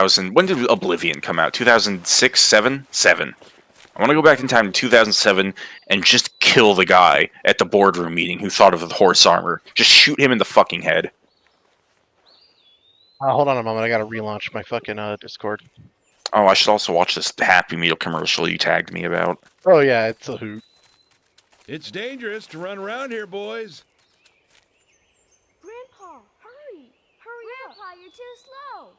When did Oblivion come out? 2006, 7? 7. I want to go back in time to 2007 and just kill the guy at the boardroom meeting who thought of the horse armor. Just shoot him in the fucking head. Hold on a moment, I gotta relaunch my fucking Discord. Oh, I should also watch this Happy Meal commercial you tagged me about. Oh yeah, it's a hoot. It's dangerous to run around here, boys. Grandpa, hurry! Hurry up! Grandpa, you're too slow!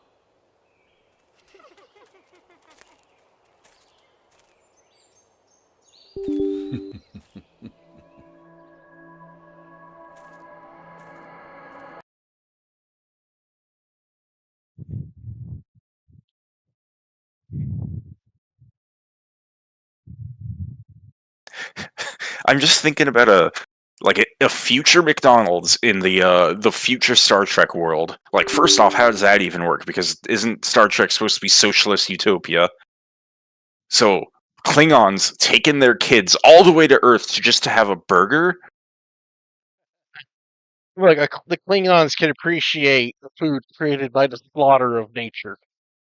I'm just thinking about a future McDonald's in the future Star Trek world. Like, first off, how does that even work? Because isn't Star Trek supposed to be socialist utopia? So Klingons taking their kids all the way to Earth just to have a burger? Like the Klingons can appreciate the food created by the slaughter of nature.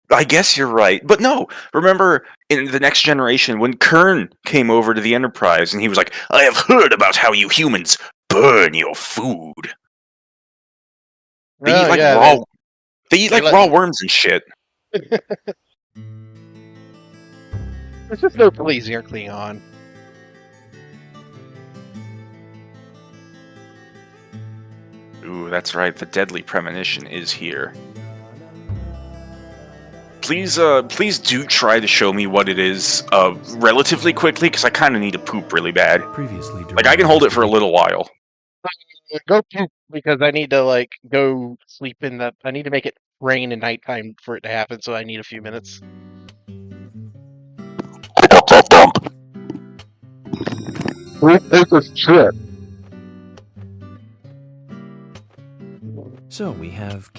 I guess you're right. But no, remember in The Next Generation when Kern came over to the Enterprise and he was like, I have heard about how you humans burn your food. They eat like raw raw worms and shit. There's just no pleasing or Klingon. Ooh, that's right. The deadly premonition is here. Please do try to show me what it is, relatively quickly, because I kind of need to poop really bad. Previously, like, I can hold it for a little while. Go poop, because I need to, like, go sleep in the... I need to make it rain at nighttime for it to happen, so I need a few minutes. So we have...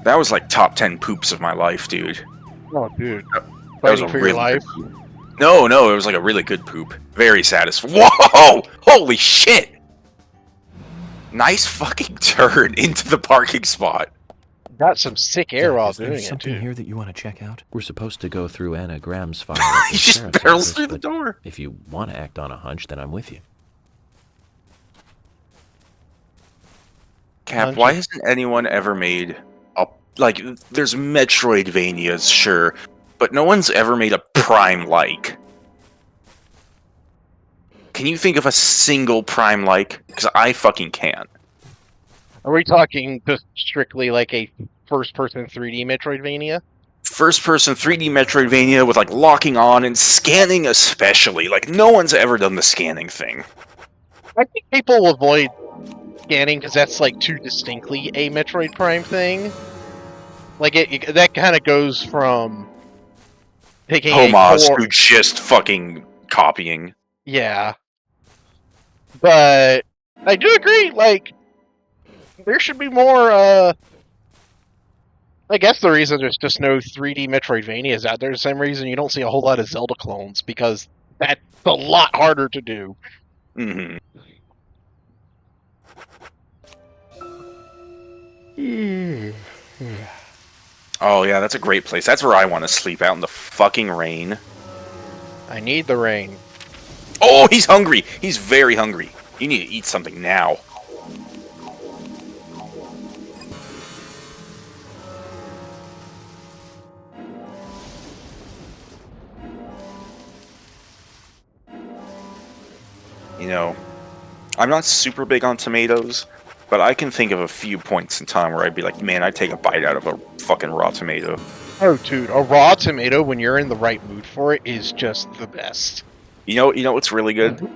That was like top 10 poops of my life, dude. Oh, dude. That was a for really your life? No, it was like a really good poop. Very satisfying. Whoa! Holy shit! Nice fucking turn into the parking spot. Got some sick air while Is there doing it, something too. here that you want to check out? We're supposed to go through Anna Graham's file. He just barrels through the door. If you want to act on a hunch, then I'm with you. Cap, why hasn't anyone ever made a... Like, there's Metroidvanias, sure, but no one's ever made a Prime-like. Can you think of a single Prime-like? Because I fucking can't. Are we talking just strictly like a first-person 3D Metroidvania? first-person 3D Metroidvania with like locking on and scanning, especially. Like no one's ever done the scanning thing. I think people avoid scanning because that's like too distinctly a Metroid Prime thing. Like that kind of goes from taking a Homage core, to just fucking copying. yeah. But I do agree. Like there should be more. I guess the reason there's just no 3D Metroidvanias out there is the same reason you don't see a whole lot of Zelda clones, because that's a lot harder to do. Hmm. Oh yeah, that's a great place. That's where I want to sleep, out in the fucking rain. I need the rain. Oh, he's hungry. He's very hungry. You need to eat something now. You know, I'm not super big on tomatoes, but I can think of a few points in time where I'd be like, man, I'd take a bite out of a fucking raw tomato. Oh, dude, a raw tomato when you're in the right mood for it is just the best. You know what's really good?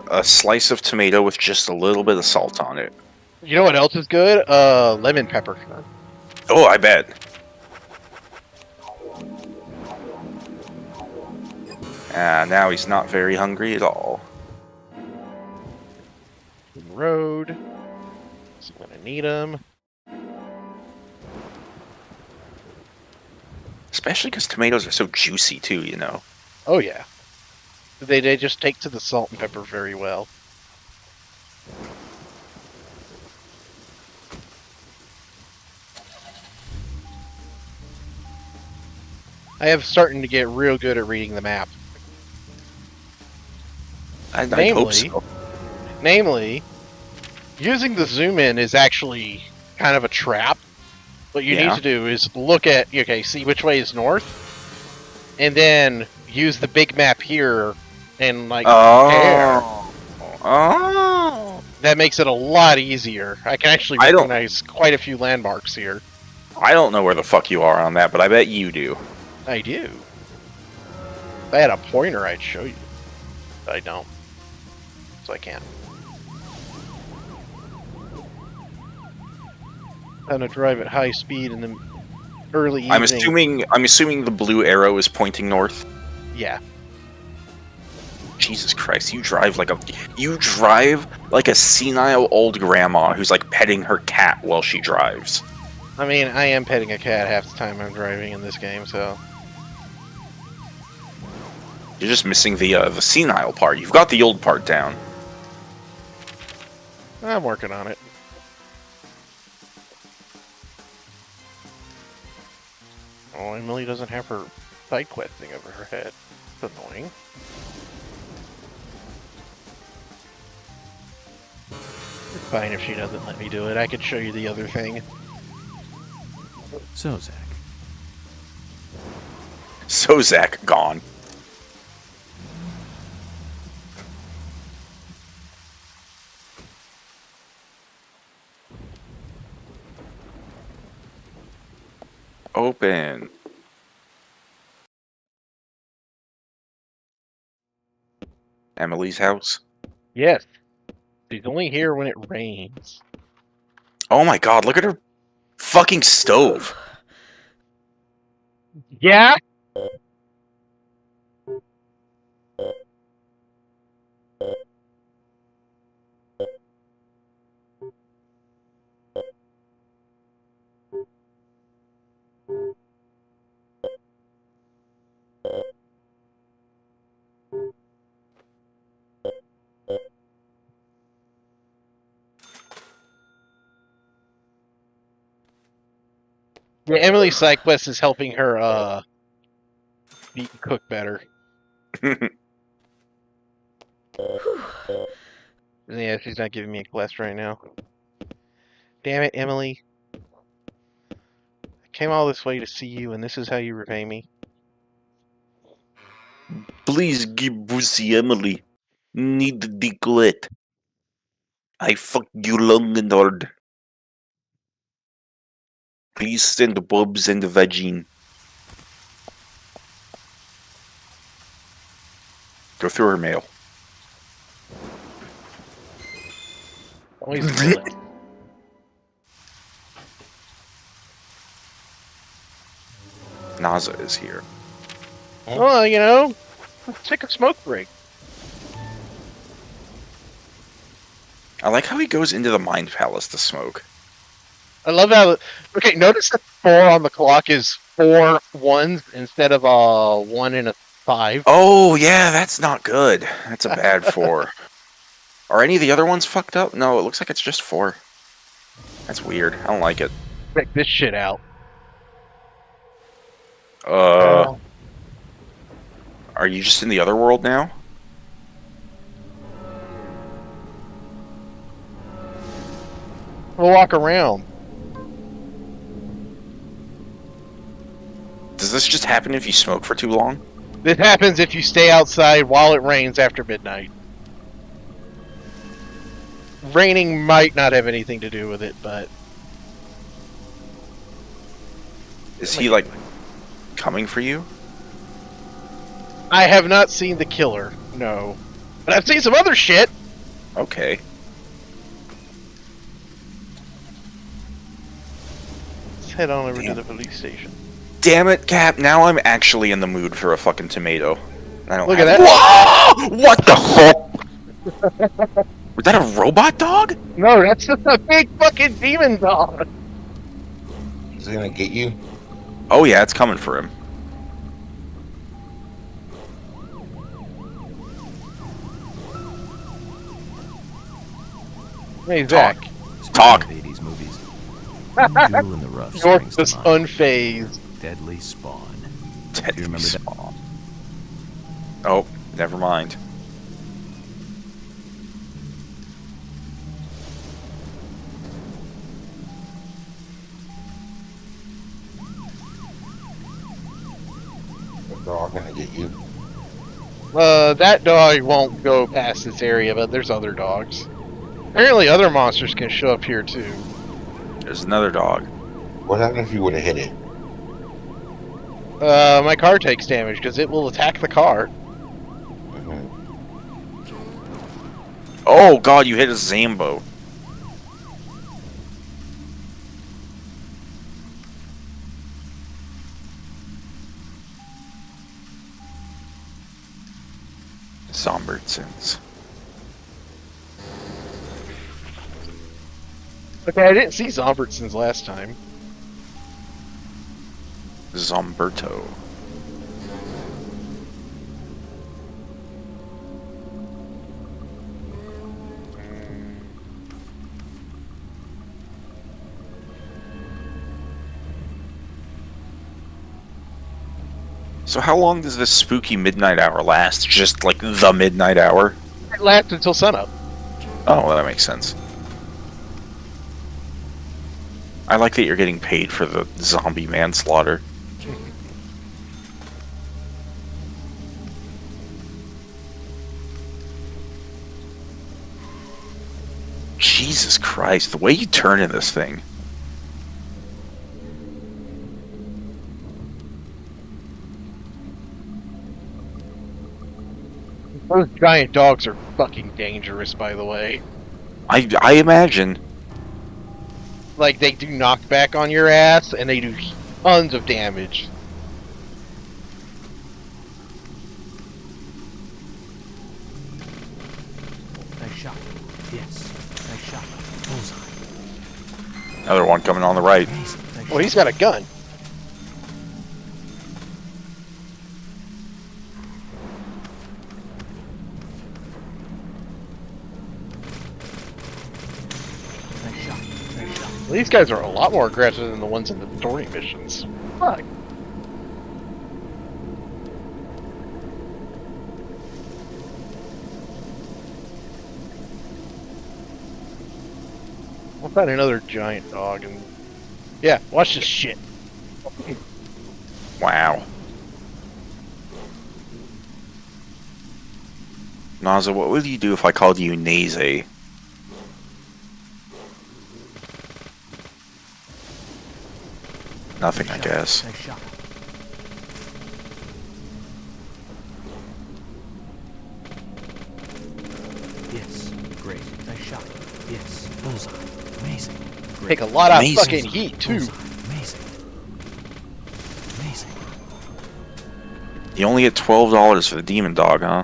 A slice of tomato with just a little bit of salt on it. You know what else is good? Lemon pepper. Oh, I bet. Now he's not very hungry at all. Road. So I'm gonna need them. Especially because tomatoes are so juicy too, you know. Oh yeah. They just take to the salt and pepper very well. I have starting to get real good at reading the map. I'd hope so. Namely, using the zoom in is actually kind of a trap. What you need to do is look at, okay, see which way is north, and then use the big map here and like compare. Oh. That makes it a lot easier. I can actually recognize quite a few landmarks here. I don't know where the fuck you are on that, but I bet you do. I do. If I had a pointer, I'd show you. But I don't. So I can't. I'm gonna drive at high speed in the early evening. I'm assuming the blue arrow is pointing north. Yeah. Jesus Christ, you drive like a senile old grandma who's like petting her cat while she drives. I mean, I am petting a cat half the time I'm driving in this game, so. You're just missing the senile part. You've got the old part down. I'm working on it. Oh, Emily doesn't have her side quest thing over her head. It's annoying. It's fine if she doesn't let me do it. I could show you the other thing. So, Zach, So Zach gone. Open. Emily's house. Yes. She's only here when it rains. Oh my god, look at her fucking stove. Yeah? Yeah, Emily's side quest is helping her, cook better. Yeah, she's not giving me a quest right now. Damn it, Emily. I came all this way to see you, and this is how you repay me. Please give Pussy Emily. Need the declet. I fuck you long and hard. Please send Bobs and the vagine. Go through her mail. Always killing. Naza is here. Well, you know, take a smoke break. I like how he goes into the Mind Palace to smoke. I love how. Okay, notice that 4 on the clock is 4 ones instead of a 1 and a 5. Oh, yeah, that's not good. That's a bad 4. Are any of the other ones fucked up? No, it looks like it's just 4. That's weird. I don't like it. Check this shit out. Are you just in the other world now? We'll walk around. Does this just happen if you smoke for too long? This happens if you stay outside while it rains after midnight. Raining might not have anything to do with it, but... Is he, like, coming for you? I have not seen the killer, no. But I've seen some other shit! Okay. Let's head on over to the police station. Damn it, Cap, now I'm actually in the mood for a fucking tomato. I don't Look at have... Whoa! What the fuck? Was that a robot dog? No, that's just a big fucking demon dog! Is it gonna get you? Oh yeah, it's coming for him. Hey, Zach. Talk. Speaking of 80s movies, what Jewel in the Rough You're springs to just mind. unfazed. Deadly Spawn. Deadly Do you remember that? Spawn. Oh, never mind. They're all gonna get you. That dog won't go past this area, but there's other dogs. Apparently other monsters can show up here too. There's another dog. What happened if you would have hit it? My car takes damage because it will attack the car. Mhm. Oh god, you hit a Zambo. Zombertsons. Okay, I didn't see Zombertsons last time. Zomberto. So how long does this spooky midnight hour last? Just like the midnight hour? It lasts until sunup. Oh, well, that makes sense. I like that you're getting paid for the zombie manslaughter. Jesus Christ, the way you turn in this thing. Those giant dogs are fucking dangerous, by the way. I imagine. Like, they do knockback on your ass, and they do tons of damage. Nice shot. Yes. Nice shot. Bullseye. Another one coming on the right. Amazing. Nice Well, he's got a gun. Nice shot. Nice shot. Well, these guys are a lot more aggressive than the ones in the story missions. Fuck. We'll find another giant dog and... Yeah, watch this shit. Wow. Naza, what would you do if I called you Naze? Nothing, I guess. Nice shot. Great. Nice shot. Yes. Bullseye. Amazing. Great. Take a lot of Amazing. fucking heat too. Bullseye. Amazing. Amazing. You only get $12 for the demon dog, huh?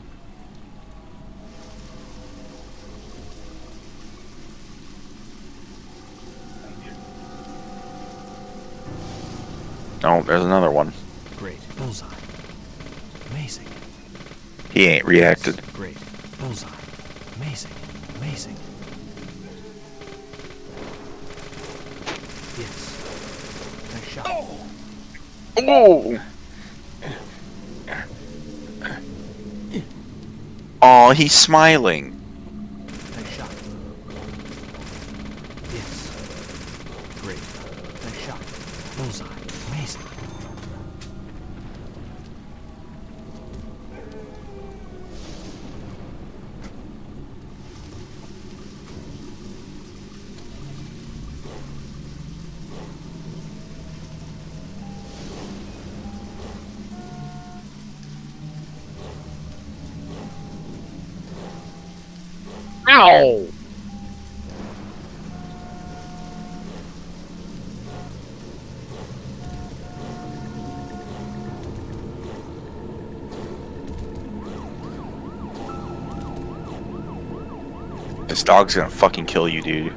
Oh, there's another one. Great. Bullseye. Amazing. He ain't reacted. Great. Bullseye. Amazing. Amazing. Yes. Nice shot. Oh! Aw, he's smiling. Nice shot. Yes. Great. Nice shot. Bullseye. Amazing. Ow! This dog's gonna fucking kill you, dude.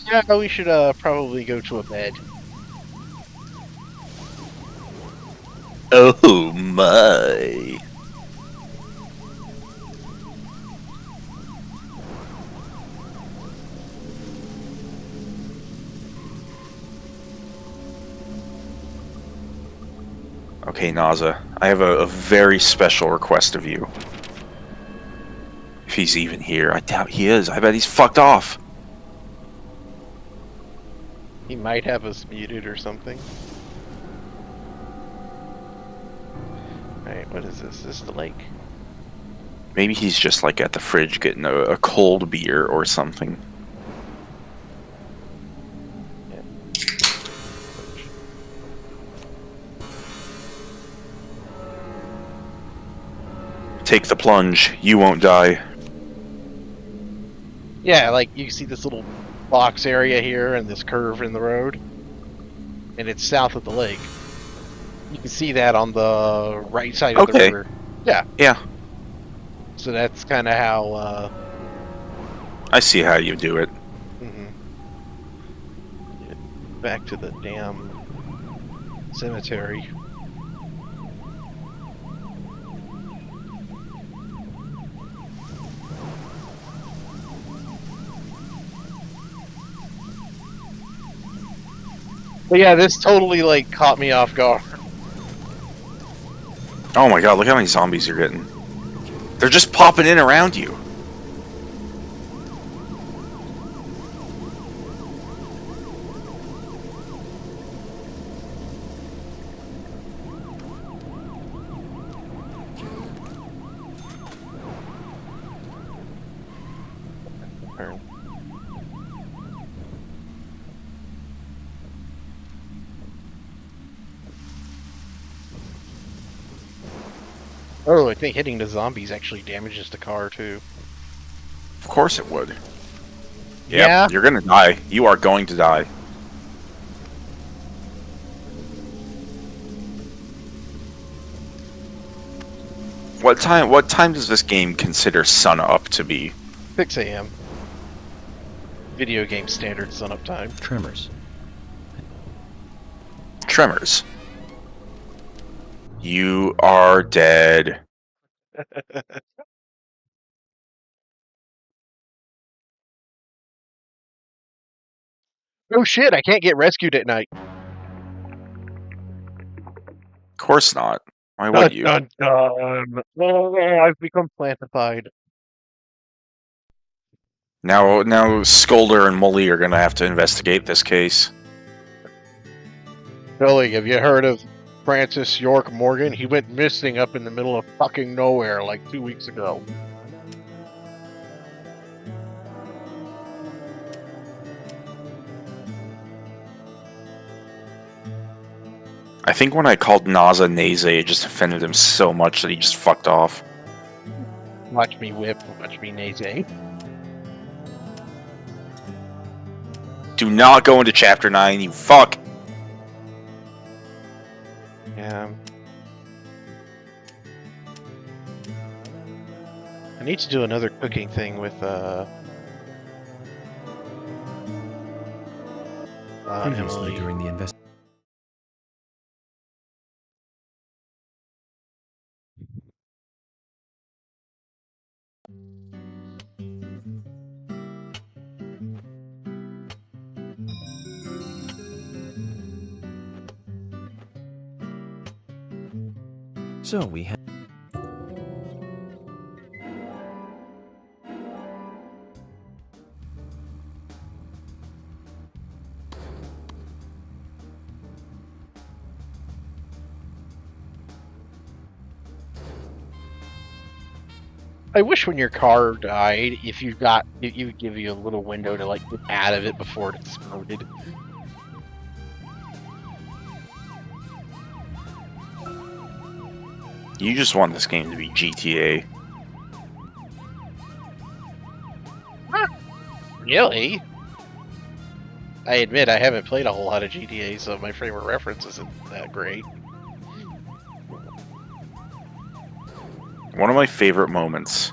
Yeah, we should probably go to a bed. Oh my. Okay, Naza, I have a very special request of you. If he's even here, I doubt he is. I bet he's fucked off. He might have us muted or something. Alright, what is this? This is the lake. Maybe he's just like at the fridge getting a cold beer or something. Take the plunge. You won't die. Yeah, like you see this little box area here and this curve in the road. And it's south of the lake. You can see that on the right side of the Okay. river. Yeah. Yeah, So that's kind of how, I see how you do it. back to the damn cemetery. But yeah, this totally like caught me off guard. Oh my god, look how many zombies you're getting. They're just popping in around you. Oh, I think hitting the zombies actually damages the car too. Of course it would. Yep, Yeah? you're gonna die. You are going to die. What time does this game consider sun up to be? 6 a.m. Video game standard sunup time. Tremors. Tremors. You are dead. Oh shit, I can't get rescued at night. Of course not. Why would you? Dun, dun. Oh, I've become plantified. Now Skolder and Mully are gonna have to investigate this case. Billy, have you heard of Francis York Morgan? He went missing up in the middle of fucking nowhere like 2 weeks ago. I think when I called Naza Naze, it just offended him so much that he just fucked off. Watch me whip, watch me naze. Do not go into Chapter 9, you fuck! Yeah. I need to do another cooking thing with Previously Emily. during the investigation. So we have. I wish when your car died, if you got, it would give you a little window to like get out of it before it exploded. You just want this game to be GTA. Really? I admit I haven't played a whole lot of GTA, so my frame of reference isn't that great. One of my favorite moments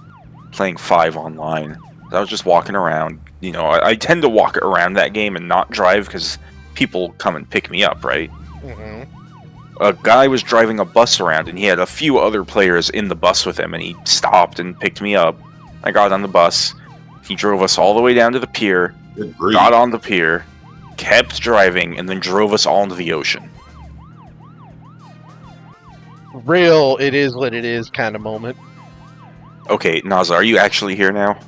playing 5 online, I was just walking around. You know, I tend to walk around that game and not drive because people come and pick me up, right? Mm-hmm. A guy was driving a bus around and he had a few other players in the bus with him, and he stopped and picked me up. I got on the bus. He drove us all the way down to the pier, Good grief. got on the pier, kept driving, and then drove us all into the ocean. Real, it is what it is kind of moment. Okay, Naza, are you actually here now?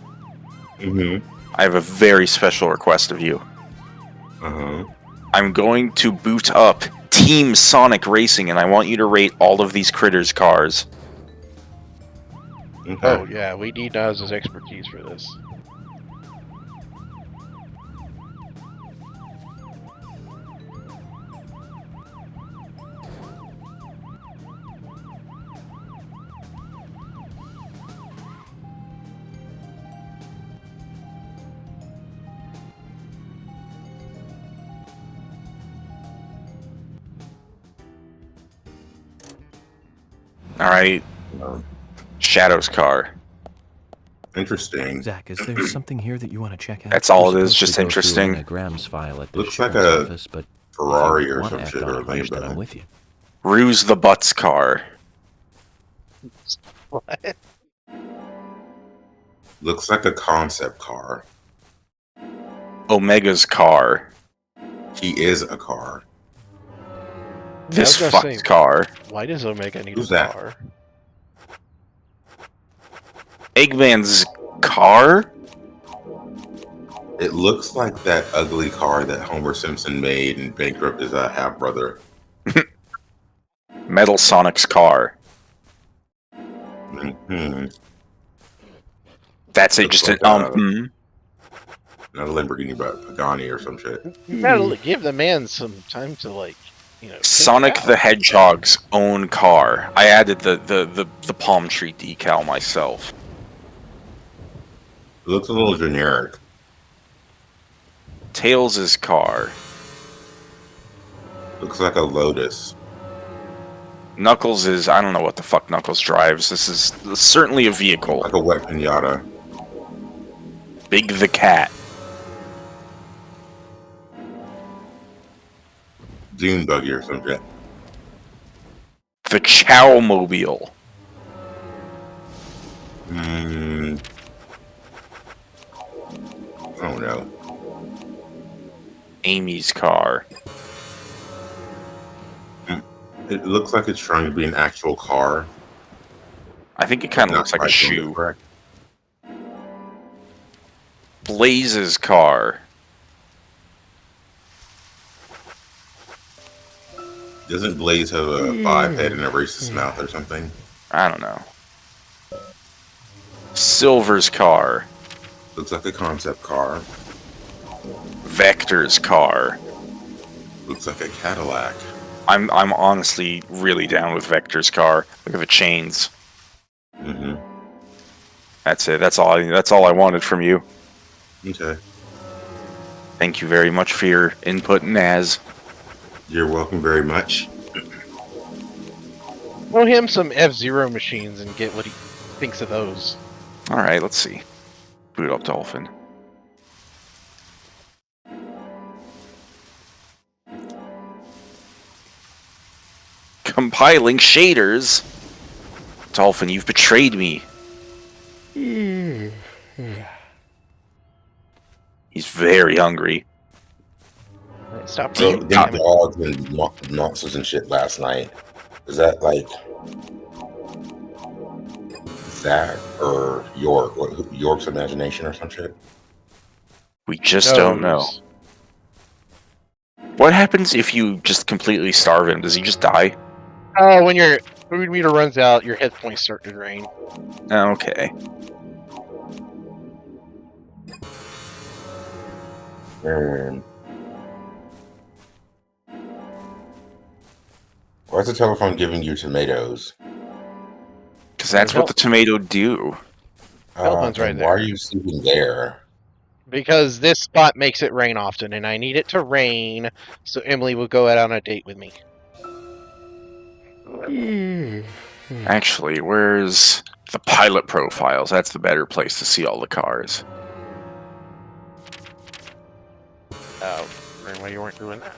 Mm-hmm. I have a very special request of you. Uh-huh. I'm going to boot up Team Sonic Racing, and I want you to rate all of these critters' cars. Okay. Oh yeah, we need Naz's expertise for this. Alright, Um, Shadow's car. interesting. Zach, is there something here that you want to check out? That's all We're it is, supposed just to go through interesting. Anna Graham's file at the Looks like sheriff's a office, but Ferrari if you or want some to act shit on or a hunch, then I'm Lambo. with you. Ruse the Butts car. What? Looks like a concept car. Omega's car. He is a car. This gonna fucked say- car. Why does Omega need Who's a that? car? Eggman's car? It looks like that ugly car that Homer Simpson made and bankrupted his half-brother. Metal Sonic's car. Mm-hmm. That's Looks just like, an Not a Lamborghini, but Pagani or some shit. You gotta give the man some time to like, you know. think Sonic out. the Hedgehog's own car. I added the palm tree decal myself. It looks a little generic. Tails' car. Looks like a Lotus. Knuckles is, I don't know what the fuck Knuckles drives. This is certainly a vehicle. Like a wet pinata. Big the Cat. Dune buggy or some shit. The Chow-mobile. I don't know. Amy's car. It looks like it's trying to be an actual car. I think it kind of Not looks like a quite doing it shoe. correct. Blaze's car. Doesn't Blaze have a biped and a racist mouth or something? I don't know. Silver's car. Looks like a concept car. Vector's car. Looks like a Cadillac. I'm honestly really down with Vector's car. Look at the chains. Mm-hmm. That's it. That's all I wanted from you. Okay. Thank you very much for your input, Naz. You're welcome very much. Throw him some F-Zero machines and get what he thinks of those. All right, let's see. Boot up Dolphin. Compiling shaders. Dolphin, you've betrayed me. He's very hungry. Right, stop So running. them dogs and monsters and shit last night. Is that like Zach or York? York's imagination or some shit? We just don't know. What happens if you just completely starve him? Does he just die? Oh, when your food meter runs out, your hit points start to drain. Okay. Why is the telephone giving you tomatoes? Because that's what the tomato do. Telephone's right and there. Why are you sleeping there? Because this spot makes it rain often, and I need it to rain so Emily will go out on a date with me. Actually, where's the pilot profiles? That's the better place to see all the cars. Oh, why you weren't doing that?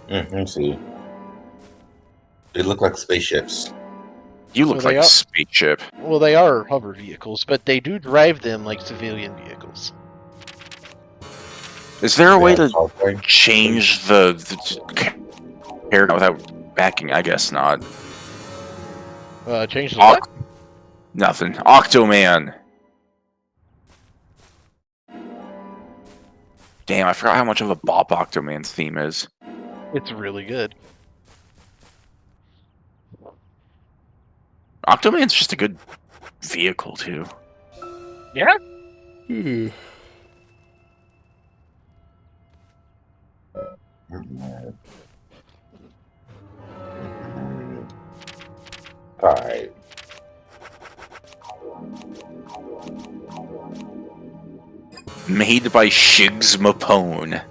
Let me see. They look like spaceships. You look So they like a are- spaceship. Well, they are hover vehicles, but they do drive them like civilian vehicles. Is there a way to Parkway. change the hair without backing? I guess not. Change the what? Nothing. Octoman. Damn, I forgot how much of a bop Octoman's theme is. It's really good. Octoman's just a good vehicle, too. Yeah? Alright. Made by Shigs Mapone.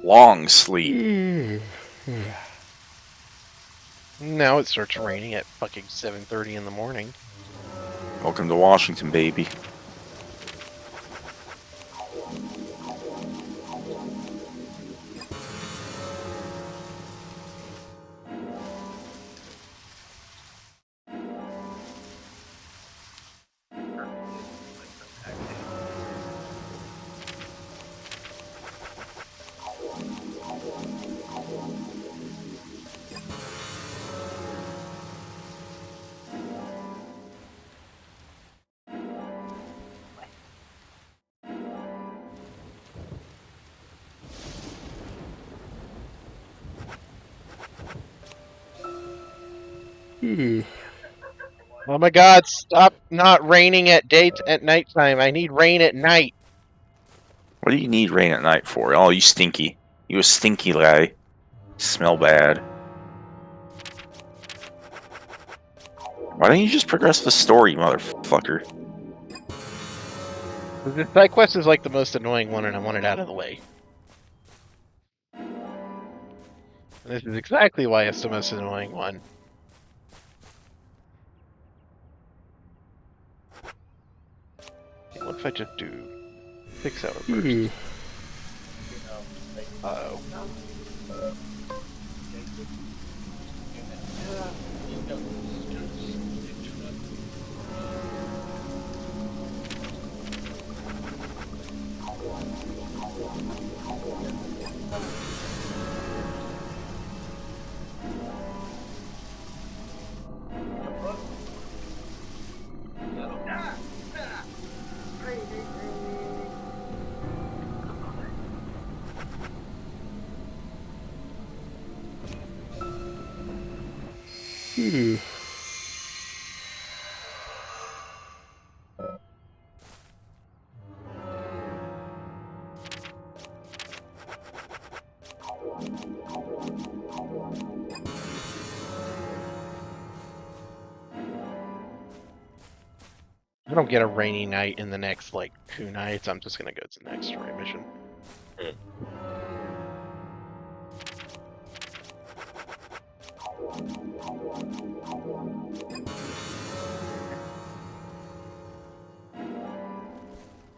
Long sleep. Now it starts raining at fucking 7:30 in the morning. Welcome to Washington, baby. Oh my god, stop not raining at nighttime. I need rain at night. What do you need rain at night for? Oh, you stinky. You a stinky guy. Smell bad. Why don't you just progress the story, motherfucker? This side quest is like the most annoying one, and I want it out of the way. And this is exactly why it's the most annoying one. if I just do 6 hour burst? Uh-oh. I don't get a rainy night in the next, like, 2 nights. I'm just gonna go to the next story mission.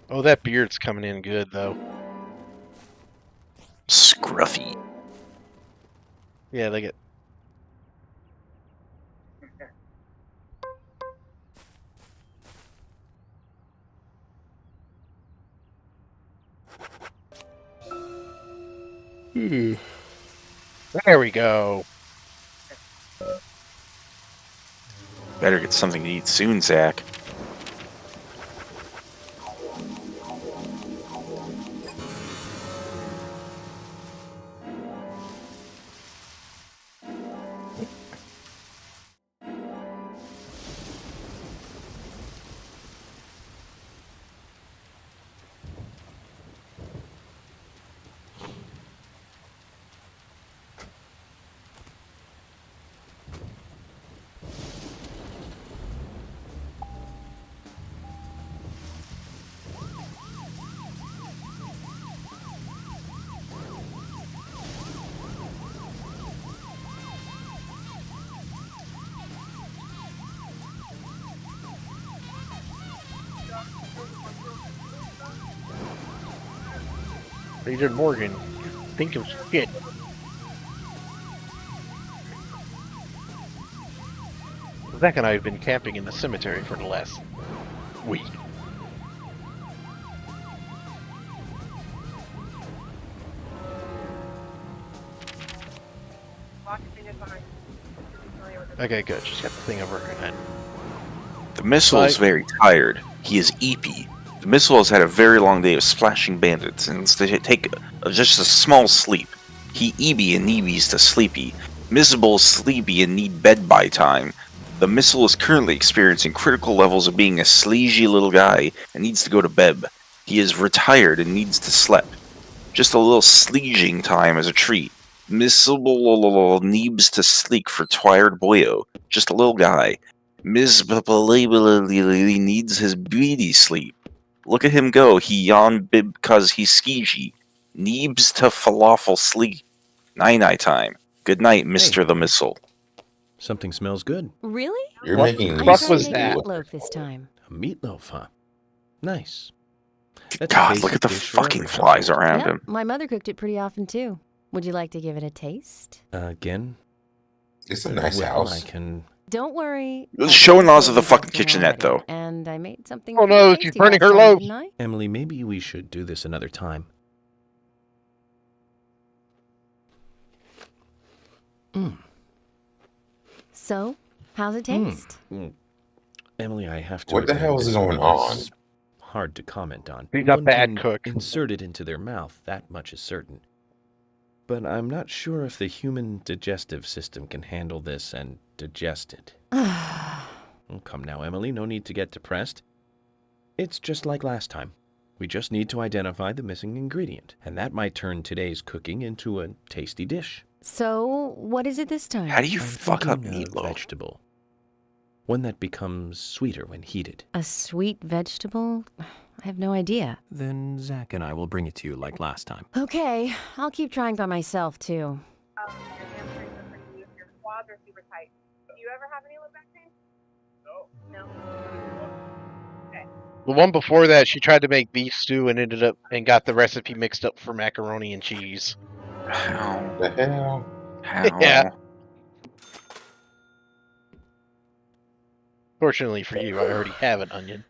Oh, that beard's coming in good, though. Scruffy. Yeah, they get... There we go. Better get something to eat soon, Zach. Agent Morgan, think of shit. Zach and I have been camping in the cemetery for the last week. Okay, good. She's got the thing over her head. The missile is very tired. He is eepy. The missile has had a very long day of splashing bandits, and instead to take just a small sleep. He eeby and neebies to sleepy. Miserable is sleepy and need bed by time. The missile is currently experiencing critical levels of being a sleazy little guy and needs to go to bed. He is retired and needs to sleep. Just a little sleaging time as a treat. Miserable needs to sleep for tired boyo. Just a little guy. Miserable needs his beauty sleep. Look at him go. He yawned because he's skeegy. Neebs to falafel sleep. Night time. Good night, Mr. the Missile. Something smells good. Really? You're What making the I fuck tried was to make that? meatloaf this time. A meatloaf, huh? Nice. That's a God, basic look at the dish for fucking every flies household. around Yep, him. my mother cooked it pretty often too. Would you like to give it a taste? Again? It's a nice Well, house. I can... Don't worry. It was I've showing got laws of the something fucking custom kitchenette, already, though. And I made something Oh pretty no, tasty she's burning last her time, loaf. didn't I? Emily, maybe we should do this another time. So, how's it taste? Emily, I have to What the admit, hell is this going was on? hard to comment on. She's a One bad can cook. Insert it into their mouth, that much is certain. But I'm not sure if the human digestive system can handle this and digest it. Oh, come now, Emily, no need to get depressed. It's just like last time. We just need to identify the missing ingredient, and that might turn today's cooking into a tasty dish. So, what is it this time? How do you I'm fuck up thinking a meatloaf? vegetable. One that becomes sweeter when heated. A sweet vegetable? I have no idea. Then Zach and I will bring it to you like last time. Okay, I'll keep trying by myself too. Your hamstrings are pretty loose. Your quads are super tight. Do you ever have any low back pain? No. No? Okay. The one before that, she tried to make beef stew and ended up and got the recipe mixed up for macaroni and cheese. How? The hell? How? Yeah. Fortunately for you, I already have an onion.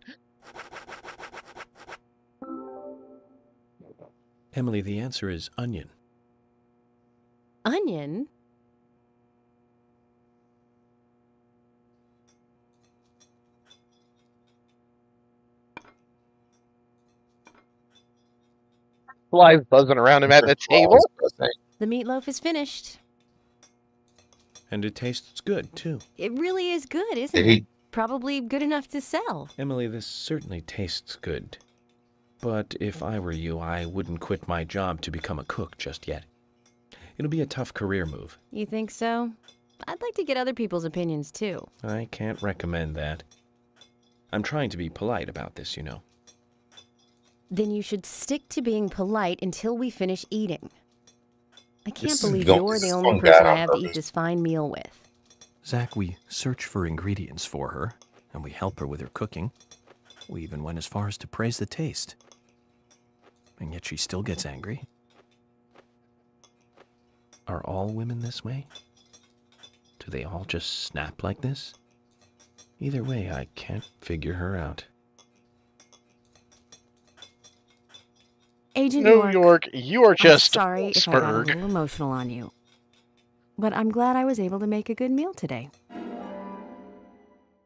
Emily, the answer is onion. Onion? Flies buzzing around him at the table. The meatloaf is finished. And it tastes good, too. It really is good, isn't Did it? he? Probably good enough to sell. Emily, this certainly tastes good. But if I were you, I wouldn't quit my job to become a cook just yet. It'll be a tough career move. You think so? I'd like to get other people's opinions, too. I can't recommend that. I'm trying to be polite about this, you know. Then you should stick to being polite until we finish eating. I can't This is believe go- you're this the is only going person bad I on have to eat purpose. this fine meal with. Zach, we search for ingredients for her, and we help her with her cooking. We even went as far as to praise the taste. And yet she still gets angry. Are all women this way? Do they all just snap like this? Either way, I can't figure her out. Agent New York, you are I'm just sorry if I got a Spurg. little emotional on you. But I'm glad I was able to make a good meal today.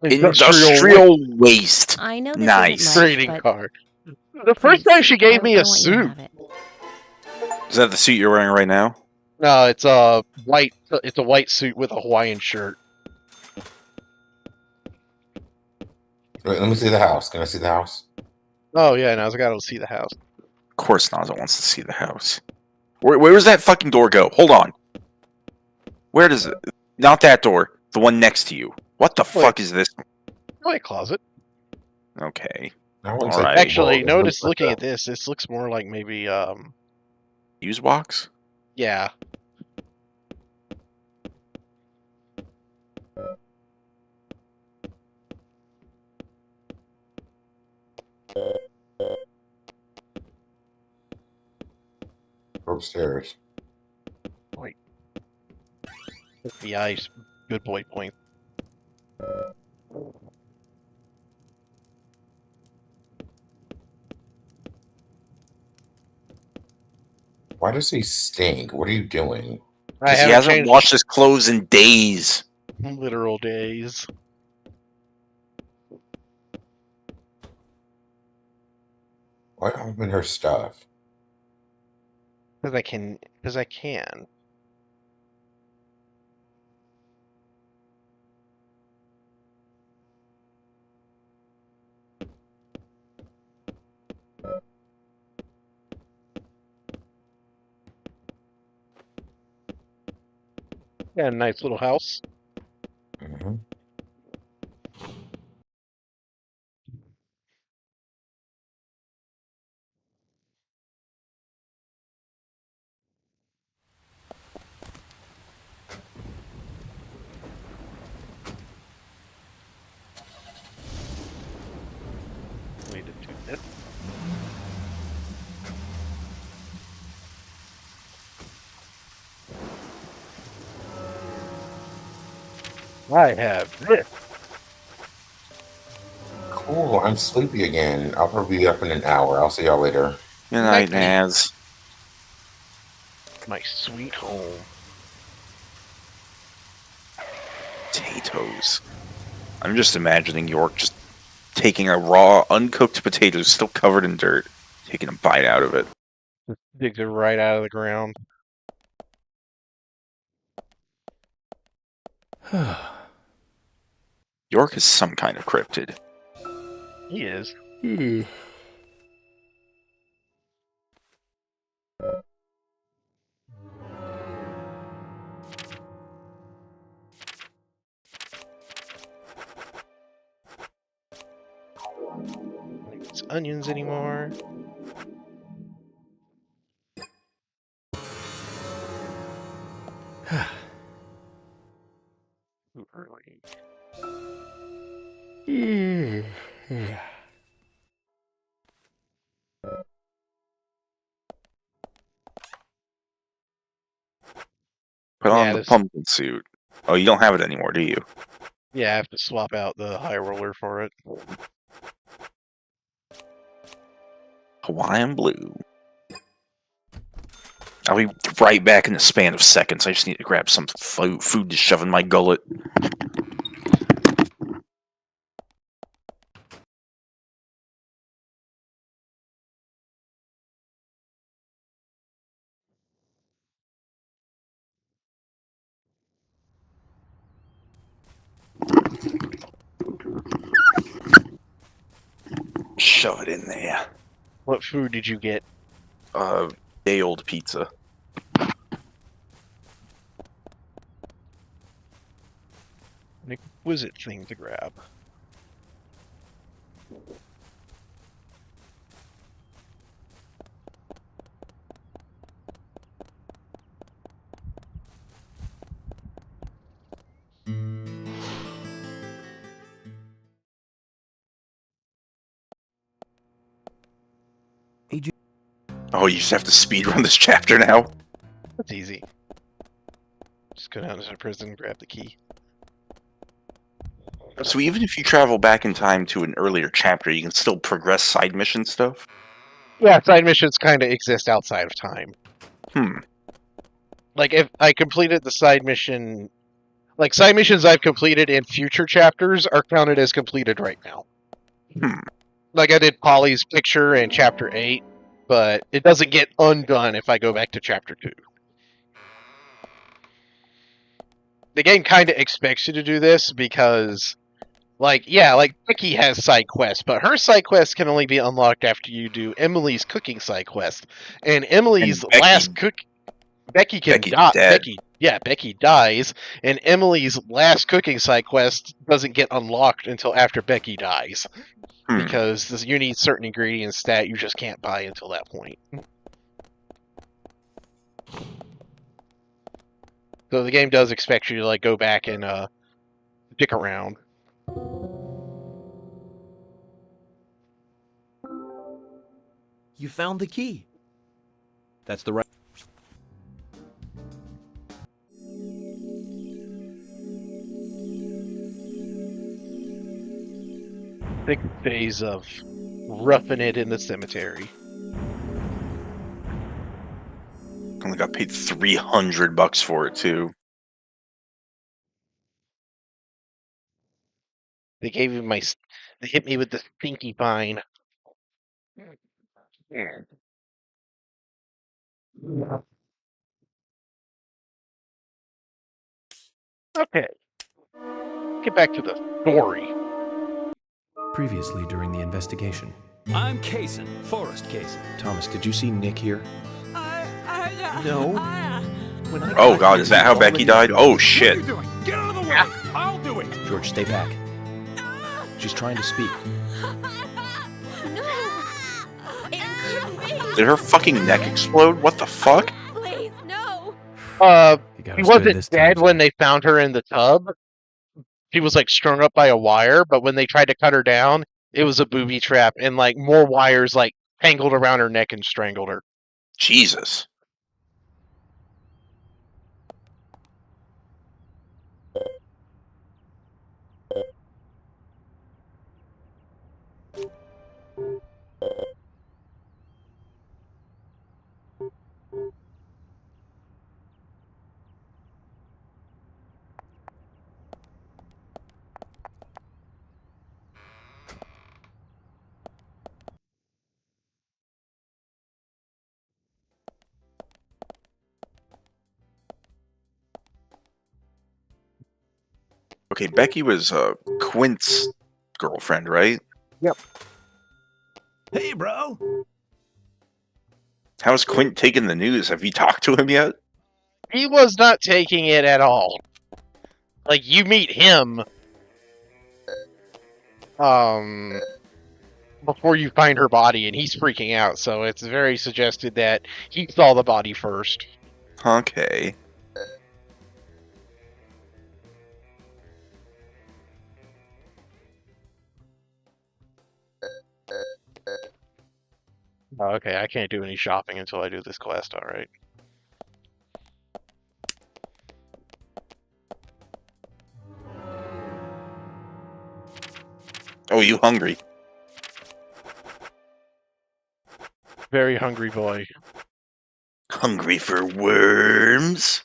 Industrial waste. I know this Nice. isn't much, Trading but card. The first please, time she gave me I a want you to suit. have it. Is that the suit you're wearing right now? No, it's a white. It's a white suit with a Hawaiian shirt. Wait, let me see the house. Can I see the house? Oh yeah, and I was got to see the house. Of course Naza wants to see the house. Where does that fucking door go? Hold on. Where does it... Not that door. The one next to you. What the fuck is this? My closet. Okay. I wouldn't All say right. Actually, football, it notice looks like looking a- at this. This looks more like maybe Use box? yeah. upstairs. FBI's good boy point. Why does he stink? What are you doing? I Because he haven't hasn't changed washed his clothes in days. literal days. Why open her stuff? Because I can. Because I can. Got a nice little house. Mm-hmm. Way to do that. I have this. Cool. I'm sleepy again. I'll probably be up in an hour. I'll see y'all later. Good night, Night. Naz. My sweet home. Potatoes. I'm just imagining York just taking a raw, uncooked potato still covered in dirt, taking a bite out of it. Digs it right out of the ground. York is some kind of cryptid. He is. Don't use onions anymore. Too early. Put Yeah, on the this- pumpkin suit. Oh, you don't have it anymore, do you? Yeah, I have to swap out the high roller for it. Hawaiian blue. I'll be right back in the span of seconds. I just need to grab some food to shove in my gullet. Shove it in there. What food did you get? Day old pizza. An exquisite thing to grab. Oh, you just have to speedrun this chapter now? That's easy. Just go down to the prison, grab the key. So even if you travel back in time to an earlier chapter, you can still progress side mission stuff? Yeah, side missions kind of exist outside of time. Like, if I completed the side mission... Like, side missions I've completed in future chapters are counted as completed right now. Like, I did Polly's picture in Chapter 8, but it doesn't get undone if I go back to Chapter 2. The game kind of expects you to do this because... Like, yeah, like, Becky has side quests, but her side quests can only be unlocked after you do Emily's cooking side quest. And Emily's And Becky- last cook... Becky can Becky's die. dead. Becky dies, and Emily's last cooking side quest doesn't get unlocked until after Becky dies. Because you need certain ingredients that you just can't buy until that point. So the game does expect you to, like, go back and, dick around. You found the key. That's the right. Thick phase of roughing it in the cemetery. Only got paid $300 for it too. They gave me my... They hit me with the stinky fine. Okay. Get back to the story. Previously during the investigation. I'm Kaysen, Forrest Kaysen. Thomas, did you see Nick here? No. When I Oh got god, here, is that he how was Becky already died? gone. Oh What are shit. you doing? Get out of the way! I'll do it! George, stay back. She's trying to speak. No! It could be! Did her fucking neck explode? What the fuck? Please, no! You got She us good wasn't this time, dead Jack. when they found her in the tub. She was, like, strung up by a wire, but when they tried to cut her down, it was a booby trap, and, like, more wires, like, tangled around her neck and strangled her. Jesus. Okay, Becky was Quint's girlfriend, right? Hey, bro! How's Quint taking the news? Have you talked to him yet? He was not taking it at all. Like, you meet him, before you find her body, and he's freaking out, so it's very suggested that he saw the body first. Okay. Oh, okay, I can't do any shopping until I do this quest, alright. Oh, you hungry? Very hungry boy. Hungry for worms?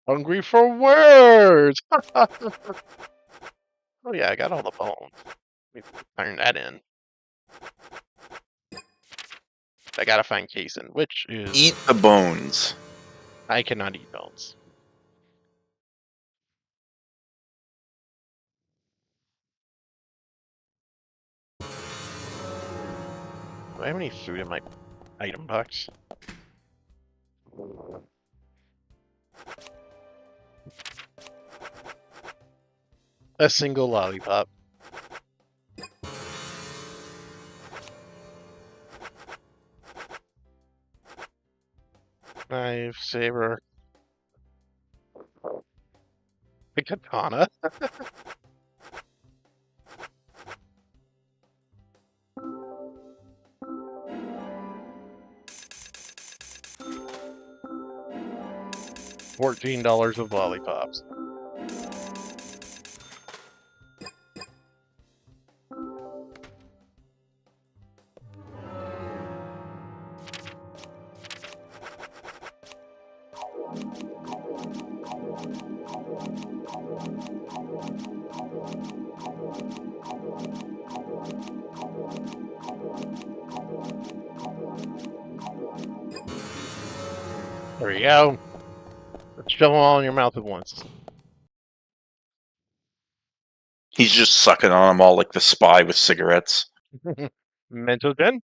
Hungry for words! Oh yeah, I got all the bones. Let me turn that in. I gotta find casein, which is... Eat the bones. I cannot eat bones. Do I have any food in my item box? A single lollipop. Knife, saber. A katana. $14 of lollipops. There we go. Let's shove them all in your mouth at once. He's just sucking on them all like the spy with cigarettes. Mental gen?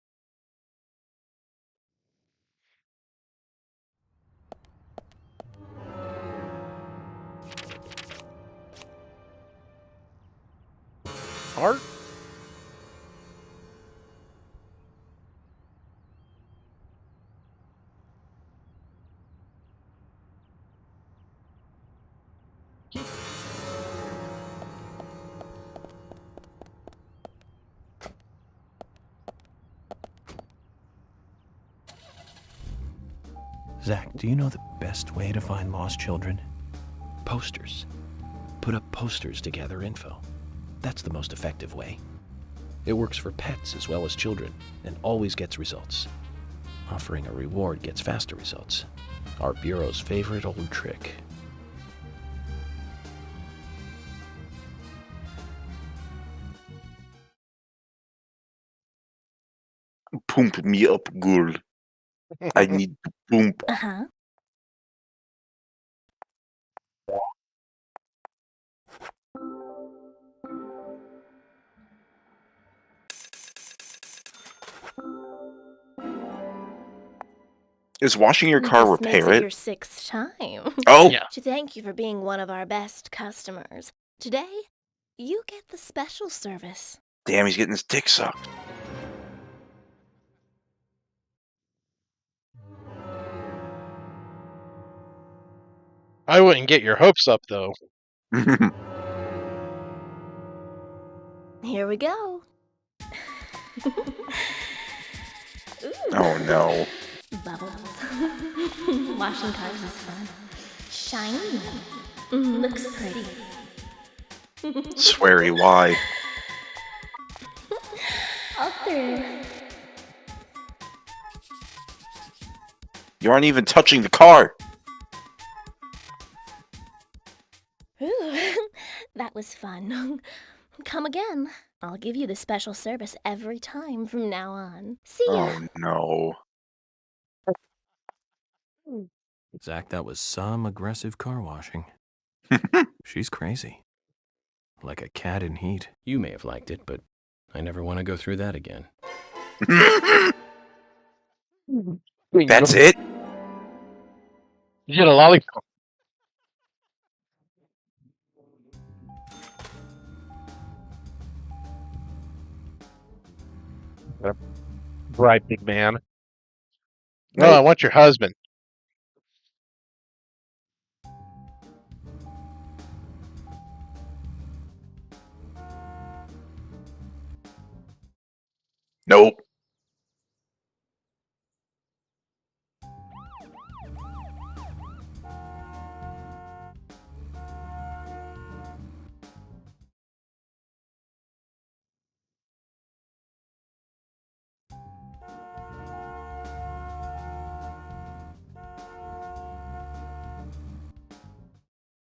Heart? Zach, do you know the best way to find lost children? Posters. Put up posters to gather info. That's the most effective way. It works for pets as well as children, and always gets results. Offering a reward gets faster results. Our Bureau's favorite old trick. Pump me up, girl. I need to pump. Uh-huh. Is washing your car This makes repair it it? your 6th time. Oh, Yeah. To thank you for being one of our best customers. Today, you get the special service. damn, he's getting his dick sucked. I wouldn't get your hopes up, though. Here we go. Oh no. Bubbles. Washing cars is fun. Shiny. Looks pretty. Sweary, why? Up there. You aren't even touching the car. Ooh, that was fun. Come again. I'll give you the special service every time from now on. See ya. Oh no. Zach, that was some aggressive car washing. She's crazy. Like a cat in heat. You may have liked it, but I never want to go through that again. That's it? You get a lollipop. Right, big man. No, I Nope. want your husband. Nope.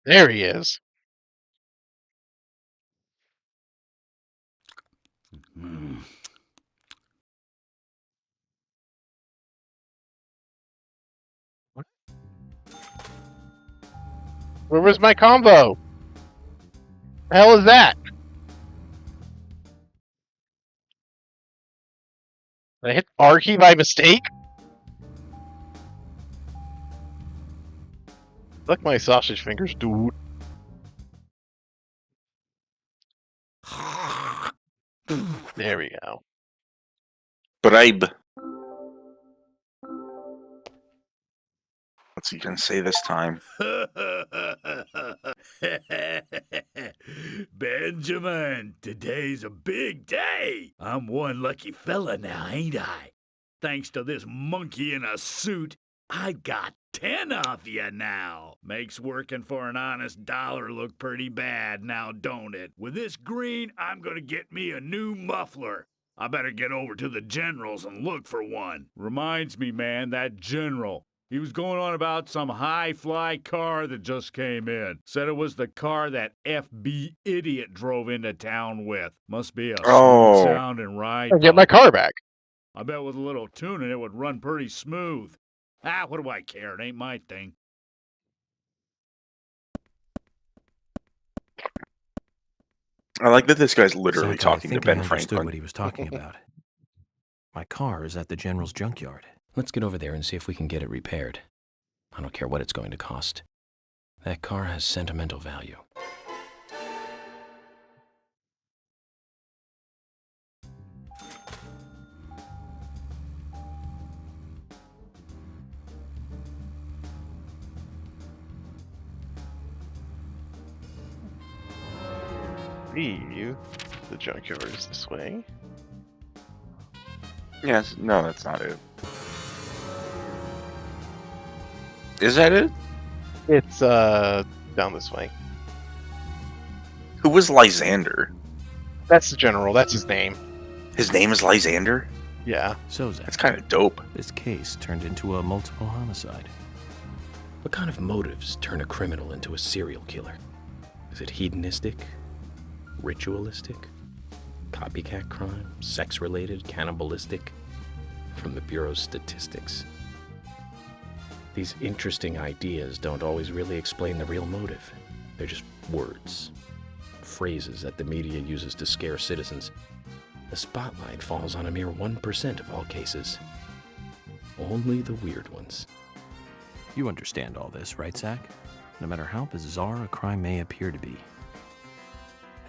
There he is. Where was my combo? The hell is that? Did I hit R key by mistake? Look my sausage fingers, dude. There we go. Bribe. What's he gonna say this time? Benjamin, today's a big day. I'm one lucky fella now, ain't I? Thanks to this monkey in a suit, I got 10 of you now. Makes working for an honest dollar look pretty bad now, don't it? With this green, I'm gonna get me a new muffler. I better get over to the general's and look for one. Reminds me, man, that general. He was going on about some high-fly car that just came in. Said it was the car that FB idiot drove into town with. Must be a smooth-sounding ride. I'll get my car back. I bet with a little tuning it would run pretty smooth. Ah, what do I care? It ain't my thing. I like that this guy's literally Zach, talking I to think Ben I understood Franklin. what he was talking about. My car is at the general's junkyard. Let's get over there and see if we can get it repaired. I don't care what it's going to cost. That car has sentimental value. Leave. The junkyard is this way. Yes, no, that's not it. Is that it? It's down this way. Who was Lysander? That's the general. That's his name. His name is Lysander? Yeah. So, Zach, That's kind of dope. this case turned into a multiple homicide. What kind of motives turn a criminal into a serial killer? Is it hedonistic? Ritualistic? Copycat crime? Sex-related? Cannibalistic? From the Bureau's statistics. These interesting ideas don't always really explain the real motive. They're just words. Phrases that the media uses to scare citizens. The spotlight falls on a mere 1% of all cases. Only the weird ones. You understand all this, right, Zach? No matter how bizarre a crime may appear to be,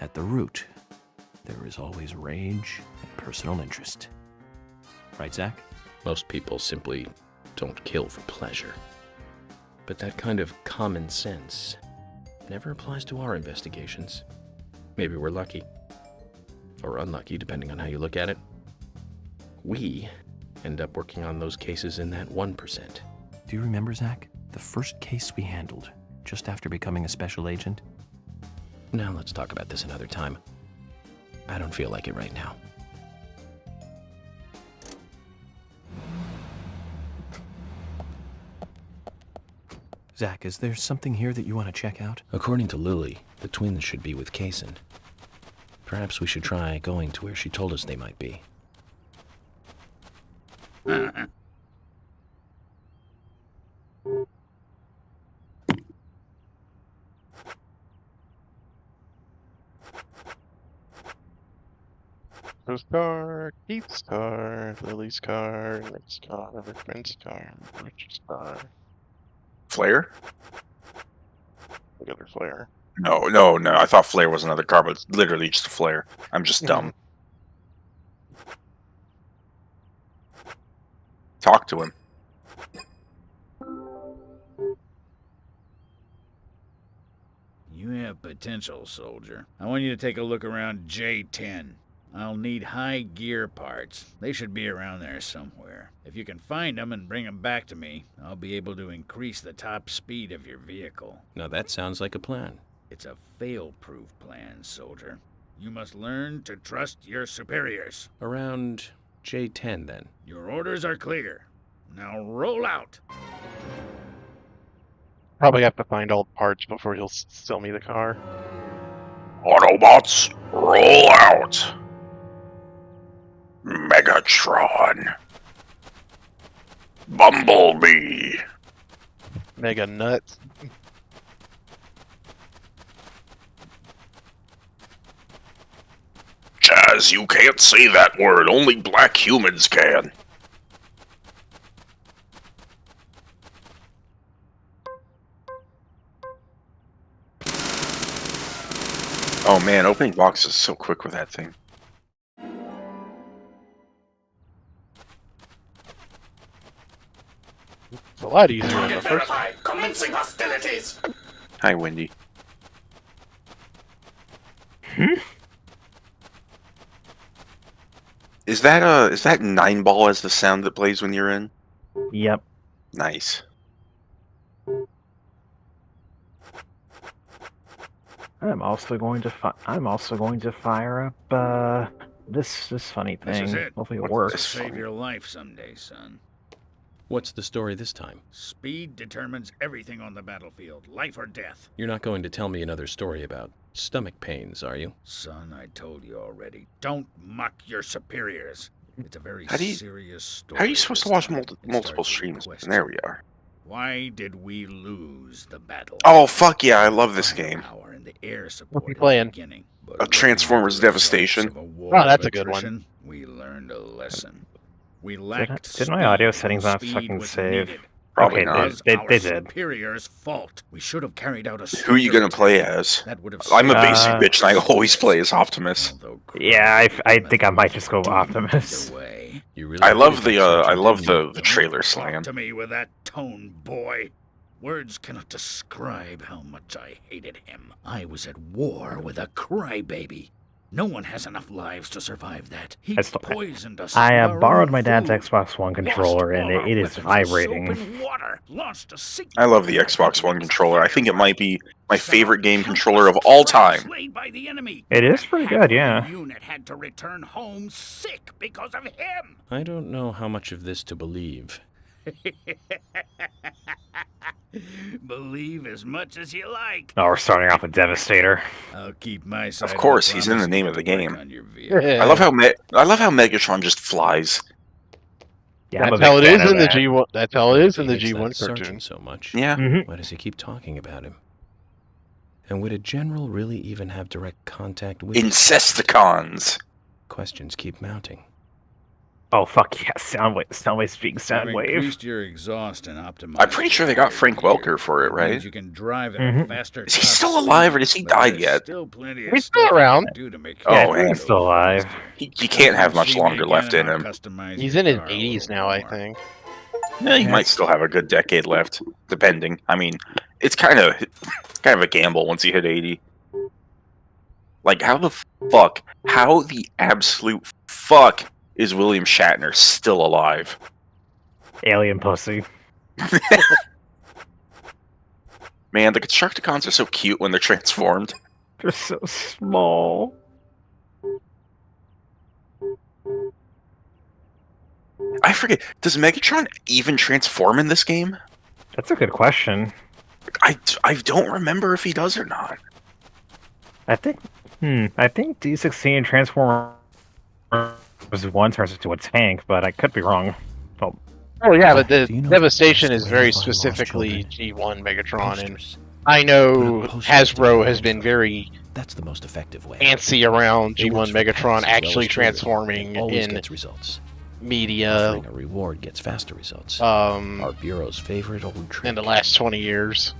at the root, there is always rage and personal interest. Right, Zach? Most people simply don't kill for pleasure. But that kind of common sense never applies to our investigations. Maybe we're lucky. Or unlucky, depending on how you look at it. We end up working on those cases in that 1%. Do you remember, Zach? The first case we handled, just after becoming a special agent? Now let's talk about this another time. I don't feel like it right now. Zach, is there something here that you want to check out? According to Lily, the twins should be with Kaysen. Perhaps we should try going to where she told us they might be. Rose car, Keith's car, Lily's car, Nick's car, Ben's car, Richard's car. Flair? The other flare. No. I thought Flair was another car, but it's literally just a Flair. I'm just dumb. Talk to him. You have potential, soldier. I want you to take a look around J10. I'll need high gear parts. They should be around there somewhere. If you can find them and bring them back to me, I'll be able to increase the top speed of your vehicle. Now that sounds like a plan. It's a fail-proof plan, soldier. You must learn to trust your superiors. Around J10, then. Your orders are clear. Now roll out. Probably have to find all the parts before he'll sell me the car. Autobots, roll out. Megatron. Bumblebee. Mega nuts. Jazz, you can't say that word. Only black humans can. Oh man, opening boxes is so quick with that thing. It's a lot easier than the first one. Commencing hostilities! Hi, Wendy. Is that 9-ball as the sound that plays when you're in? Yep. Nice. I'm also going to fire up this funny This is thing. it. Hopefully it What's works. this? Save your life someday, son. What's the story this time? Speed determines everything on the battlefield, life or death. You're not going to tell me another story about stomach pains, are you? Son, I told you already. Don't mock your superiors. It's a very How do you- serious story. How are you supposed to this watch time. It multiple starts with a streams? question. And there we are. Why did we lose the battle? Oh fuck yeah, I love this game. Power and the air support What we at the playing? beginning. But A looking Transformers at the results Devastation. of a war Oh, that's of a good one. attrition, we learned a lesson. We lacked Did my speed audio when settings not speed fucking was save? needed. Probably Okay, not. It was They our did. superiors' fault. We should have carried out a. Who are you gonna play as? That would have I'm a saved basic Uh, bitch and I always play as Optimus. Although Yeah, I Christ, think I might just go either Optimus. way. You really I did love get the such I a love didn't you? the trailer Talk slam. to me with that tone, boy. Words cannot describe how much I hated him. I was at war with a crybaby. No one has enough lives to survive that. He poisoned us. I with our borrowed own my dad's food. Xbox One controller, Washed and all our it is weapons with vibrating. soap and water. Launched a secret I love the Xbox One controller. I think it might be my favorite game controller of all time. Slayed by the enemy. It is pretty Half good, of the yeah. unit had to return home sick because of him. I don't know how much of this to believe. Believe as much as you like. Oh, we're starting off with Devastator. I'll keep my side. Of course, the he's in the promise name and of the work game. on your vehicle. I love how Megatron just flies. Yeah, I'm a That's big how it fan is of in the that. G1. That's how it is If he in the hates that G1 sergeant cartoon. so much. Yeah. Mhm. Why does he keep talking about him? And would a general really even have direct contact with him? Incesticons. Questions keep mounting. Oh, fuck yeah, Soundwave speaking You've Soundwave. increased your exhaust and optimized. I'm pretty sure they got Frank Welker for it, That right? means you can drive at Mhm. a faster. Is he top still speed, alive or has he but died there's yet? Still plenty of He's still stuff you around. can do to make Oh, your I think car he's still go alive. faster. He can't have much See me longer again left in and I'll him. customize He's your in his car a 80s little now, I more. think. Yeah, he Yeah. might still have a good decade left, depending. I mean, it's kind of a gamble once you hit 80. Like, how the absolute fuck is William Shatner still alive? Alien pussy. Man, the Constructicons are so cute when they're transformed. They're so small. I forget, does Megatron even transform in this game? That's a good question. I don't remember if he does or not. I think D16 Transformers 1 turns into a tank, but I could be wrong. Oh yeah, but the Do you know devastation the is best very way to find lost specifically children? G1 Megatron, and Posters. I know Put a poster Hasbro together has of been them. very That's the most effective way. antsy around It works G1 for Megatron pets as well actually as children. transforming It always in gets results. media Offering a reward gets faster results. Our Our bureau's favorite old trick. in the last 20 years.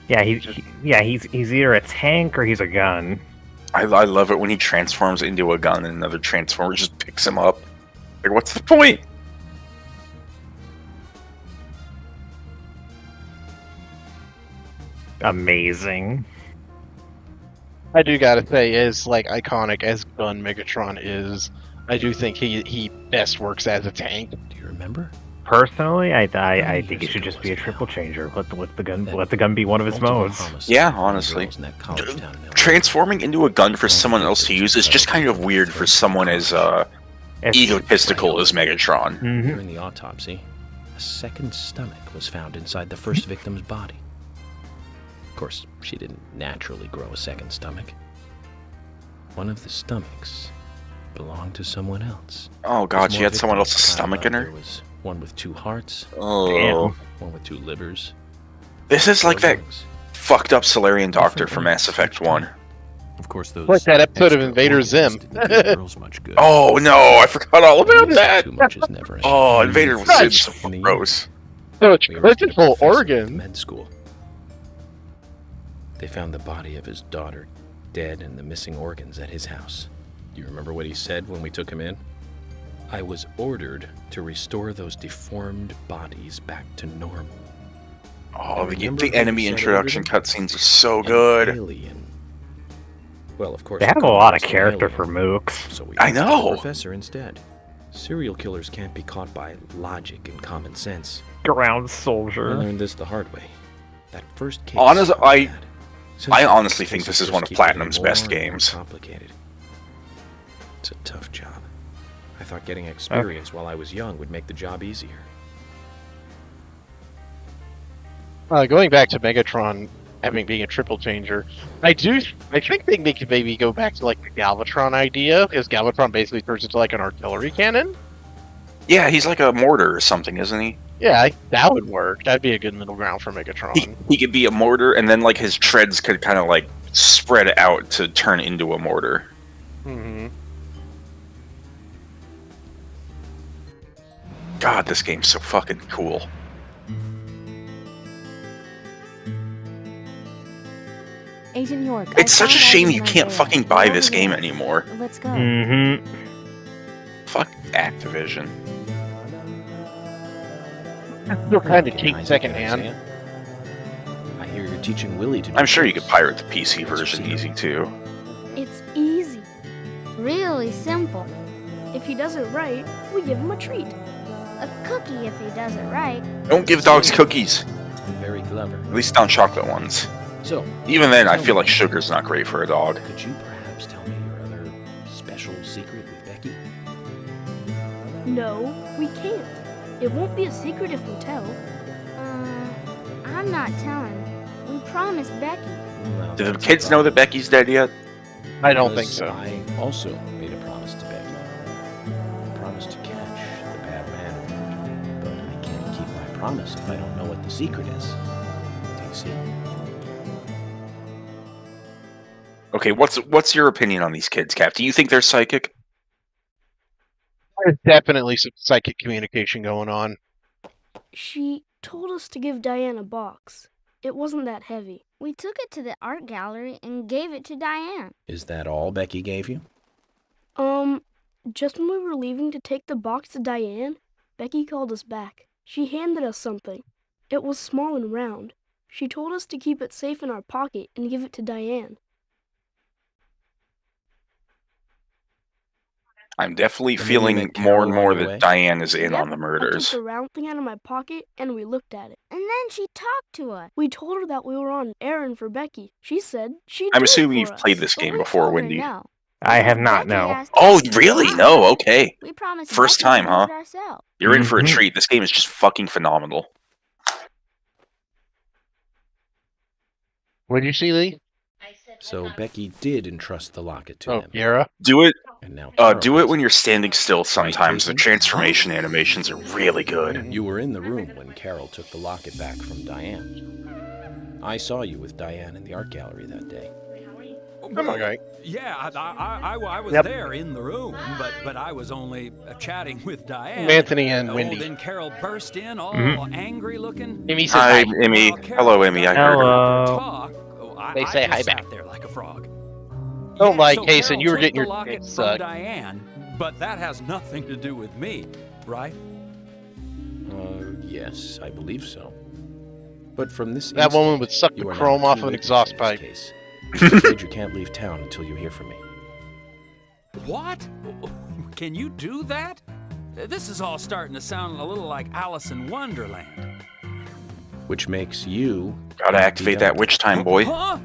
Yeah, he's either a tank or he's a gun. I love it when he transforms into a gun and another Transformer just picks him up. Like, what's the point? Amazing. I do gotta say, as like iconic as Gun Megatron is, I do think he best works as a tank. Do you remember? Personally, I think years it should ago just be a was it triple now? changer. Let the gun Then let the gun be one of its multiple modes. homicides Yeah, involving honestly. girls in that college town in LA. Transforming into a gun for someone else to use is just kind of weird for someone as It's- egotistical as Megatron. Mhm. During the autopsy, a second stomach was found inside the first victim's body. Of course, she didn't naturally grow a second stomach. One of the stomachs belonged to someone else. Oh god, she More had someone victims else's piled stomach up. in her? There was one with 2 hearts, Oh. one with 2 livers. This is like 4 that lungs. fucked up Solarian doctor Different from Mass organs Effect each 1. time. Of course, those Like that episode of extra Invader organs Zim. didn't do the girls much good. Oh no, I forgot all about that! Too much is never enough. Oh, Invader was Nice. so In the gross. So it's We arrested a critical professor at organ. Med school. They found the body of his daughter dead and the missing organs at his house. Do you remember what he said when we took him in? I was ordered to restore those deformed bodies back to normal. Oh, And remember the who enemy said introduction ordered him? cutscenes are so An good. alien. Well, of course. They the have a colonel lot of was an character alien, for mooks. so we I arrested know. the professor instead. Serial killers can't be caught by logic and common sense. Ground I soldier. learned this the hard way. That first case. Honest- was I- bad. I Since honestly then, think this cases is one just of keep getting Platinum's more best and more games. Complicated. It's a tough job. I thought getting experience while I was young would make the job easier. Going back to Megatron being a triple changer, I think they could maybe go back to like the Galvatron idea, because Galvatron basically turns into like an artillery cannon. Yeah, he's like a mortar or something, isn't he? Yeah, that would work. That'd be a good middle ground for Megatron. He could be a mortar, and then like his treads could kind of like spread out to turn into a mortar. Mm-hmm. God, this game's so fucking cool. Agent York. It's such a found shame items you in our can't van. fucking buy They're this over game there. anymore. Let's go. Mm-hmm. Fuck Activision. Still kind of Okay, cheap Isaac secondhand. and Isaiah. I hear you're teaching Willie to do I'm sure you could chores. pirate the PC version easy too. It's easy. Really simple. If he does it right, we give him a treat. A cookie if he does it right. Don't give dogs cookies. Very clever. At least not chocolate ones. So, Even then, I feel like sugar's not great for a dog. could you perhaps tell me your other special secret with Becky? No, we can't. It won't be a secret if we tell. I'm not telling. We promised Becky. Well, Do the that's kids a know that problem, Becky's dead yet? I don't think because so. I also made a promise to Becky. I promised to catch the bad man, but I can't keep my promise if I don't know what the secret is. Do you see? Okay, what's your opinion on these kids, Cap? Do you think they're psychic? There's definitely some psychic communication going on. She told us to give Diane a box. It wasn't that heavy. We took it to the art gallery and gave it to Diane. Is that all Becky gave you? Just when we were leaving to take the box to Diane, Becky called us back. She handed us something. It was small and round. She told us to keep it safe in our pocket and give it to Diane. I'm definitely You mean feeling that more and Carol more ran that away? Diane is in Yep, on the I murders. took the round thing out of my pocket and we looked at it. And then she talked to us. We told her that we were on an errand for Becky. She said she'd I'm do it assuming for you've played us. this But game we before, told her Wendy. no. I have not, Becky no. asked Oh, us to really? do it. No, okay. We promised First Becky time, to do huh? it ourselves. You're in for a Mhm. treat. This game is just fucking phenomenal. What did you see, Lee? So Becky did entrust the locket to Oh, them. Yara. Do it. And now Do Carol it has when you're standing still. Sometimes the Jason? transformation animations are really good. You were in the room when Carol took the locket back from Diane. I saw you with Diane in the art gallery that day. Come on, guy. Yeah, I was Yep. there in the room, but I was only chatting with Diane. Anthony and Oh, Wendy. then Carol burst in, all angry looking. Amy says Hi, hi. Emmy. While Carol Hello, Emmy. I heard her. Hello. Talk, They I say just hi sat back. there like a frog. Don't Yeah, lie, so Kason. Carol You were took getting the your locket dick from sucked. Diane, but that has nothing to do with me, right? Yes, I believe so. But from this That instant, woman would suck the you are now chrome a off key of an witness exhaust in this pipe. case. I'm afraid you can't leave town until you hear from me. What? Can you do that? This is all starting to sound a little like Alice in Wonderland. Which makes you... Gotta activate that witch time, boy. Huh?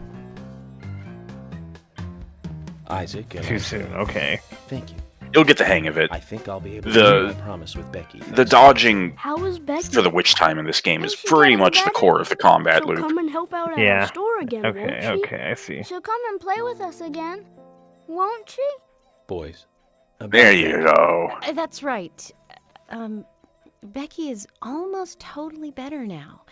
Isaac and Too I soon, say okay. Thank you. You'll get the hang of it. I think I'll be able to keep my promise with Becky. The dodging How is Becky? for the witch time in this game is Is she pretty getting much the better? core of the combat She'll loop. come and help out at Yeah. our store again, won't Okay, she? okay, I see. She'll come and play with us again, won't she? Boys. about There that. you go. That's right. Becky is almost totally better now.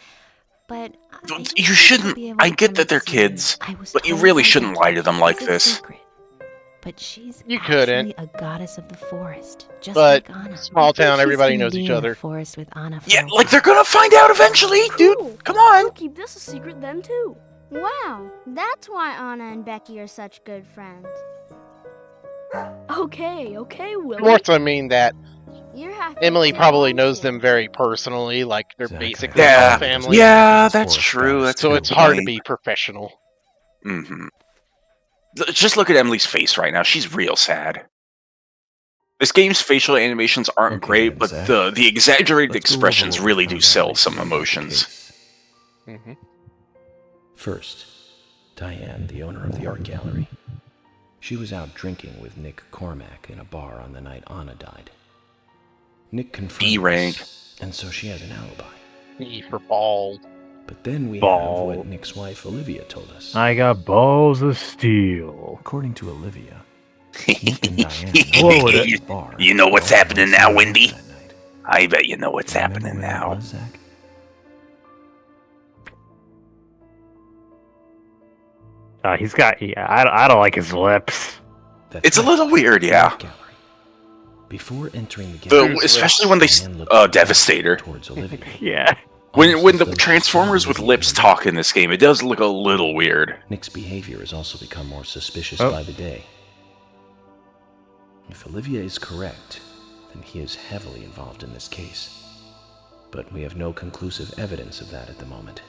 But I don't You think shouldn't. she'll be able I to get come that and they're see me. kids, I was but you told really by shouldn't Becky lie to them like it's a this. secret. But she's You couldn't. actually a goddess of the forest, just But like Anna. small town, She's everybody been knows each being in other. the forest with Anna for Yeah, a like they're while. gonna find out eventually, dude. Cool. Come on. We'll keep this a secret then too. Wow, that's why Anna and Becky are such good friends. Okay, Willie. Of course, I mean that You're half Emily too, probably aren't knows you? them very personally, like they're Exactly. basically Yeah. all family. Yeah, that's true. That's a So good it's hard to point. be professional. Mm-hmm. Just look at Emily's face right now. She's real sad. This game's facial animations aren't Okay, great, then, but Zach. the exaggerated Let's go over expressions what we really found do out sell recently some about the emotions. case. Hmm. First, Diane, the owner of the art gallery. She was out drinking with Nick Cormack in a bar on the night Anna died. Nick confirmed B-rank. this, and so she has an alibi. E for bald. But then we have Bald. what Nick's wife Olivia told us. I got balls of steel. According to Olivia, Nick and Diane Whoa, were at you, the bar. you know what's all happening once now, a month Wendy? that night. I bet you know what's Do you remember happening where that now. was, Zach? He's got. Yeah, I don't like his lips. That's It's a right, little weird, the yeah. art gallery. Before entering the gallery, Especially when they Diane looked back Devastator. towards Olivia. Yeah. When almost the as though she Transformers saw with Olivia lips in the talk in this game, it does look a little weird. Nick's behavior has also become more suspicious Oh. by the day. If Olivia is correct, then he is heavily involved in this case. But we have no conclusive evidence of that at the moment.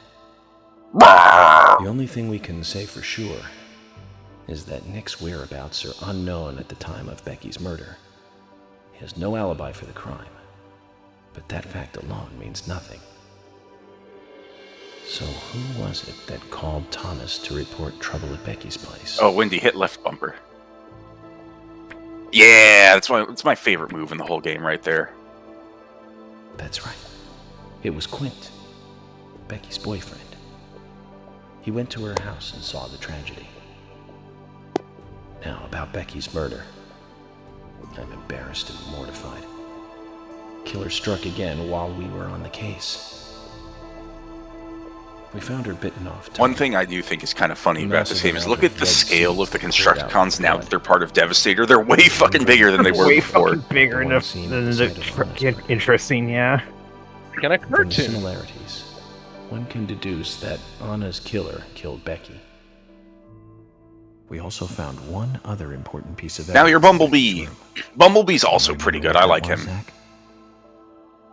The only thing we can say for sure is that Nick's whereabouts are unknown at the time of Becky's murder. He has no alibi for the crime, but that fact alone means nothing. So who was it that called Thomas to report trouble at Becky's place? Oh, Wendy, hit left bumper. Yeah, that's my favorite move in the whole game right there. That's right. It was Quint, Becky's boyfriend. He went to her house and saw the tragedy. Now, about Becky's murder. I'm embarrassed and mortified. Killer struck again while we were on the case. We found her bitten off. One thing I do think is kind of funny about this Massive game is amount look of at the red scale seeds of the that poured out Constructicons now blood. that they're part of Devastator. They're way fucking bigger than they were Way before. fucking bigger The than one scene at the site of Anna's murder. interesting, yeah. Kind of From the cartoon. similarities, one can deduce that Anna's killer killed Becky. we also found one other important piece of Now evidence. your in Becky's Bumblebee. room. Bumblebee's Do you also remember pretty what good. I that like was, him. Zach?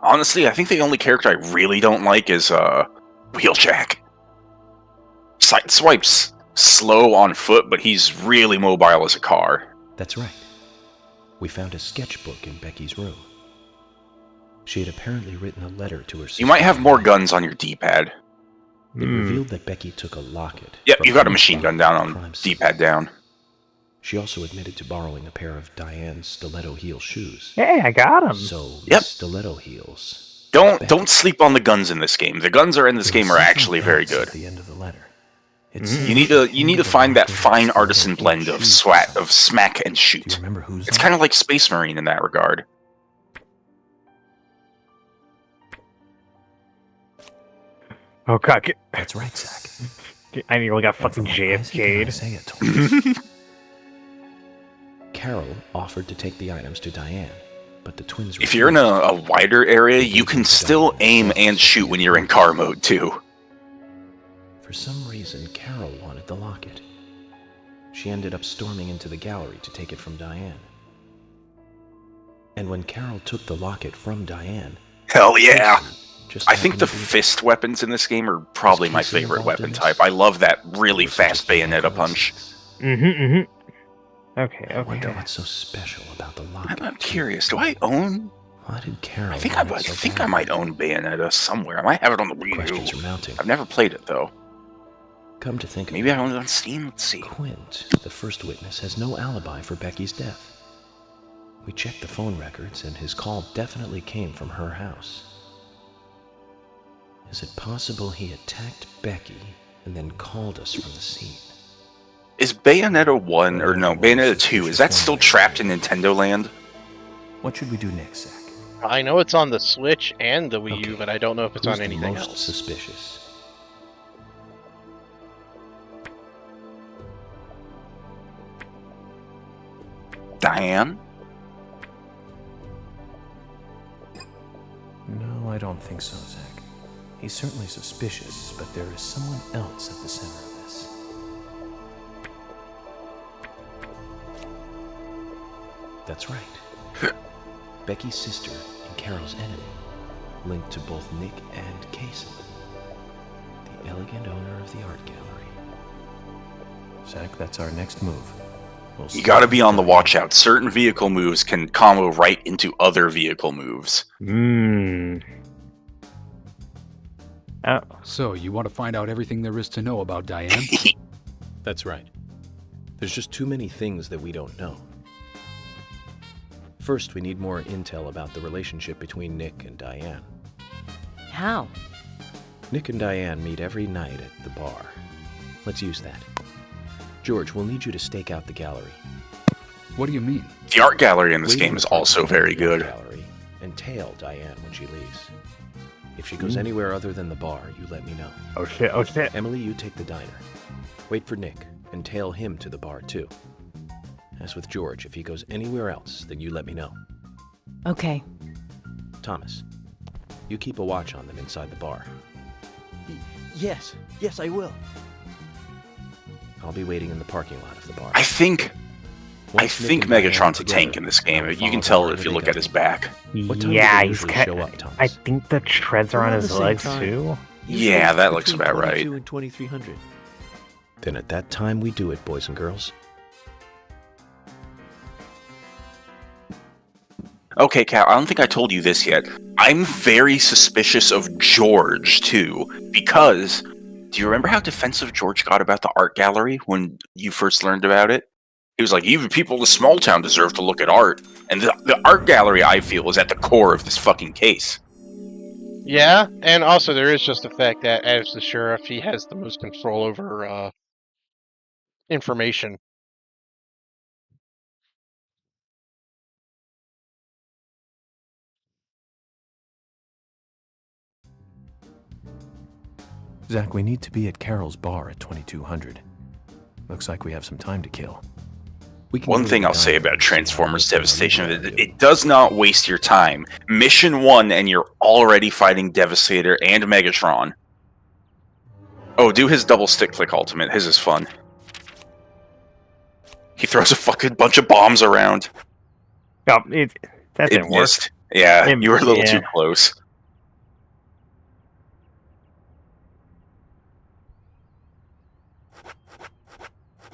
Honestly, I think the only character I really don't like is Wheeljack. Sideswipe's slow on foot, but he's really mobile as a car. That's right. We found a sketchbook in Becky's room. She had apparently written a letter to her sister. You might have more guns on your D-pad. It revealed that Becky took a locket. Yep, from you got a her machine gun crime down on scene. D-pad down. She also admitted to borrowing a pair of Diane's stiletto heel shoes. Hey, I got him. So, Yep. stiletto heels. Don't sleep on the guns in this game. The guns in this There game was are something actually very else at good. the end of the letter. It Mm. said, You need to "Handle find the that locket fine of artisan stiletto blend heel of shoes." smack and Do shoot. you remember whose? It's kind of like Space Marine in that regard. Oh god, That's right, Zach. I nearly got And fucking from what Isaac and JFK'd. Isaiah told us, Carol offered to take the items to Diane, but the twins If you're in refused. a wider area, you can still aim and shoot when you're in car mode too. For some reason, Carol wanted the locket. She ended up storming into the gallery to take it from Diane. And when Carol took the locket from Diane, Hell yeah! Casey just I think happened the to be- fist weapons in this game are probably my Casey favorite involved in weapon this? type. I love that really Or such a fast thing like Bayonetta punch. Mm-hmm. Okay, I wonder okay. what's so special about the locket. I'm curious. Do I own? Why did Carol? I think want it so I badly? might own Bayonetta somewhere. I might have it on the Wii Questions U. are mounting. I've never played it though. Come to think Maybe of I it, own it on Steam. Let's see. Quint, the first witness, has no alibi for Becky's death. We checked the phone records, and his call definitely came from her house. Is it possible he attacked Becky and then called us from the scene? Is Bayonetta 1, or no, Bayonetta 2, is that still trapped in Nintendo Land? What should we do next, Zach? I know it's on the Switch and the Wii U, but I don't know if it's on anything most else. Suspicious? Diane? No, I don't think so, Zach. He's certainly suspicious, but there is someone else at the center of this. That's right. Becky's sister and Carol's enemy, linked to both Nick and Kason, the elegant owner of the art gallery. Zach, that's our next move. You gotta be on the watch out. Certain vehicle moves can combo right into other vehicle moves. Oh. So, you want to find out everything there is to know about Diane? That's right. There's just too many things that we don't know. First, we need more intel about the relationship between Nick and Diane. How? Nick and Diane meet every night at the bar. Let's use that. George, we'll need you to stake out the gallery. What do you mean? The art gallery in this game is also very good. Gallery and tail Diane when she leaves. If she goes anywhere other than the bar, you let me know. Oh shit, oh shit. Emily, you take the diner. Wait for Nick and tail him to the bar too. As with George, if he goes anywhere else, then you let me know. Okay. Thomas, you keep a watch on them inside the bar. Yes, I will. I'll be waiting in the parking lot of the bar. I think Once Nick and Diane Megatron's a together, tank in this game. I'll You can follow tell wherever if you they look go. at his back. What time Yeah, do they he's usually kind show up, Thomas? I think the treads are on Around his the same legs time. too. Usually Yeah, it's that looks between about right. 22 and 2300. Then at that time we do it, boys and girls. Okay, Cal, I don't think I told you this yet. I'm very suspicious of George, too, because do you remember how defensive George got about the art gallery when you first learned about it? He was like, even people in the small town deserve to look at art. And the art gallery, I feel, is at the core of this fucking case. Yeah, and also there is just the fact that as the sheriff, he has the most control over information. Zach, we need to be at Carol's bar at 2200. Looks like we have some time to kill. We can One go to thing the I'll say diner about and see how Transformers Nick and Devastation, Diane do. it does not waste your time. Mission 1 and you're already fighting Devastator and Megatron. Oh, do his double stick flick ultimate. His is fun. He throws a fucking bunch of bombs around. Oh, that didn't work. Missed. Yeah, It- you were a little yeah. too close.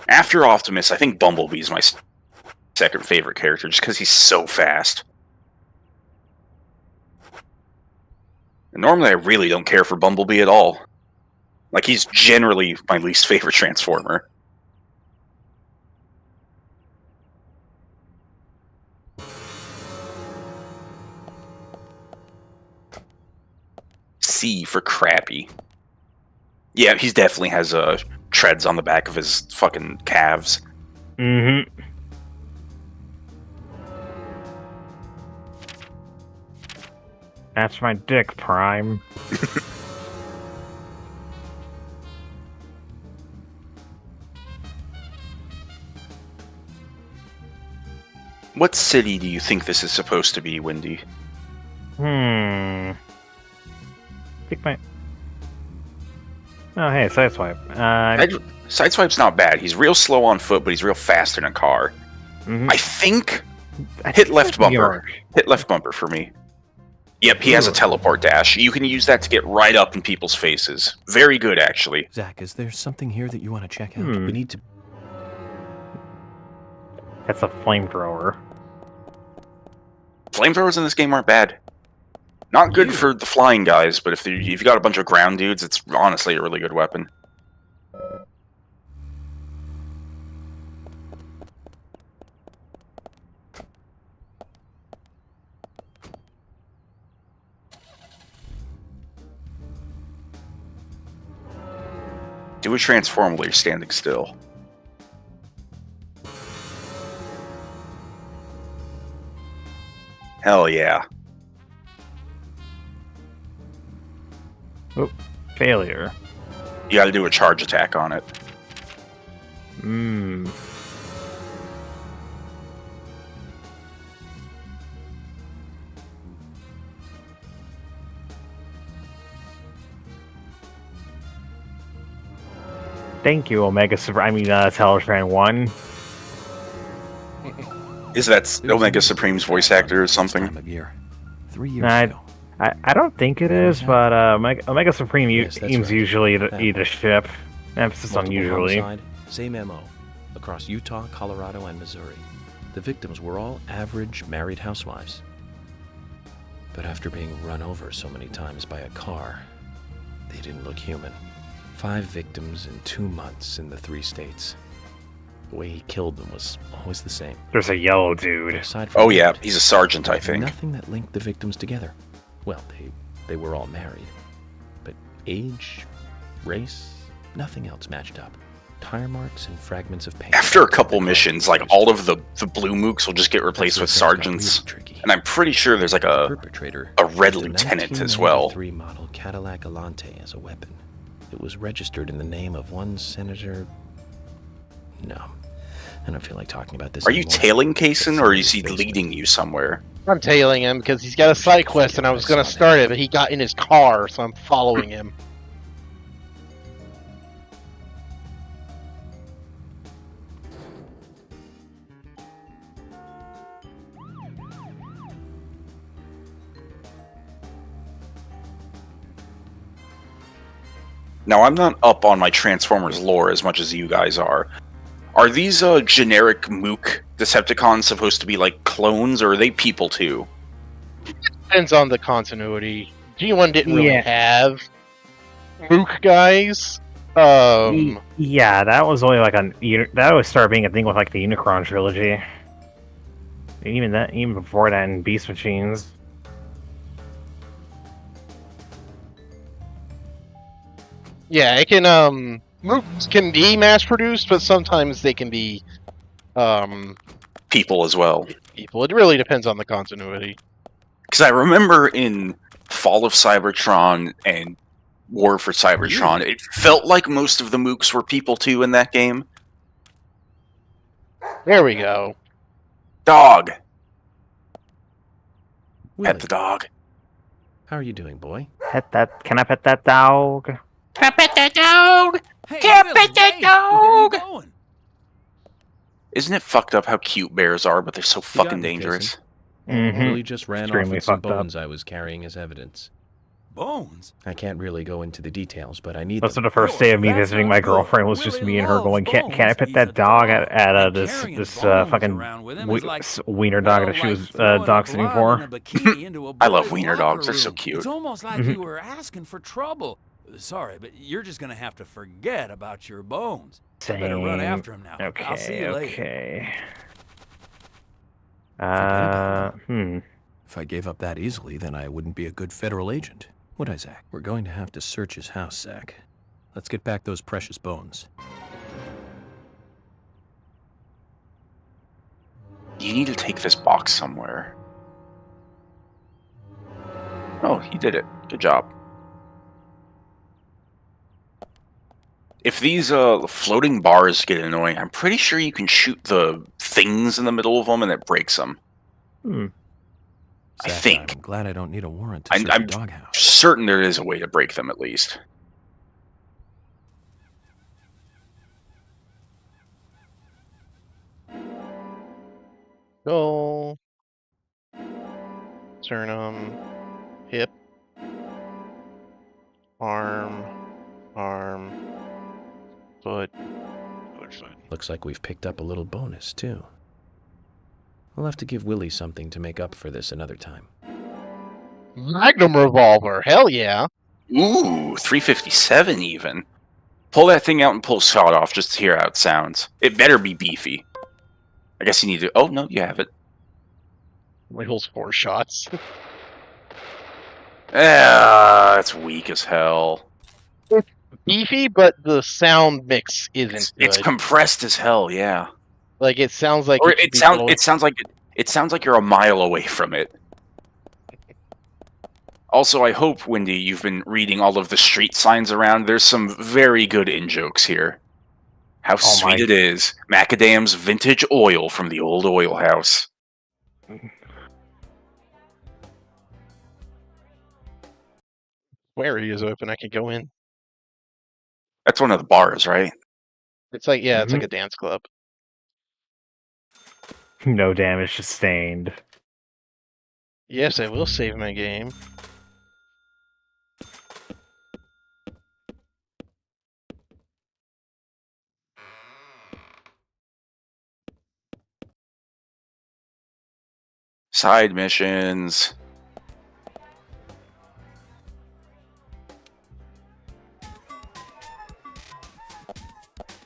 After Optimus, I think Bumblebee's my second favorite character, just because he's so fast. And normally I really don't care for Bumblebee at all. Like, he's generally my least favorite Transformer. C for crappy. Yeah, he definitely has treads on the back of his fucking calves. Mm-hmm. That's my dick, Prime. What city do you think this is supposed to be, Wendy? Pick my... Oh, hey, Sideswipe. Sideswipe's not bad. He's real slow on foot, but he's real fast in a car. I think... Hit left bumper. Hit left bumper for me. Yep, he has a teleport dash. You can use that to get right up in people's faces. Very good, actually. Zach, is there something here that you want to check out? We need to... That's a flamethrower. Flamethrowers in this game aren't bad. Not good for the flying guys, but if you've got a bunch of ground dudes, it's honestly a really good weapon. Do a transform while you're standing still. Hell yeah. Oh, failure. You gotta do a charge attack on it. Hmm. Thank you, Omega Teletran 1. Is that Omega Supreme's voice actor or something? 3 years ago. I don't think it is, but Omega Supreme Yes, that's aims right. usually to That eat a one. ship. Emphasis on Multiple usually. homicide, same MO, across Utah, Colorado, and Missouri. The victims were all average married housewives. But after being run over so many times by a car, they didn't look human. 5 victims in 2 months in the 3 states. The way he killed them was always the same. There's a yellow dude. Aside from Oh yeah, that, he's a sergeant, I there was think. nothing that linked the victims together. Well, they were all married. But age, race, nothing else matched up. Tire marks and fragments of paint. After a couple missions, like all of the blue mooks will just get replaced with sergeants. And I'm pretty sure there's like a red lieutenant as well. 1993 model Cadillac Alante as a weapon. It was registered in the name of one senator. No, I don't feel like talking about this Are you anymore. tailing Kaysen, or is he leading you somewhere? I'm tailing him because he's got a side quest and I was going to start it, but he got in his car, so I'm following him. Now, I'm not up on my Transformers lore as much as you guys are. Are these generic mook Decepticons supposed to be like clones, or are they people too? Depends on the continuity. G1 didn't really Yeah. have mook guys. Yeah, that was only like that was started being a thing with like the Unicron trilogy. Even before that in Beast Machines. Yeah, it can mooks can be mass produced, but sometimes they can be People as well. people. It really depends on the continuity. Because I remember in Fall of Cybertron and War for Cybertron, it felt like most of the mooks were people too in that game. There we go. Dog! Willie, Pet the dog. how are you doing, boy? Pet that. Can I pet that dog? Can I pet that dog? Can't pet that dog! Isn't it fucked up how cute bears are, but they're so got fucking me, dangerous? Willie just ran off Extremely with some fucked up. bones I was carrying as evidence. Bones? I can't really go into the details, but I need Most them. of the first day of me visiting my girlfriend was just me and her going, "Can I pet that dog at this fucking wiener dog that she was dog sitting for?" I love wiener dogs, they're so cute. It's almost like you were asking for trouble. Sorry, but you're just gonna have to forget about your bones. Same. Better run after him now. Okay. I'll see you later. Okay. If I gave up that easily, then I wouldn't be a good federal agent, would I, Zach? We're going to have to search his house, Zach. Let's get back those precious bones. You need to take this box somewhere. Oh, you did it. Good job. If these floating bars get annoying, I'm pretty sure you can shoot the things in the middle of them and it breaks them. I Zach, think. I'm glad I don't need a warrant to search I'm a doghouse. certain there is a way to break them at least. Go. Sternum. Hip. Arm. Foot. Foot. Looks like we've picked up a little bonus, too. We'll have to give Willie something to make up for this another time. Magnum revolver. Hell yeah. Ooh, 357 even. Pull that thing out and pull a shot off just to hear how it sounds. It better be beefy. I guess you need to... Oh, no, you have it. Only holds 4 shots. That's weak as hell. beefy, but the sound mix isn't It's good. compressed as hell, yeah. Like it sounds like Or it, should it be sounds going- it sounds like you're a mile away from it. Also, I hope, Wendy, you've been reading all of the street signs around. There's some very good in-jokes here. How sweet it is. Macadam's vintage oil from the old oil house. Where he is open, I could go in. That's one of the bars, right? It's like, yeah, it's like a dance club. No damage sustained. Yes, I will save my game. Side missions.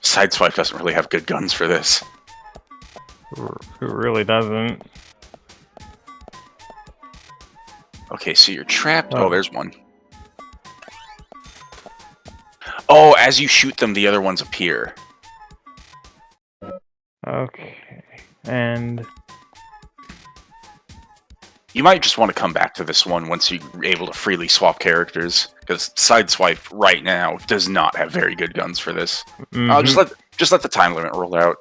Sideswipe doesn't really have good guns for this. It really doesn't. Okay, so you're trapped. Oh, there's one. Oh, as you shoot them, the other ones appear. Okay. And you might just want to come back to this one once you're able to freely swap characters, because Sideswipe right now does not have very good guns for this. Just let the time limit roll out.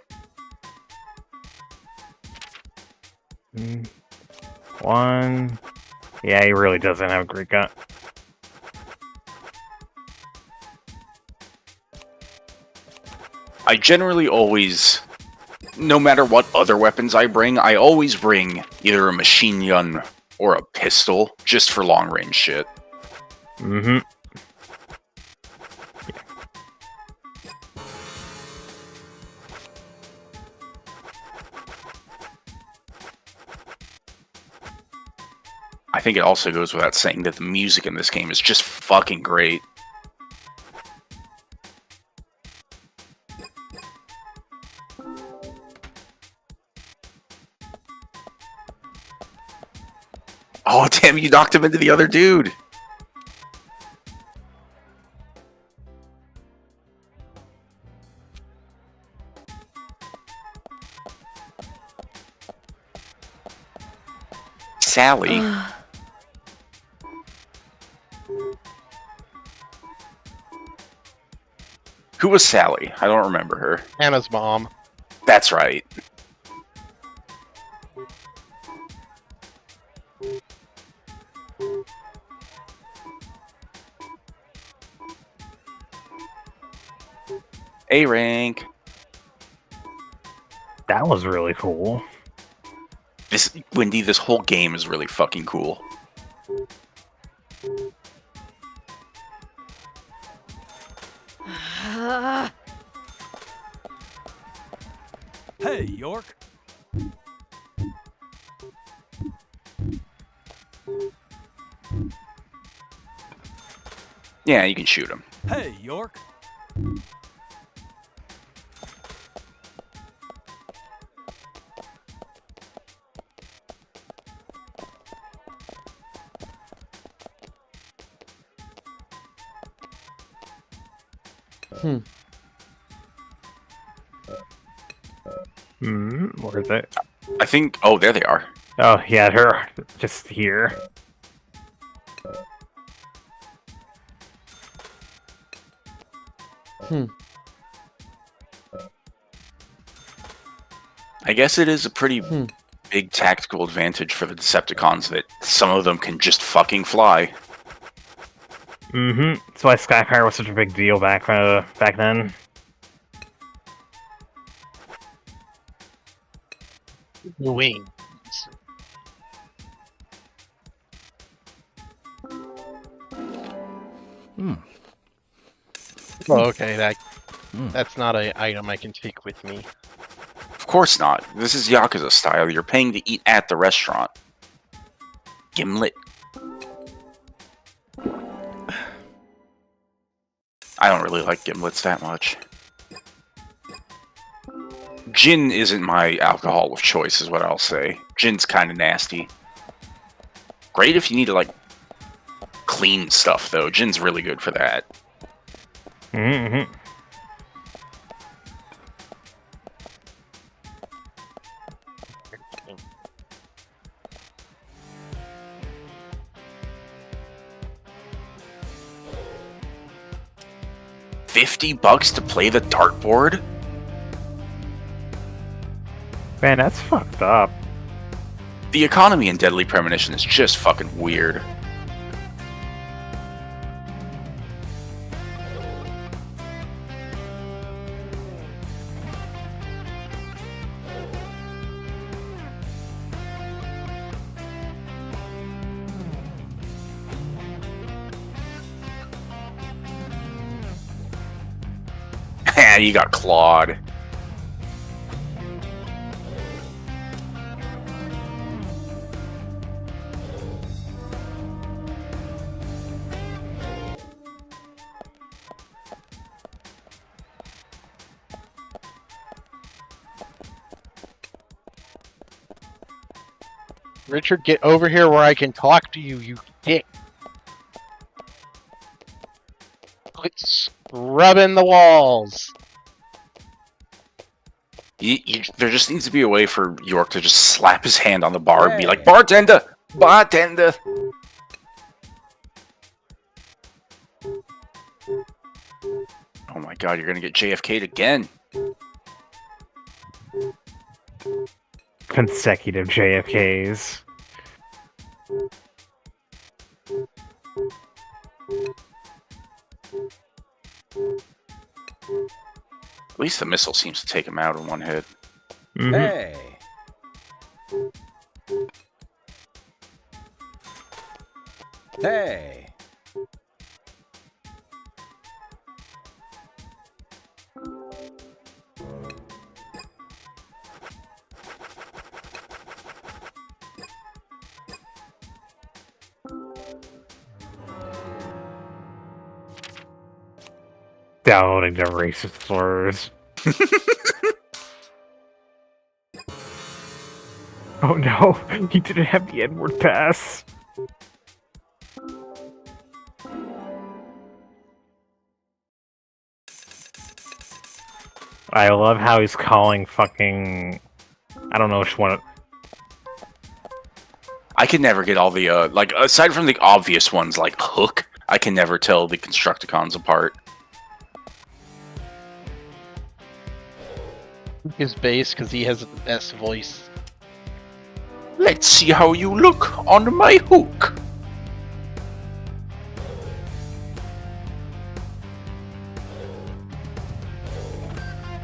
One. Yeah, he really doesn't have a great gun. I generally always, no matter what other weapons I always bring either a machine gun or a pistol, just for long range shit. Mm-hmm. I think it also goes without saying that the music in this game is just fucking great. Oh, damn, you knocked him into the other dude! Sally? Who was Sally? I don't remember her. Hannah's mom. That's right. A rank. That was really cool. Wendy, this whole game is really fucking cool. Hey, York. Yeah, you can shoot him. Hey, York. Where is it? I think. Oh, there they are. Oh, yeah, they're just here. I guess it is a pretty big tactical advantage for the Decepticons that some of them can just fucking fly. Mm-hmm. That's why Skyfire was such a big deal back then. Wings. Oh, okay, that's not an item I can take with me. Of course not. This is Yakuza style. You're paying to eat at the restaurant. Gimlet. I don't really like gimlets that much. Gin isn't my alcohol of choice, is what I'll say. Gin's kind of nasty. Great if you need to, like, clean stuff, though. Gin's really good for that. Mm-hmm. $50 to play the dartboard? Man, that's fucked up. The economy in Deadly Premonition is just fucking weird. You got clawed. Richard, get over here where I can talk to you, you dick. Quit scrubbing the walls. There just needs to be a way for York to just slap his hand on the bar and be like, bartender! Bartender! Oh my god, you're gonna get JFK'd again. Consecutive JFKs. At least the missile seems to take him out in one hit. Mm-hmm. Hey! Hey! Downloading the racist slurs. Oh no, he didn't have the N-word pass. I love how he's calling fucking... I don't know which one... I can never get all the, like, aside from the obvious ones like Hook, I can never tell the Constructicons apart. His bass, because he has the best voice. Let's see how you look on my hook.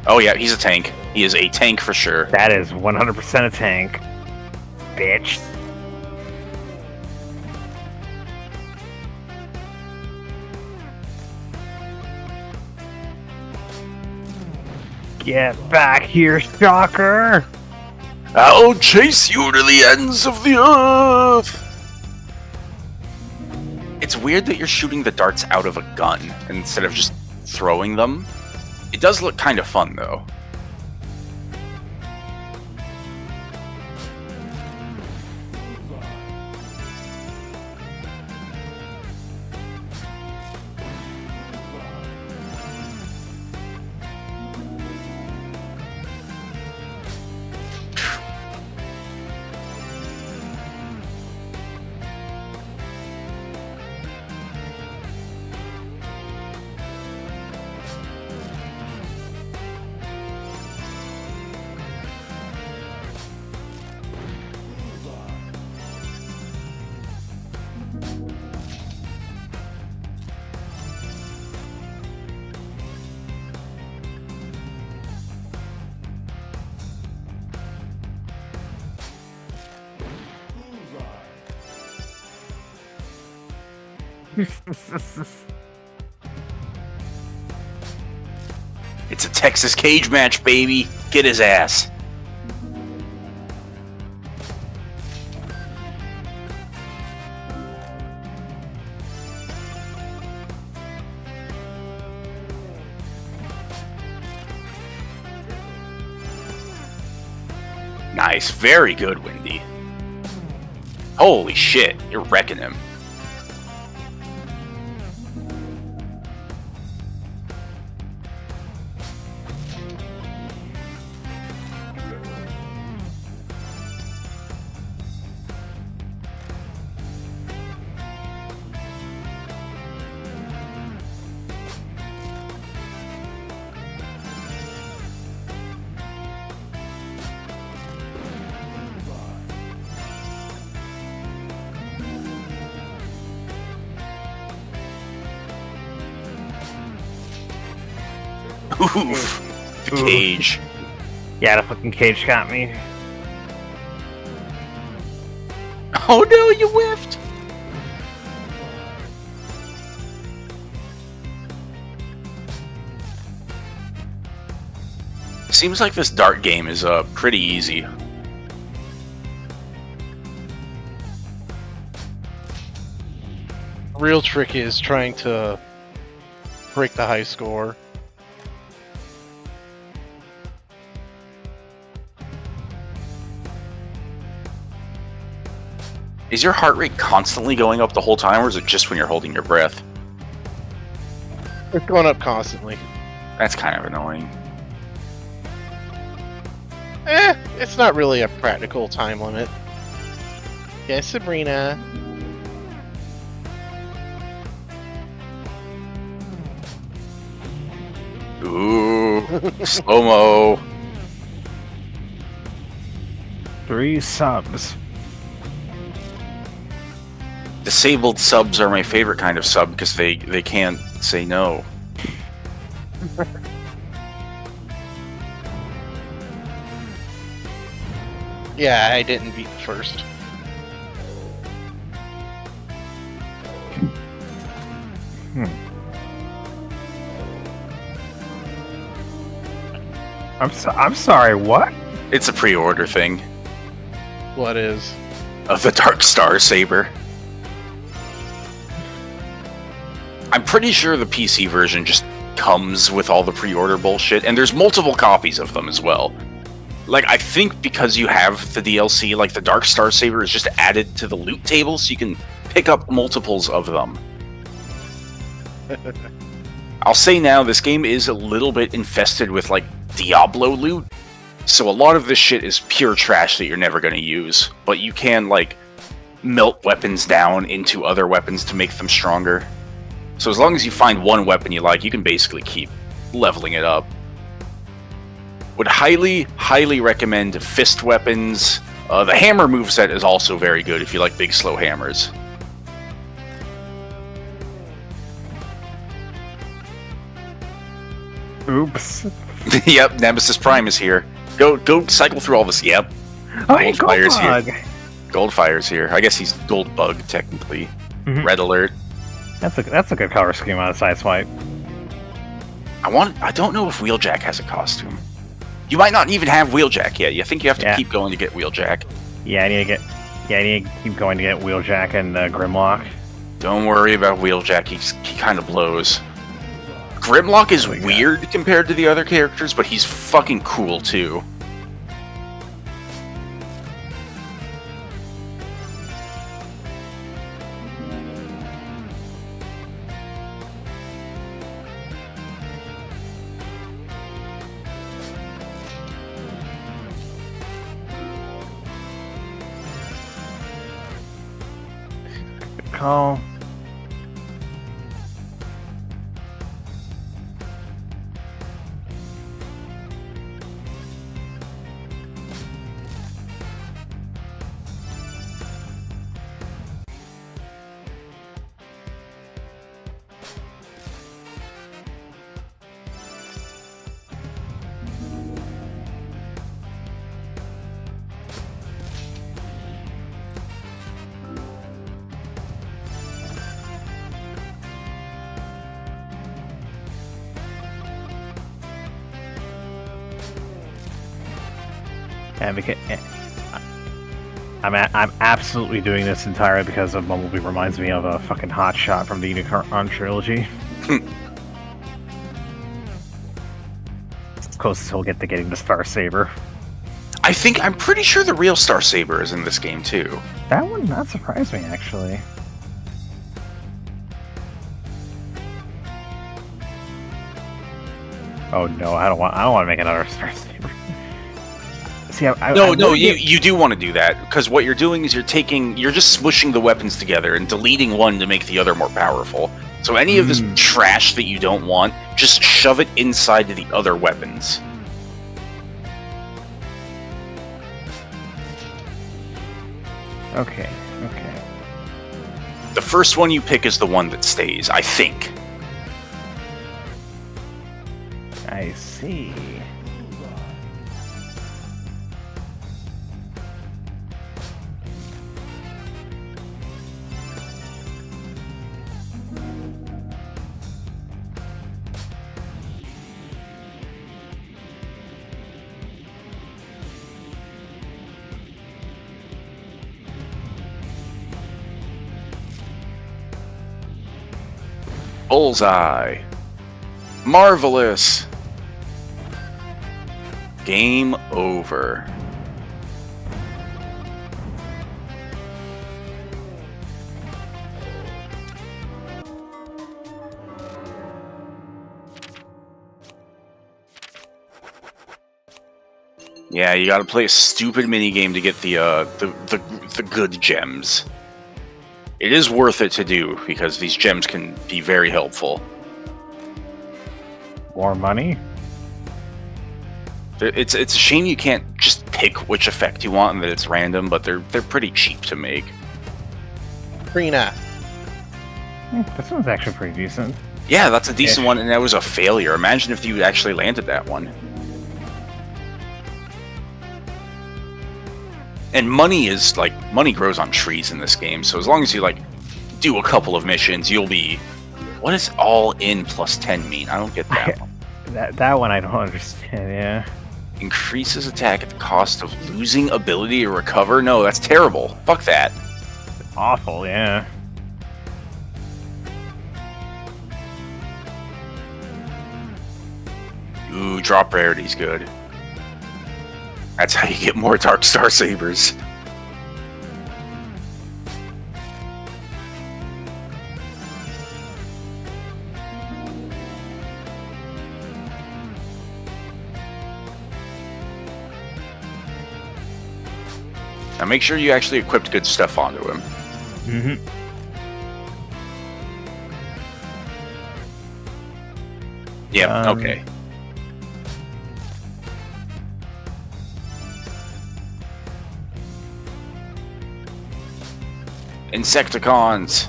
Oh yeah, he's a tank. He is a tank for sure. That is 100% a tank. Bitch. Get back here, Shocker! I'll chase you to the ends of the earth! It's weird that you're shooting the darts out of a gun instead of just throwing them. It does look kind of fun, though. It's a Texas cage match, baby. Get his ass. Nice. Very good, Wendy. Holy shit. You're wrecking him. Oof. The cage. Yeah, the fucking cage got me. Oh no, you whiffed! Seems like this dart game is pretty easy. Real trick is trying to break the high score. Is your heart rate constantly going up the whole time, or is it just when you're holding your breath? It's going up constantly. That's kind of annoying. It's not really a practical time limit. Yes, Sabrina. Ooh, slow-mo. 3 subs. Disabled subs are my favorite kind of sub because they can't say no. Yeah, I didn't beat the first. I'm sorry, what? It's a pre-order thing. What is? Of the Dark Star Saber. I'm pretty sure the PC version just comes with all the pre-order bullshit, and there's multiple copies of them as well. Like, I think because you have the DLC, like the Dark Star Saber is just added to the loot table, so you can pick up multiples of them. I'll say now, this game is a little bit infested with, like, Diablo loot, so a lot of this shit is pure trash that you're never going to use, but you can, like, melt weapons down into other weapons to make them stronger. So as long as you find one weapon you like, you can basically keep leveling it up. Would highly, highly recommend fist weapons. The hammer moveset is also very good if you like big, slow hammers. Oops. Yep, Nemesis Prime is here. Go cycle through all this. Yep. Oh, hey, Goldfire's here. Goldfire's here. I guess he's Goldbug, technically. Red Alert. That's a good color scheme on a side swipe. I don't know if Wheeljack has a costume. You might not even have Wheeljack yet. You think you have to keep going to get Wheeljack. Yeah, I need to keep going to get Wheeljack and Grimlock. Don't worry about Wheeljack. He kind of blows. Grimlock is weird compared to the other characters, but he's fucking cool too. Call. And because I'm absolutely doing this entirely because of Bumblebee reminds me of a fucking hot shot from the Unicorn trilogy. It's closest he'll get to getting the Star Saber. I'm pretty sure the real Star Saber is in this game too. That would not surprise me, actually. Oh no, I don't want to make another Star Saber. See, you do want to do that, because what you're doing is you're just smushing the weapons together and deleting one to make the other more powerful. So any of this trash that you don't want, just shove it inside the other weapons. Okay. The first one you pick is the one that stays, I think. I see. Bullseye. Marvelous. Game over. Yeah, you gotta play a stupid minigame to get the good gems. It is worth it to do, because these gems can be very helpful. More money? It's a shame you can't just pick which effect you want and that it's random, but they're pretty cheap to make. Rena. This one's actually pretty decent. Yeah, that's a decent one, and that was a failure. Imagine if you actually landed that one. And money is, like, money grows on trees in this game, so as long as you, like, do a couple of missions, you'll be... What does all in plus 10 mean? I don't get that one. That one I don't understand, yeah. Increases attack at the cost of losing ability to recover? No, that's terrible. Fuck that. Awful, yeah. Ooh, drop rarity's good. That's how you get more Dark Star Sabers. Now make sure you actually equipped good stuff onto him. Mm-hmm. Yeah, okay. Insecticons.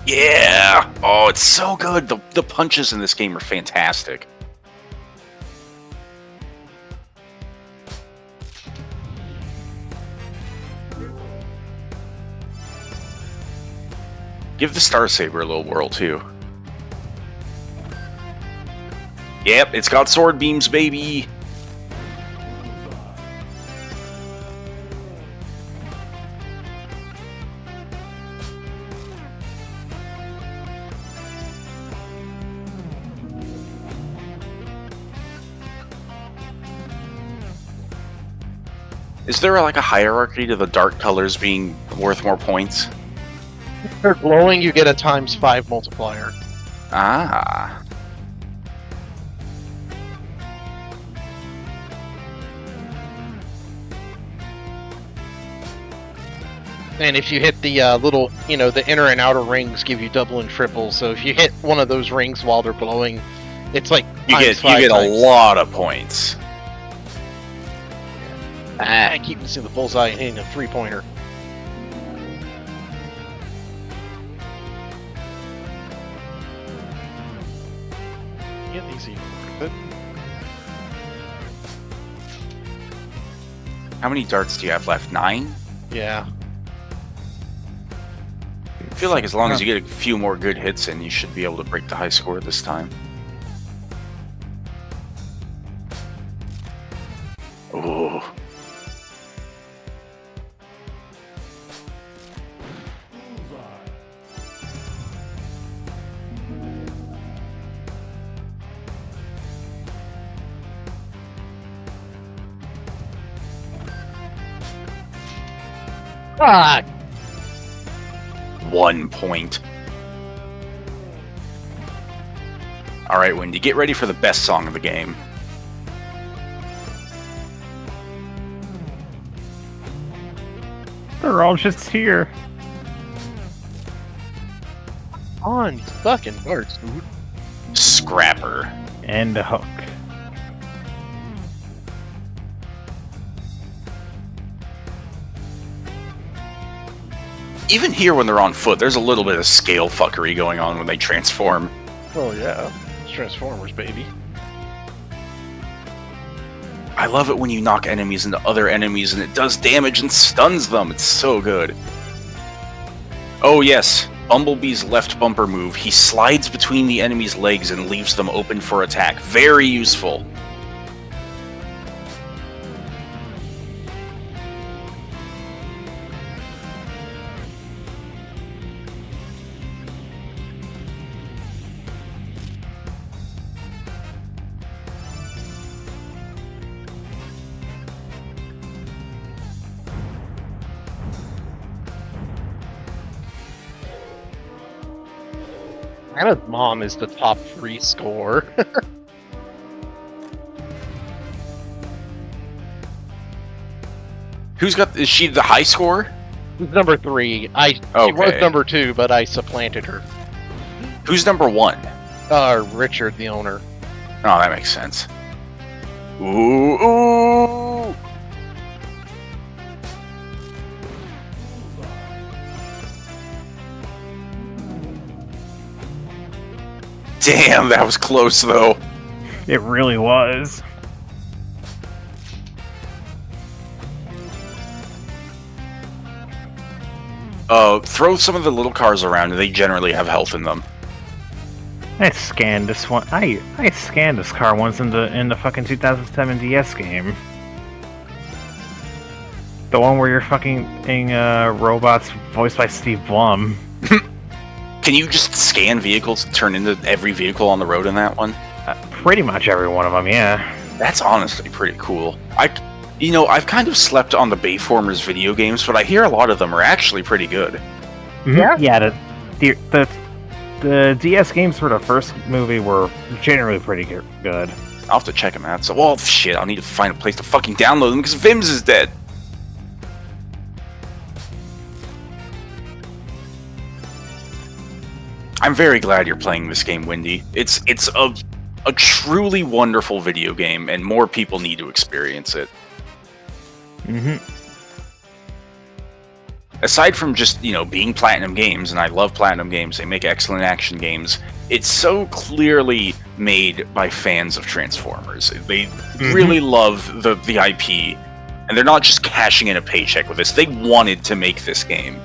Yeah! Oh, it's so good. The punches in this game are fantastic. Give the Star Saber a little whirl, too. Yep, it's got sword beams, baby! Is there like a hierarchy to the dark colors being worth more points? If they're glowing, you get a ×5 multiplier. Ah. And if you hit the little, the inner and outer rings give you double and triple. So if you hit one of those rings while they're glowing, it's like you get a lot of points. I keep missing the bullseye and hitting a 3-pointer. Get these even worth it. How many darts do you have left? 9? Yeah. I feel like as long as you get a few more good hits in, you should be able to break the high score this time. Ooh. Ah! 1 point. Alright, Wendy, get ready for the best song of the game. They're all just here. On fucking darts, dude. Scrapper. And a hook. Even here when they're on foot, there's a little bit of scale fuckery going on when they transform. Oh yeah. Transformers, baby. I love it when you knock enemies into other enemies and it does damage and stuns them. It's so good. Oh yes, Bumblebee's left bumper move. He slides between the enemy's legs and leaves them open for attack. Very useful. Anna's mom is the top 3 score. Is she the high score? Number 3. She was number 2, but I supplanted her. Who's number 1? Richard, the owner. Oh, that makes sense. Ooh, ooh! Damn, that was close, though. It really was. Throw some of the little cars around, and they generally have health in them. I scanned this one. I scanned this car once in the fucking 2007 DS game. The one where you're fucking robots voiced by Steve Blum. Can you just scan vehicles and turn into every vehicle on the road in that one? Pretty much every one of them, yeah. That's honestly pretty cool. I've kind of slept on the Bayformers video games, but I hear a lot of them are actually pretty good. Yeah? Yeah, the DS games for the first movie were generally pretty good. I'll have to check them out. So, well, shit, I'll need to find a place to fucking download them because Vims is dead. I'm very glad you're playing this game, Windy. It's a truly wonderful video game, and more people need to experience it. Mm-hmm. Aside from just, being Platinum Games, and I love Platinum Games, they make excellent action games, it's so clearly made by fans of Transformers. They really love the IP, and they're not just cashing in a paycheck with this. They wanted to make this game.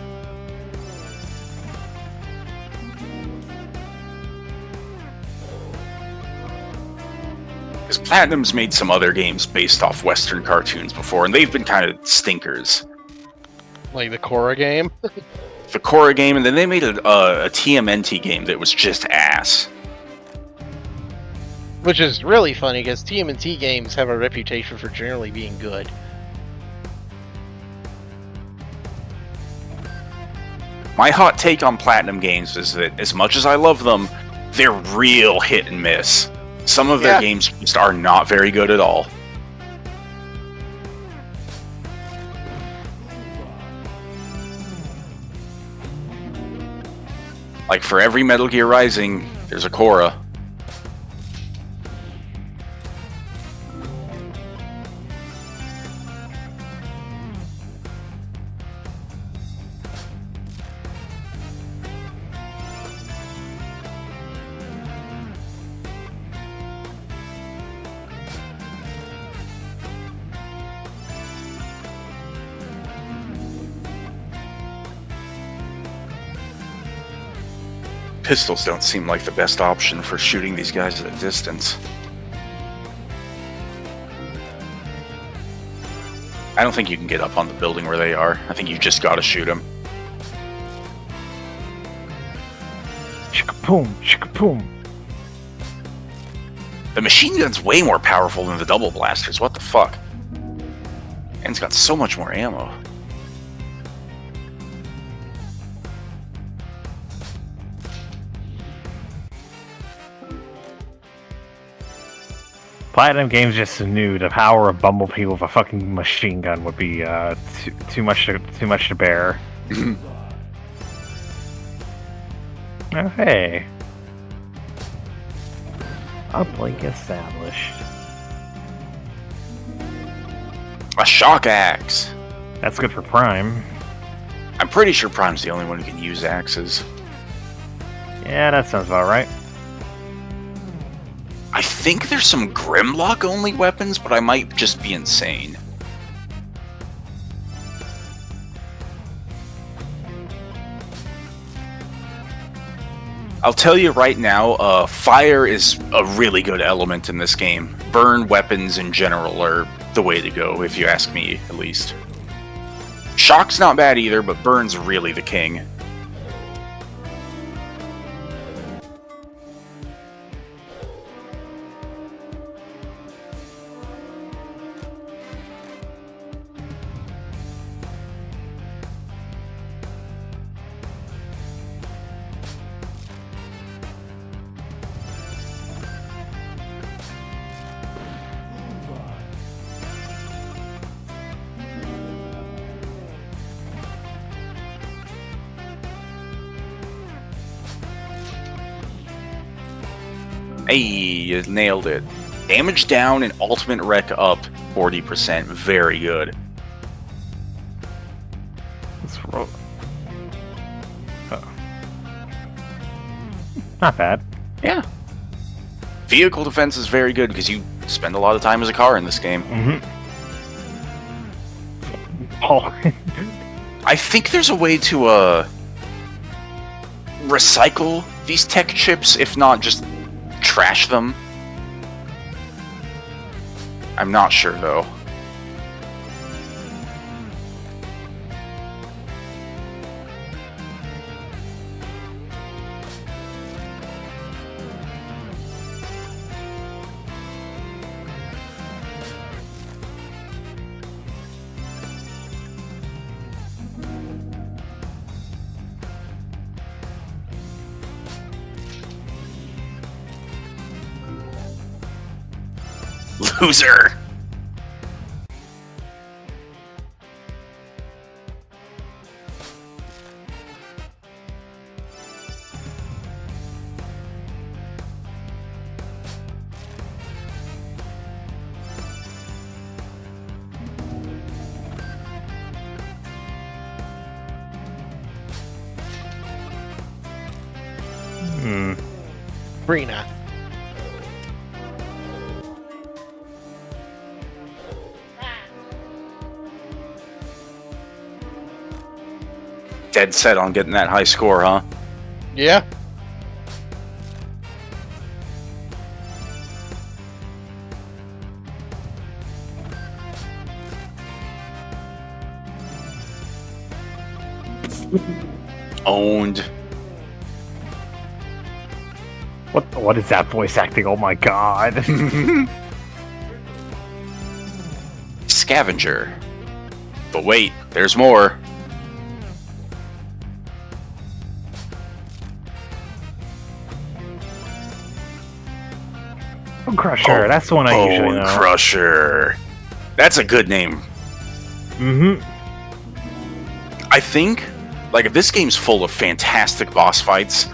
Because Platinum's made some other games based off Western cartoons before, and they've been kind of stinkers. Like the Korra game? The Korra game, and then they made a TMNT game that was just ass. Which is really funny, because TMNT games have a reputation for generally being good. My hot take on Platinum games is that, as much as I love them, they're real hit and miss. Some of their games just are not very good at all. Like, for every Metal Gear Rising, there's a Korra. Pistols don't seem like the best option for shooting these guys at a distance. I don't think you can get up on the building where they are. I think you just gotta shoot them. Chicka-boom, chicka-boom. The machine gun's way more powerful than the double blasters. What the fuck? And it's got so much more ammo. Platinum Games just knew the power of Bumblebee with a fucking machine gun would be too much to bear. Oh hey, uplink established. A shock axe. That's good for Prime. I'm pretty sure Prime's the only one who can use axes. Yeah, that sounds about right. I think there's some Grimlock only weapons, but I might just be insane. I'll tell you right now, fire is a really good element in this game. Burn weapons in general are the way to go, if you ask me, at least. Shock's not bad either, but burn's really the king. Hey, you nailed it. Damage down and ultimate wreck up 40%. Very good. Let's roll. Not bad. Yeah. Vehicle defense is very good because you spend a lot of time as a car in this game. Oh. I think there's a way to recycle these tech chips, if not just trash them. I'm not sure though. Loser! Brina. Dead set on getting that high score, huh? Yeah. Owned. What is that voice acting? Oh my god. Scavenger. But wait, there's more. Bone Crusher, that's the one I usually know. Bone Crusher. That's a good name. I think, like, if this game's full of fantastic boss fights,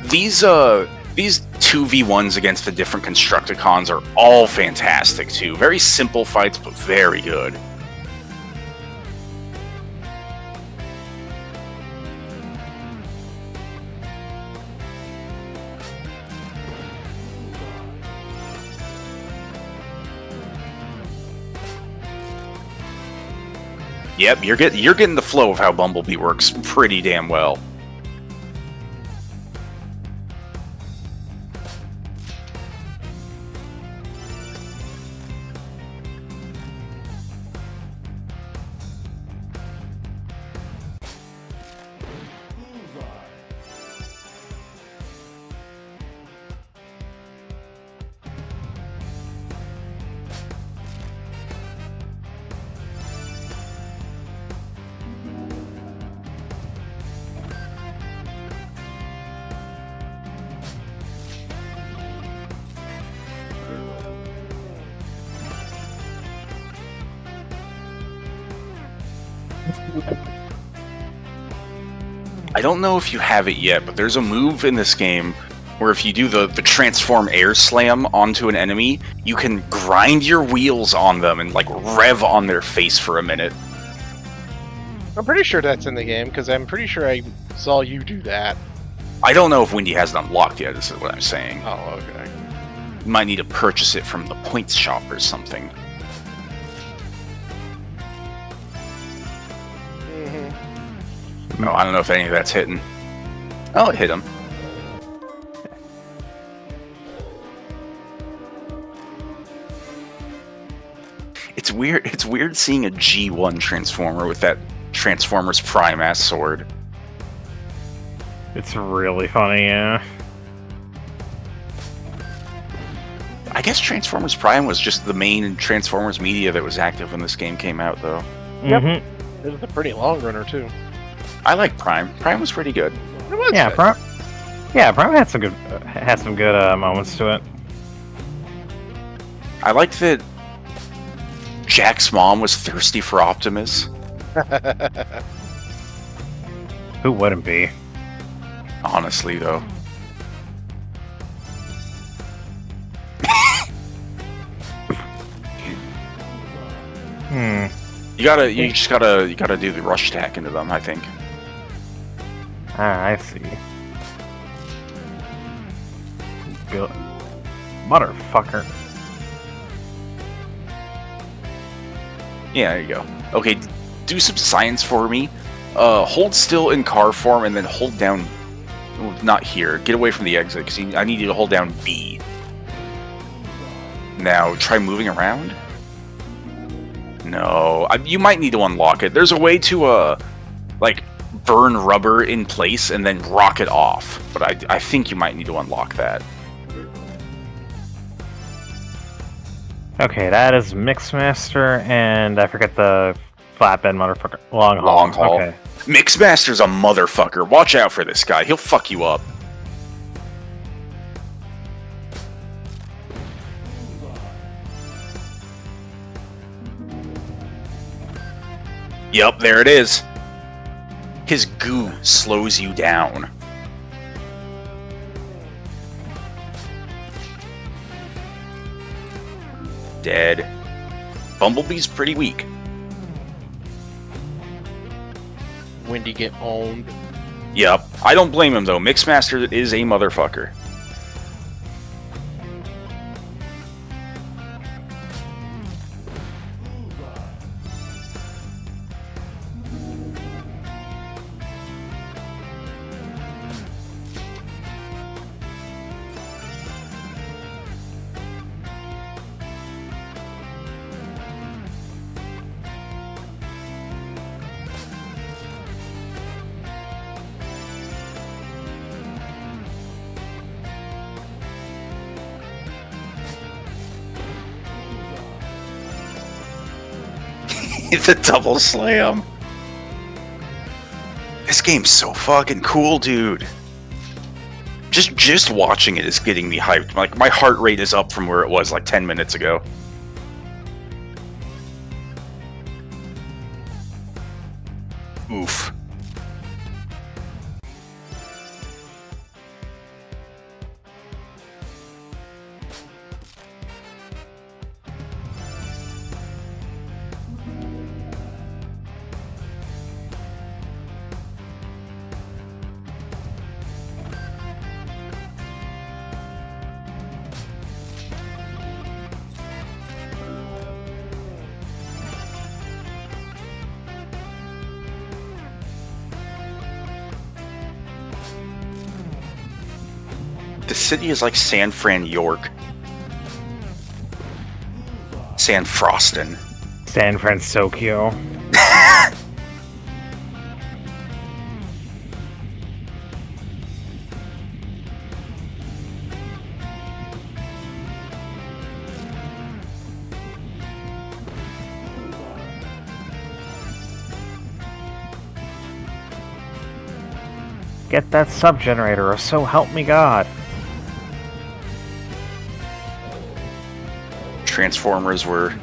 these 2v1s against the different Constructicons are all fantastic too. Very simple fights, but very good. Yep, you're getting the flow of how Bumblebee works pretty damn well. I don't know if you have it yet, but there's a move in this game where if you do the transform air slam onto an enemy, you can grind your wheels on them and like rev on their face for a minute. I'm pretty sure that's in the game, because I'm pretty sure I saw you do that. I don't know if Windy has it unlocked yet, this is what I'm saying. Oh, okay. You might need to purchase it from the points shop or something. No, I don't know if any of that's hitting. Oh, it hit him. It's weird. It's weird seeing a G1 Transformer with that Transformers Prime ass sword. It's really funny, yeah. I guess Transformers Prime was just the main Transformers media that was active when this game came out, though. Yep. It was a pretty long runner too. I like Prime. Prime was pretty good. It was Yeah, good. Prime had some good moments to it. I liked that Jack's mom was thirsty for Optimus. Who wouldn't be? Honestly, though. You just gotta do the rush attack into them, I think. Ah, I see. Motherfucker. Yeah, there you go. Okay, do some science for me. Hold still in car form and then hold down... Not here. Get away from the exit, because I need you to hold down B. Now, try moving around. No, you might need to unlock it. There's a way to, like, burn rubber in place and then rock it off. But I think you might need to unlock that. Okay, that is Mixmaster, and I forget the flatbed motherfucker. Long haul. Long haul. Okay. Mixmaster's a motherfucker. Watch out for this guy. He'll fuck you up. Yup, there it is. His goo slows you down. Dead. Bumblebee's pretty weak. Wendy get owned. Yup. I don't blame him, though. Mixmaster is a motherfucker. The double slam. This game's so fucking cool, dude. Just watching it is getting me hyped. Like, my heart rate is up from where it was like 10 minutes ago. Oof. The city is like San Fran, York. San Frostin. San Francisco. Get that sub-generator, or so help me God. Transformers where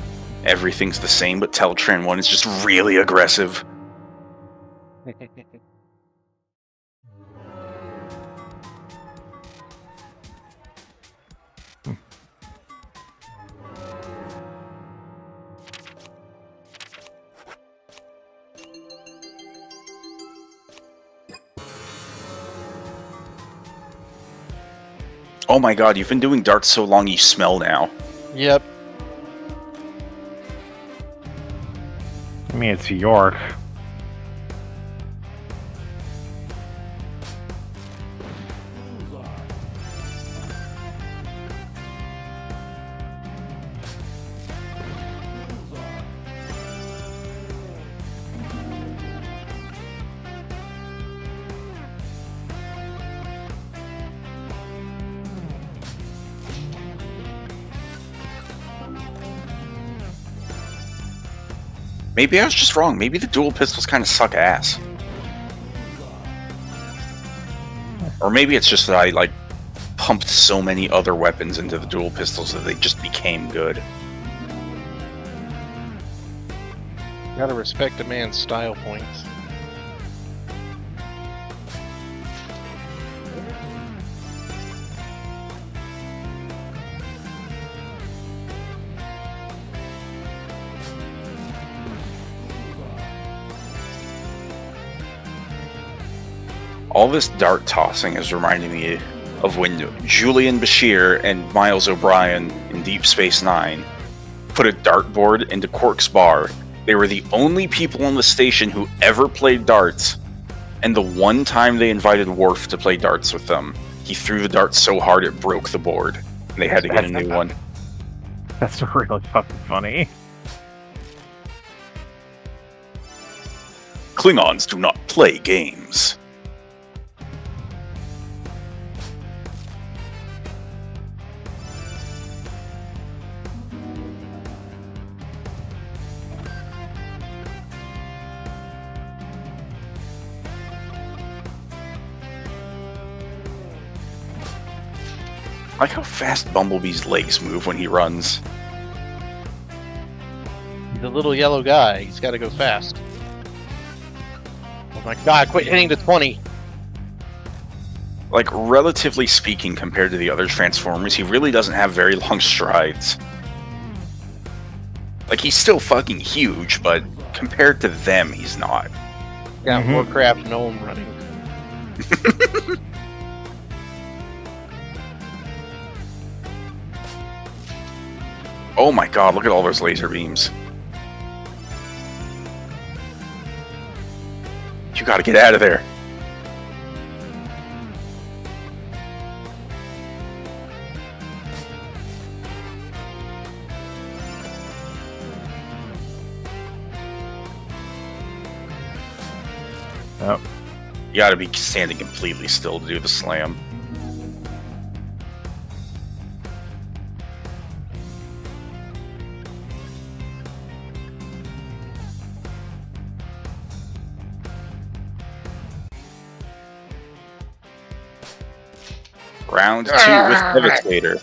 everything's the same, but Teletran 1 is just really aggressive. Oh my god, you've been doing darts so long you smell now. Yep. I mean, it's York. Maybe I was just wrong. Maybe the dual pistols kind of suck ass. Or maybe it's just that I, like, pumped so many other weapons into the dual pistols that they just became good. Gotta respect a man's style points. All this dart tossing is reminding me of when Julian Bashir and Miles O'Brien in Deep Space Nine put a dartboard into Quark's bar. They were the only people on the station who ever played darts, and the one time they invited Worf to play darts with them, he threw the dart so hard it broke the board, and they had to get a new one. That's really fucking funny. Klingons do not play games. I like how fast Bumblebee's legs move when he runs. He's a little yellow guy. He's got to go fast. Oh my god, quit hitting the 20. Like, relatively speaking, compared to the other Transformers, he really doesn't have very long strides. Like, he's still fucking huge, but compared to them, he's not. Got Warcraft gnome running. Oh my god, look at all those laser beams. You gotta get out of there. Oh. You gotta be standing completely still to do the slam. Round 2 with Devastator.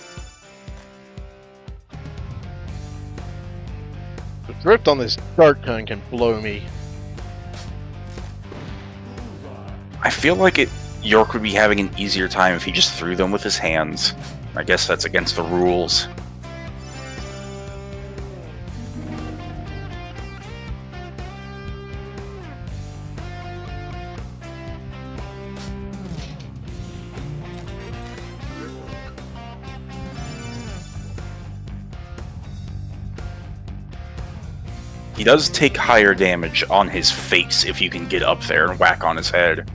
The drift on this dart gun can blow me. I feel like York would be having an easier time if he just threw them with his hands. I guess that's against the rules. He does take higher damage on his face if you can get up there and whack on his head.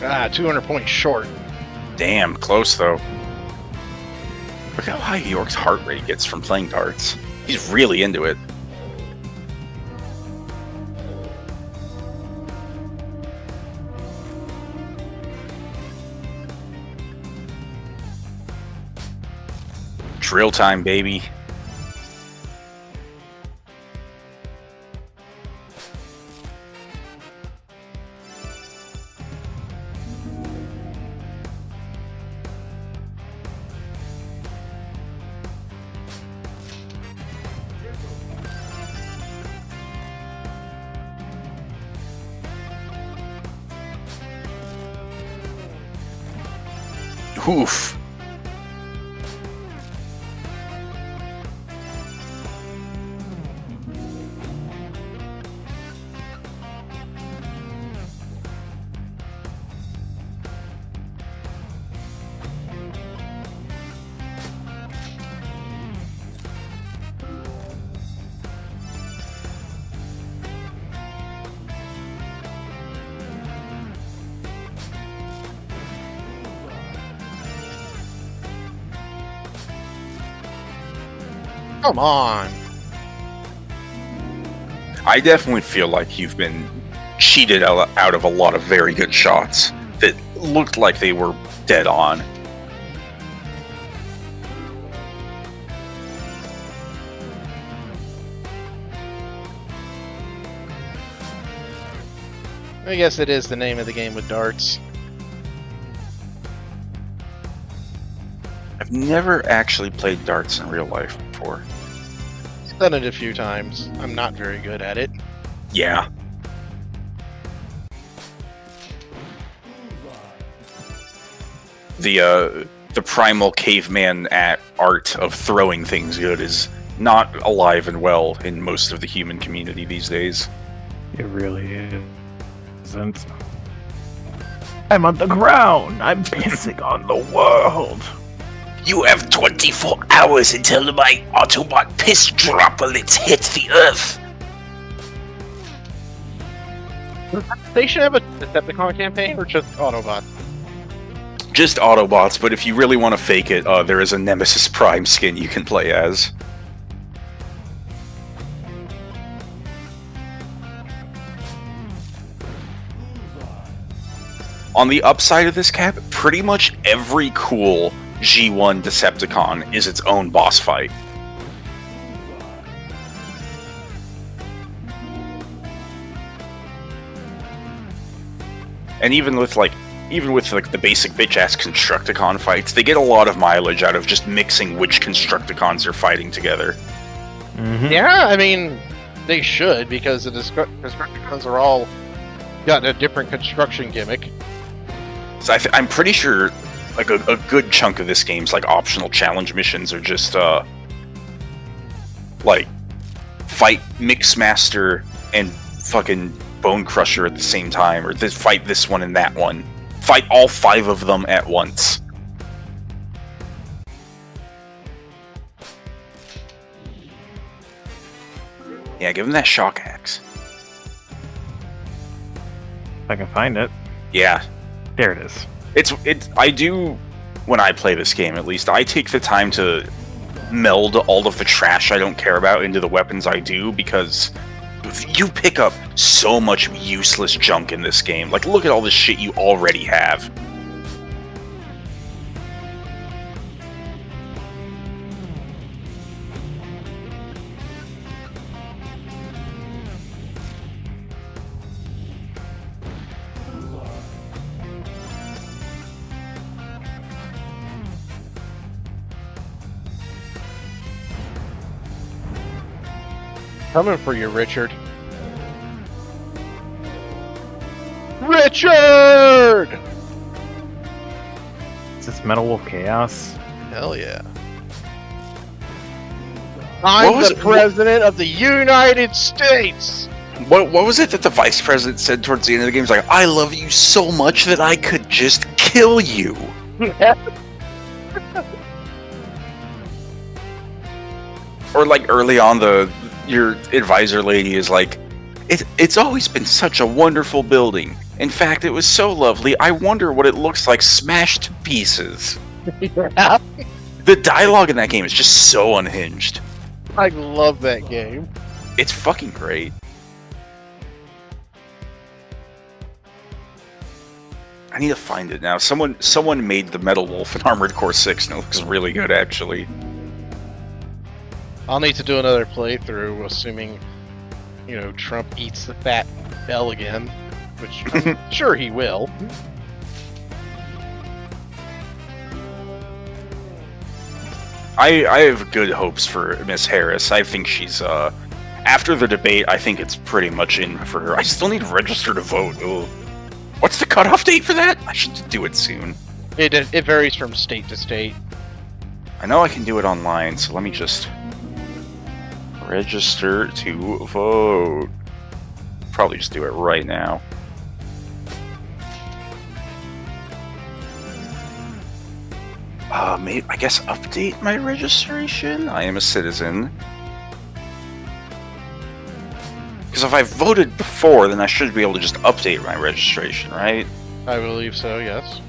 Ah, 200 points short. Damn, close though. Look how high York's heart rate gets from playing darts. He's really into it. Drill time, baby. Oof. Come on. I definitely feel like you've been cheated out of a lot of very good shots that looked like they were dead on. I guess it is the name of the game with darts. I've never actually played darts in real life before. Done it a few times. I'm not very good at it. Yeah. The primal caveman art of throwing things good is not alive and well in most of the human community these days. It really isn't. I'm on the ground. I'm pissing on the world. You have 24 hours until my Autobot piss droplets hit the Earth. They should have a Decepticon campaign or just Autobots? Just Autobots, but if you really want to fake it, there is a Nemesis Prime skin you can play as. On the upside of this cap, pretty much every cool G1 Decepticon is its own boss fight. And even with the basic bitch-ass Constructicon fights, they get a lot of mileage out of just mixing which Constructicons are fighting together. Mm-hmm. Yeah, I mean, they should, because the Constructicons are all got a different construction gimmick. So I'm pretty sure like a good chunk of this game's like optional challenge missions are just like fight Mixmaster and fucking Bone Crusher at the same time, or fight this one and that one. Fight all 5 of them at once. Yeah, give him that shock axe. If I can find it. Yeah. There it is. I do, when I play this game at least, I take the time to meld all of the trash I don't care about into the weapons I do, because you pick up so much useless junk in this game. Like, look at all the shit you already have. Coming for you, Richard. Richard! Is this Metal Wolf Chaos? Hell yeah. I'm the President of the United States! What was it that the Vice President said towards the end of the game? He's like, I love you so much that I could just kill you. Or like early on, your advisor lady is like, it's always been such a wonderful building. In fact, it was so lovely, I wonder what it looks like smashed to pieces. Yeah. The dialogue in that game is just so unhinged. I love that game. It's fucking great. I need to find it now. Someone made the Metal Wolf in Armored Core 6 and it looks really good, actually. I'll need to do another playthrough, assuming, Trump eats the fat bell again, which I'm sure he will. I have good hopes for Miss Harris. I think she's, after the debate, I think it's pretty much in for her. I still need to register to vote. Ugh. What's the cutoff date for that? I should do it soon. It varies from state to state. I know I can do it online, so let me just register to vote. Probably just do it right now. Maybe, I guess update my registration? I am a citizen. Because if I voted before, then I should be able to just update my registration, right? I believe so, yes.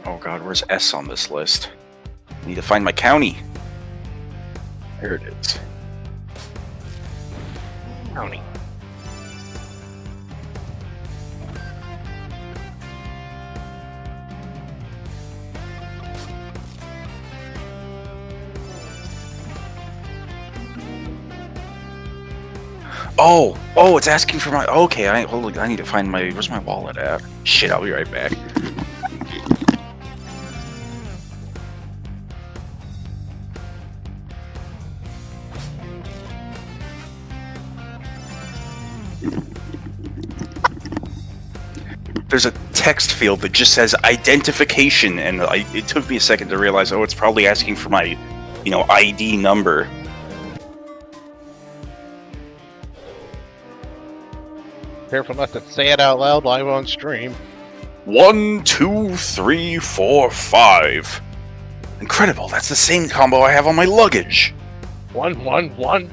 Oh god, where's S on this list? I need to find my county. There it is. County. Oh, it's asking for my. Okay, I need to find my. Where's my wallet at? Shit, I'll be right back. There's a text field that just says identification, and it took me a second to realize, oh, it's probably asking for my, ID number. Careful not to say it out loud live on stream. 1, 2, 3, 4, 5. Incredible, that's the same combo I have on my luggage. 1, 1, 1,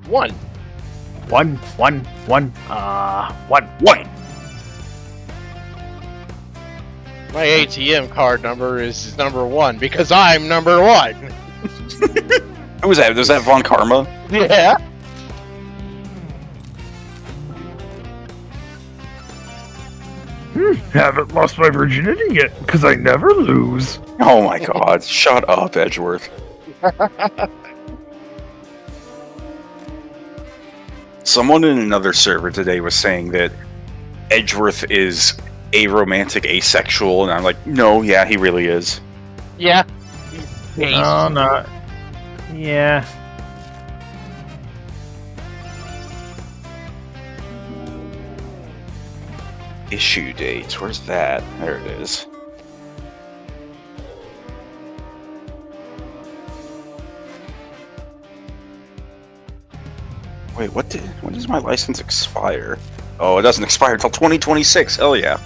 1. 1, 1, 1, 1. 1. My ATM card number is number 1 because I'm number 1. Who was that? Was that Von Karma? Yeah. Haven't lost my virginity yet, because I never lose. Oh my god, shut up, Edgeworth. Someone in another server today was saying that Edgeworth is aromantic, asexual, and I'm like, no, yeah, he really is. Yeah. No, no. Yeah. Issue dates, where's that? There it is. Wait, when does my license expire? Oh, it doesn't expire until 2026, hell yeah.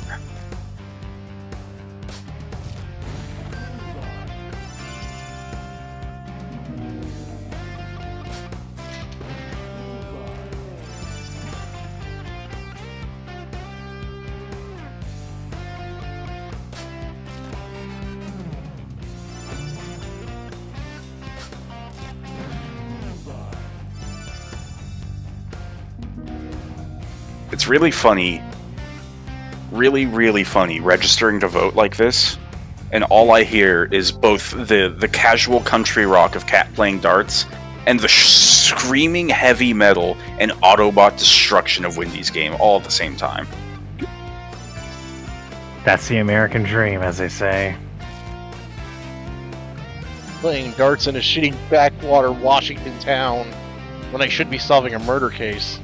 It's really funny, really funny registering to vote like this, and all I hear is both the casual country rock of Cat playing darts and the screaming heavy metal and Autobot destruction of Wendy's game all at the same time. That's the American dream, as they say. Playing darts in a shitty backwater Washington town when I should be solving a murder case.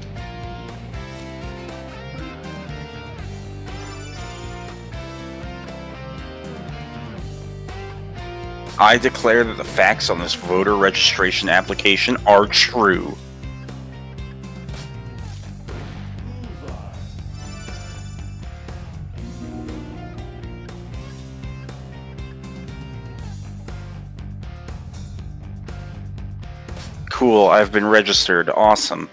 I declare that the facts on this voter registration application are true. Cool, I've been registered. Awesome.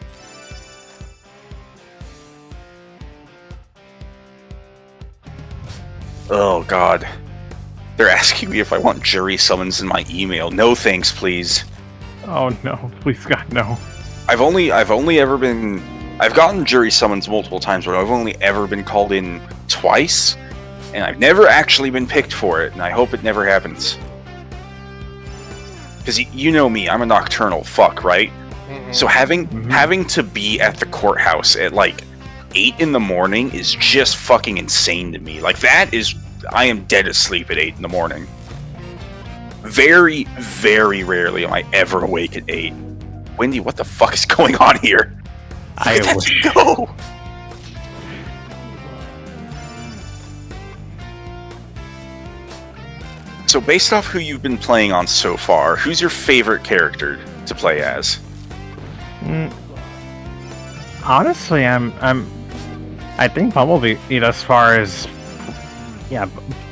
Oh god. They're asking me if I want jury summons in my email. No thanks, please. Oh no, please God, no. I've only ever been I've gotten jury summons multiple times, but I've only ever been called in twice, and I've never actually been picked for it, and I hope it never happens. Because you know me, I'm a nocturnal fuck, right? So having to be at the courthouse at like 8 in the morning is just fucking insane to me. Like that is, I am dead asleep at 8 in the morning. Very, very rarely am I ever awake at 8. Wendy, what the fuck is going on here? Let's go! So based off who you've been playing on so far, who's your favorite character to play as? Honestly, I think Bumblebee, as far as... Yeah,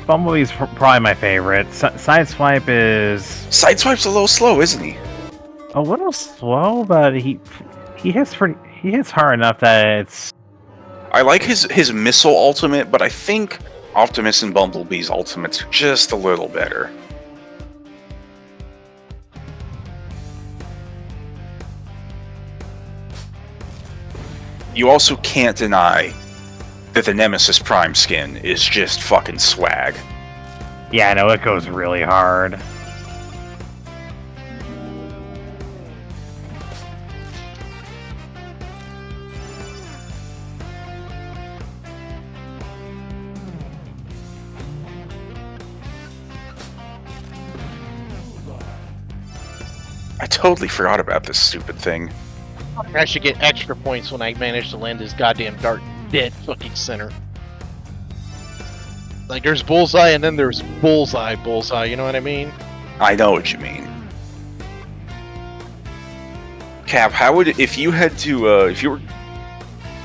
Bumblebee's probably my favorite. Sideswipe is... Sideswipe's a little slow, isn't he? A little slow, but he hits hard enough that it's... I like his missile ultimate, but I think Optimus and Bumblebee's ultimates are just a little better. You also can't deny that the Nemesis Prime skin is just fucking swag. Yeah, no, it goes really hard. I totally forgot about this stupid thing. I should get extra points when I manage to land his goddamn dart dead fucking center. Like, there's bullseye and then there's bullseye, you know what I mean? I know what you mean. Cap, how would, if you had to,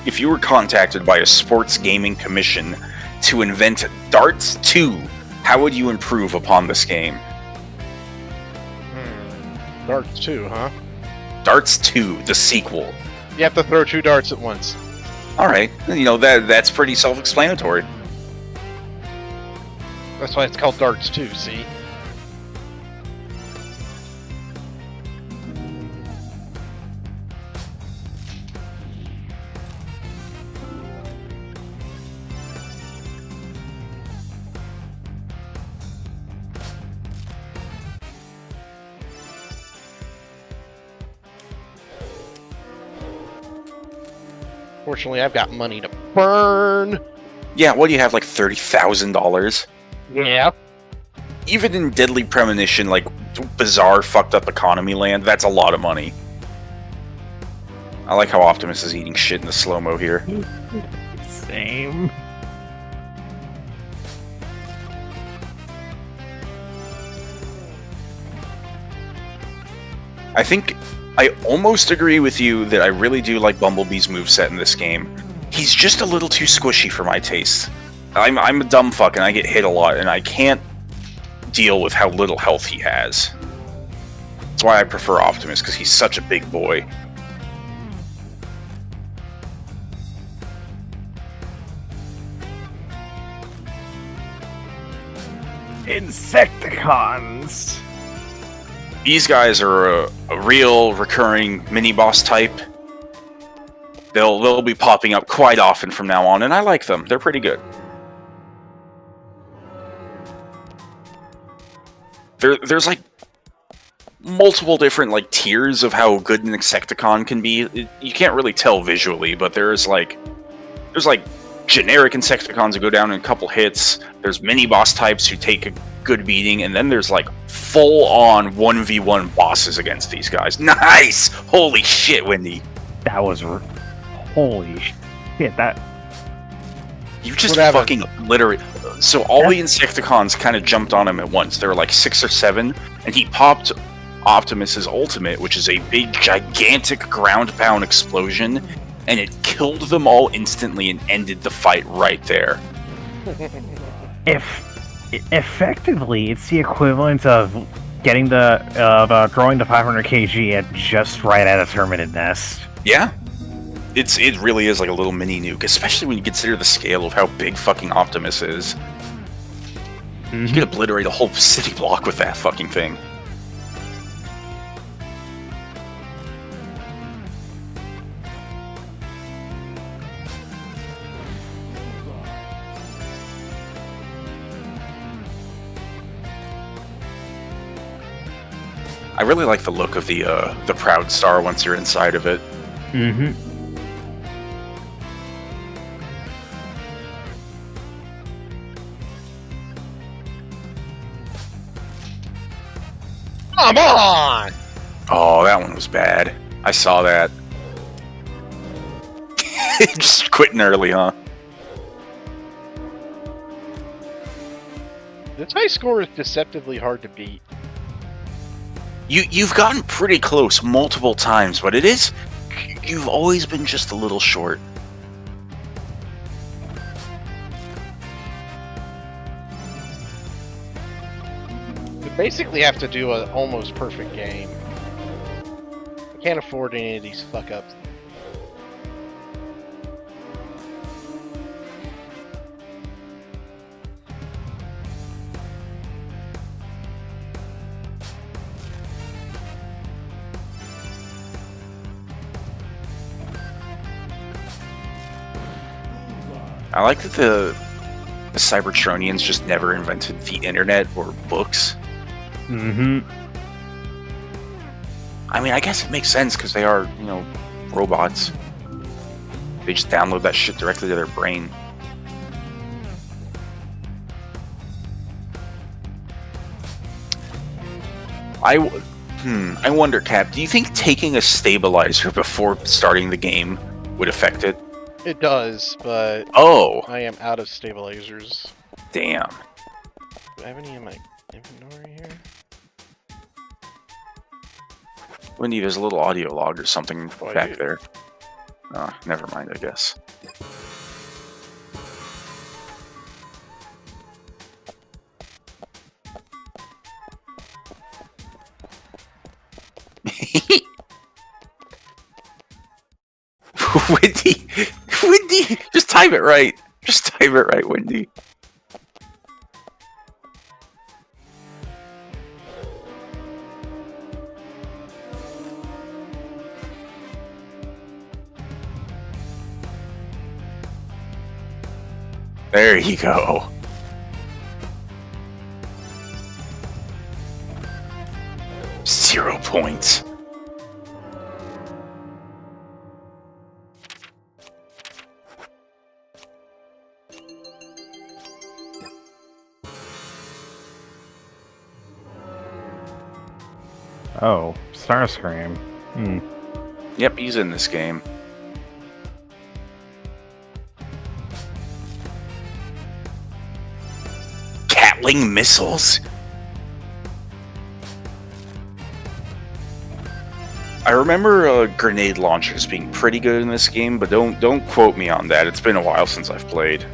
if you were contacted by a sports gaming commission to invent Darts 2, how would you improve upon this game? Darts 2, huh? Darts 2, the sequel. You have to throw 2 darts at once. Alright, that's pretty self-explanatory. That's why it's called Darts 2, see? Fortunately, I've got money to burn. Yeah, what do you have, like $30,000? Yeah. Even in Deadly Premonition, like bizarre, fucked up economy land, that's a lot of money. I like how Optimus is eating shit in the slow-mo here. Same. I think I almost agree with you that I really do like Bumblebee's moveset in this game. He's just a little too squishy for my taste. I'm a dumb fuck and I get hit a lot, and I can't deal with how little health he has. That's why I prefer Optimus, because he's such a big boy. Insecticons! These guys are a real recurring mini-boss type. They'll be popping up quite often from now on, and I like them. They're pretty good. There's like multiple different like tiers of how good an Insecticon can be. You can't really tell visually, but there's like generic Insecticons that go down in a couple hits. There's mini-boss types who take a good beating, and then there's like full-on 1v1 bosses against these guys. Nice! Holy shit, Wendy. That was... Holy shit, that... You just fucking literally... So all the Insecticons kind of jumped on him at once. There were like 6 or 7, and he popped Optimus's ultimate, which is a big, gigantic ground-pound explosion, and it killed them all instantly and ended the fight right there. Effectively, it's the equivalent of getting throwing the 500 kg at just right at a terminid nest. Yeah. It really is like a little mini nuke, especially when you consider the scale of how big fucking Optimus is. You could obliterate a whole city block with that fucking thing. I really like the look of the Proud Star once you're inside of it. Mm-hmm. Come on! Oh, that one was bad. I saw that. Just quitting early, huh? This high score is deceptively hard to beat. You've gotten pretty close multiple times, but you've always been just a little short. You basically have to do an almost perfect game. I can't afford any of these fuck ups. I like that the Cybertronians just never invented the internet or books. Mm-hmm. I mean, I guess it makes sense because they are, robots. They just download that shit directly to their brain. I wonder, Cap, do you think taking a stabilizer before starting the game would affect it? It does, but Oh, I am out of stabilizers. damn. Do I have any in my inventory here? Wendy, there's a little audio log or something Oh, I back do. there. Oh, never mind, I guess. Wendy, just type it right. Just type it right, Wendy. There you go. Zero points. Oh, Starscream. Yep, he's in this game. Catling missiles? I remember grenade launchers being pretty good in this game, but don't quote me on that. It's been a while since I've played.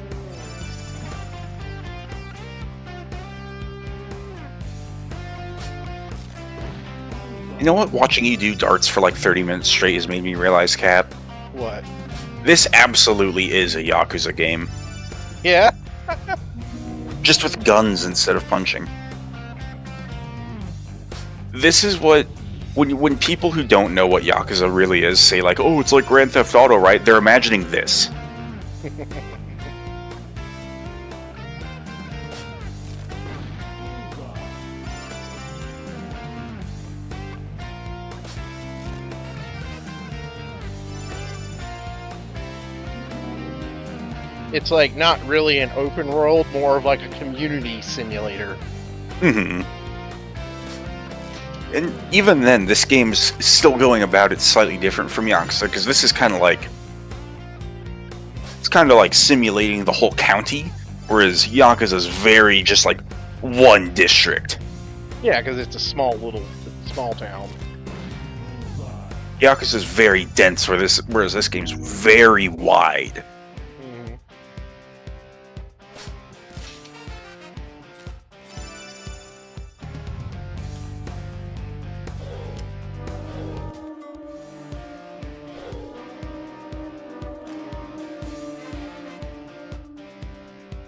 You know what? Watching you do darts for like 30 minutes straight has made me realize, Cap, What? this absolutely is a Yakuza game. Yeah? Just with guns instead of punching. This is what... When people who don't know what Yakuza really is say like, oh, it's like Grand Theft Auto, right? They're imagining this. It's like not really an open world, more of like a community simulator. Mm-hmm. And even then, this game's still going about it slightly different from Yakuza, because this is kind of like... It's kind of like simulating the whole county, whereas Yakuza's very just like one district. Yeah, because it's a small town. Yakuza's very dense, whereas this game's very wide.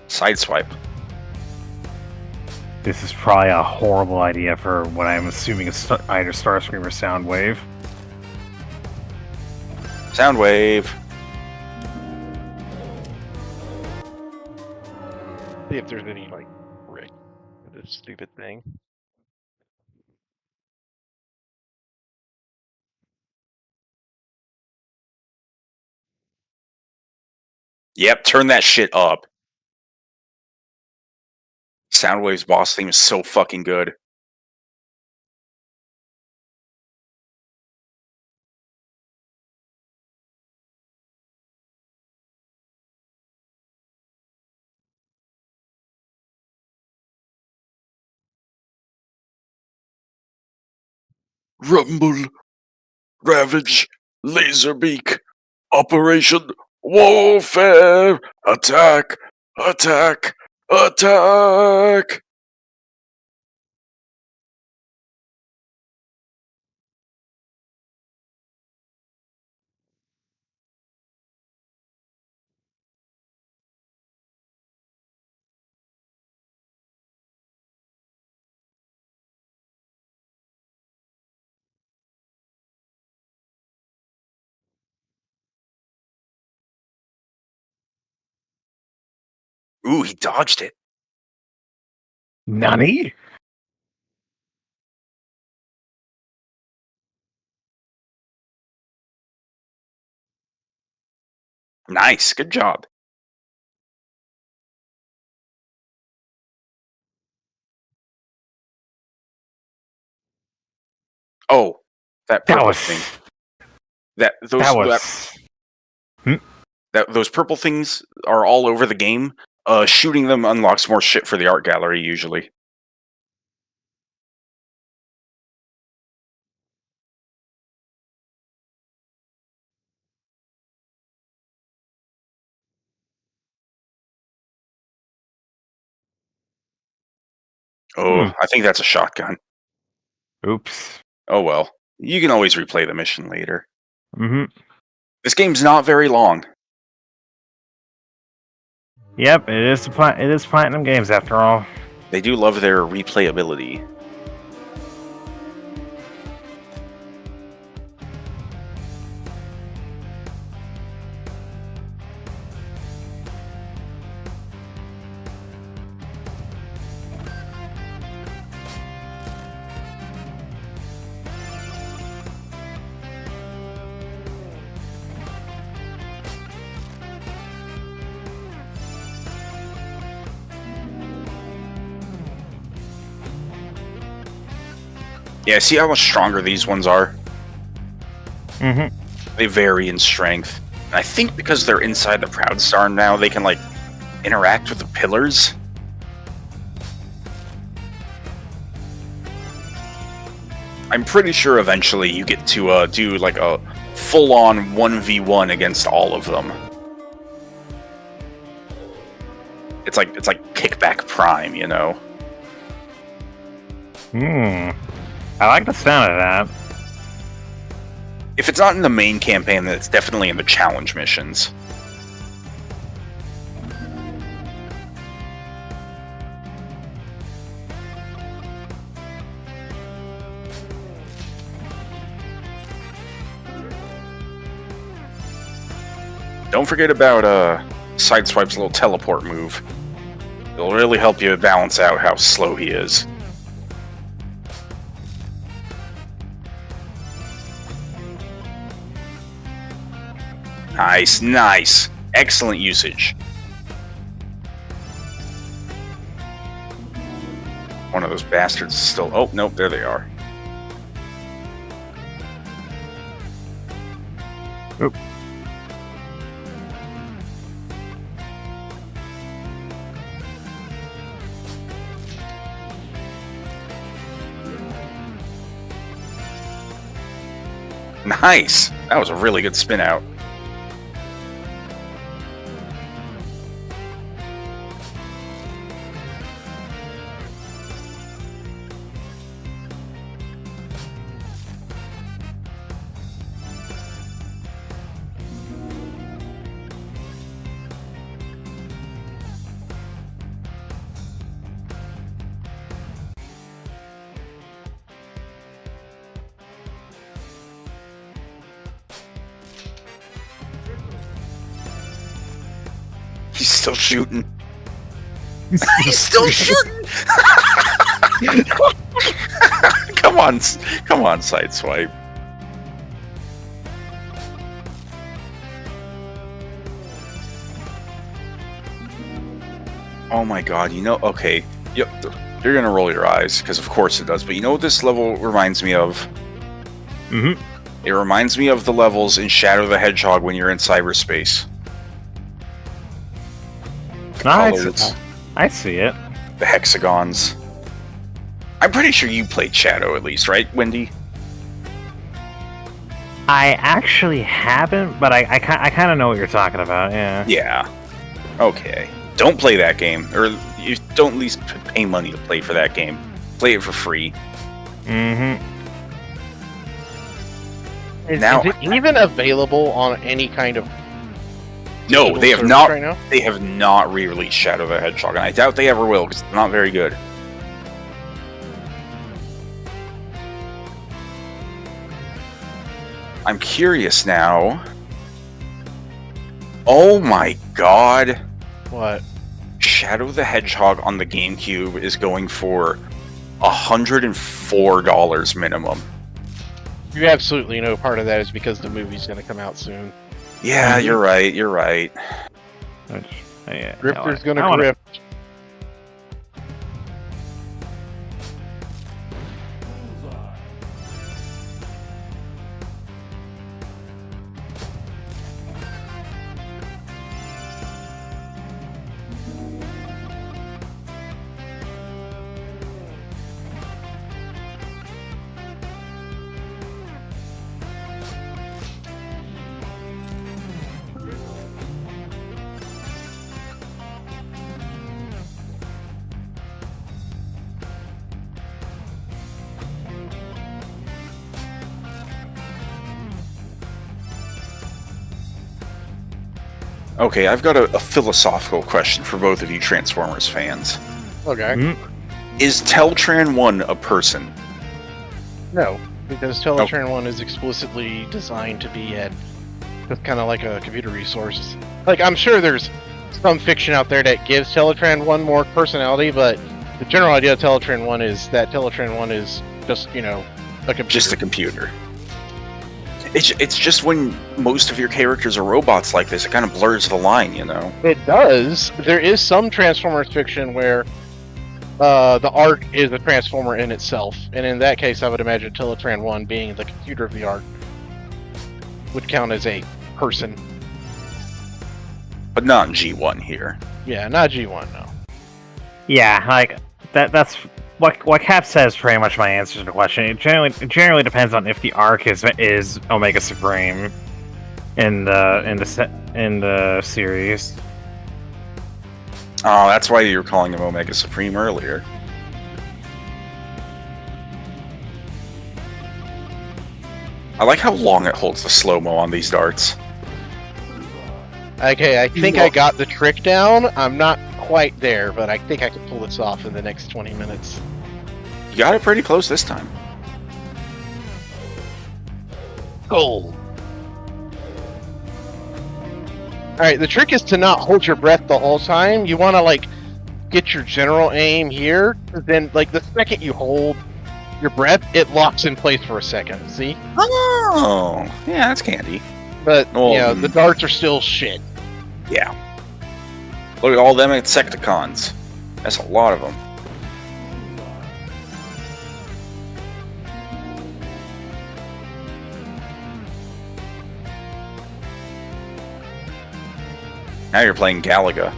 Sideswipe. This is probably a horrible idea for what I'm assuming is either Starscream or Soundwave. Soundwave. See if there's any like brick. This stupid thing. Yep, turn that shit up. Soundwave's boss theme is so fucking good. Rumble, Ravage, Laserbeak, Operation Warfare, Attack, Attack, Attack! Ooh, he dodged it. Nani? Nice, good job. Oh, that purple was thing. Those purple things are all over the game. Shooting them unlocks more shit for the art gallery usually. Oh, I think that's a shotgun. Oops. Oh well. You can always replay the mission later. Mm-hmm. This game's not very long. Yep, it is Platinum Games after all. They do love their replayability. Yeah, see how much stronger these ones are? Mm-hmm. They vary in strength. And I think because they're inside the Proud Star now, they can, like, interact with the pillars. I'm pretty sure eventually you get to do, like, a full-on 1v1 against all of them. It's like Kickback Prime, you know? I like the sound of that. If it's not in the main campaign, then it's definitely in the challenge missions. Don't forget about Sideswipe's little teleport move. It'll really help you balance out how slow he is. Nice, nice. Excellent usage. One of those bastards is still... Oh, nope, there they are. Oop. Nice! That was a really good spin out. He's still shooting. He's still shooting! Come on, Sideswipe. Oh my god, okay. Yep, you're gonna roll your eyes, because of course it does, but you know what this level reminds me of? Mm-hmm. It reminds me of the levels in Shadow the Hedgehog when you're in cyberspace. I see it. The hexagons. I'm pretty sure you played Shadow at least, right, Wendy? I actually haven't, but I kind of know what you're talking about, yeah. Yeah. Okay. Don't play that game, or you don't at least pay money to play for that game. Play it for free. Mm-hmm. Is it even available on any kind of... No, they have not. Right now? They have not re-released Shadow the Hedgehog, and I doubt they ever will because it's not very good. I'm curious now. Oh my god! What? Shadow the Hedgehog on the GameCube is going for $104 minimum. You absolutely know part of that is because the movie's going to come out soon. Yeah, you're right. You're right. Grifter's going to grip. Okay, I've got a philosophical question for both of you Transformers fans. Okay. Is Teltran 1 a person? No, because Teletran 1 is explicitly designed to be just kind of like a computer resource. Like, I'm sure there's some fiction out there that gives Teletran 1 more personality, but the general idea of Teletran 1 is that Teletran 1 is just, a computer. Just a computer. It's just when most of your characters are robots like this, it kind of blurs the line, It does. There is some Transformers fiction where the Ark is a Transformer in itself, and in that case I would imagine Teletran 1 being the computer of the Ark would count as a person. But not in G1 here. Yeah, not G1, no. Yeah, like, that's... What Cap says pretty much my answer to the question. It generally depends on if the Ark is Omega Supreme in the series. Oh, that's why you were calling him Omega Supreme earlier. I like how long it holds the slow-mo on these darts. Okay, I think I got the trick down. I'm not quite there, but I think I can pull this off in the next 20 minutes. You got it pretty close this time. Gold. Alright, the trick is to not hold your breath the whole time. You want to, get your general aim here. Then, the second you hold your breath, it locks in place for a second. See? Oh, yeah, that's candy. But, the darts are still shit. Yeah. Look at all them Insecticons. That's a lot of them. Now you're playing Galaga.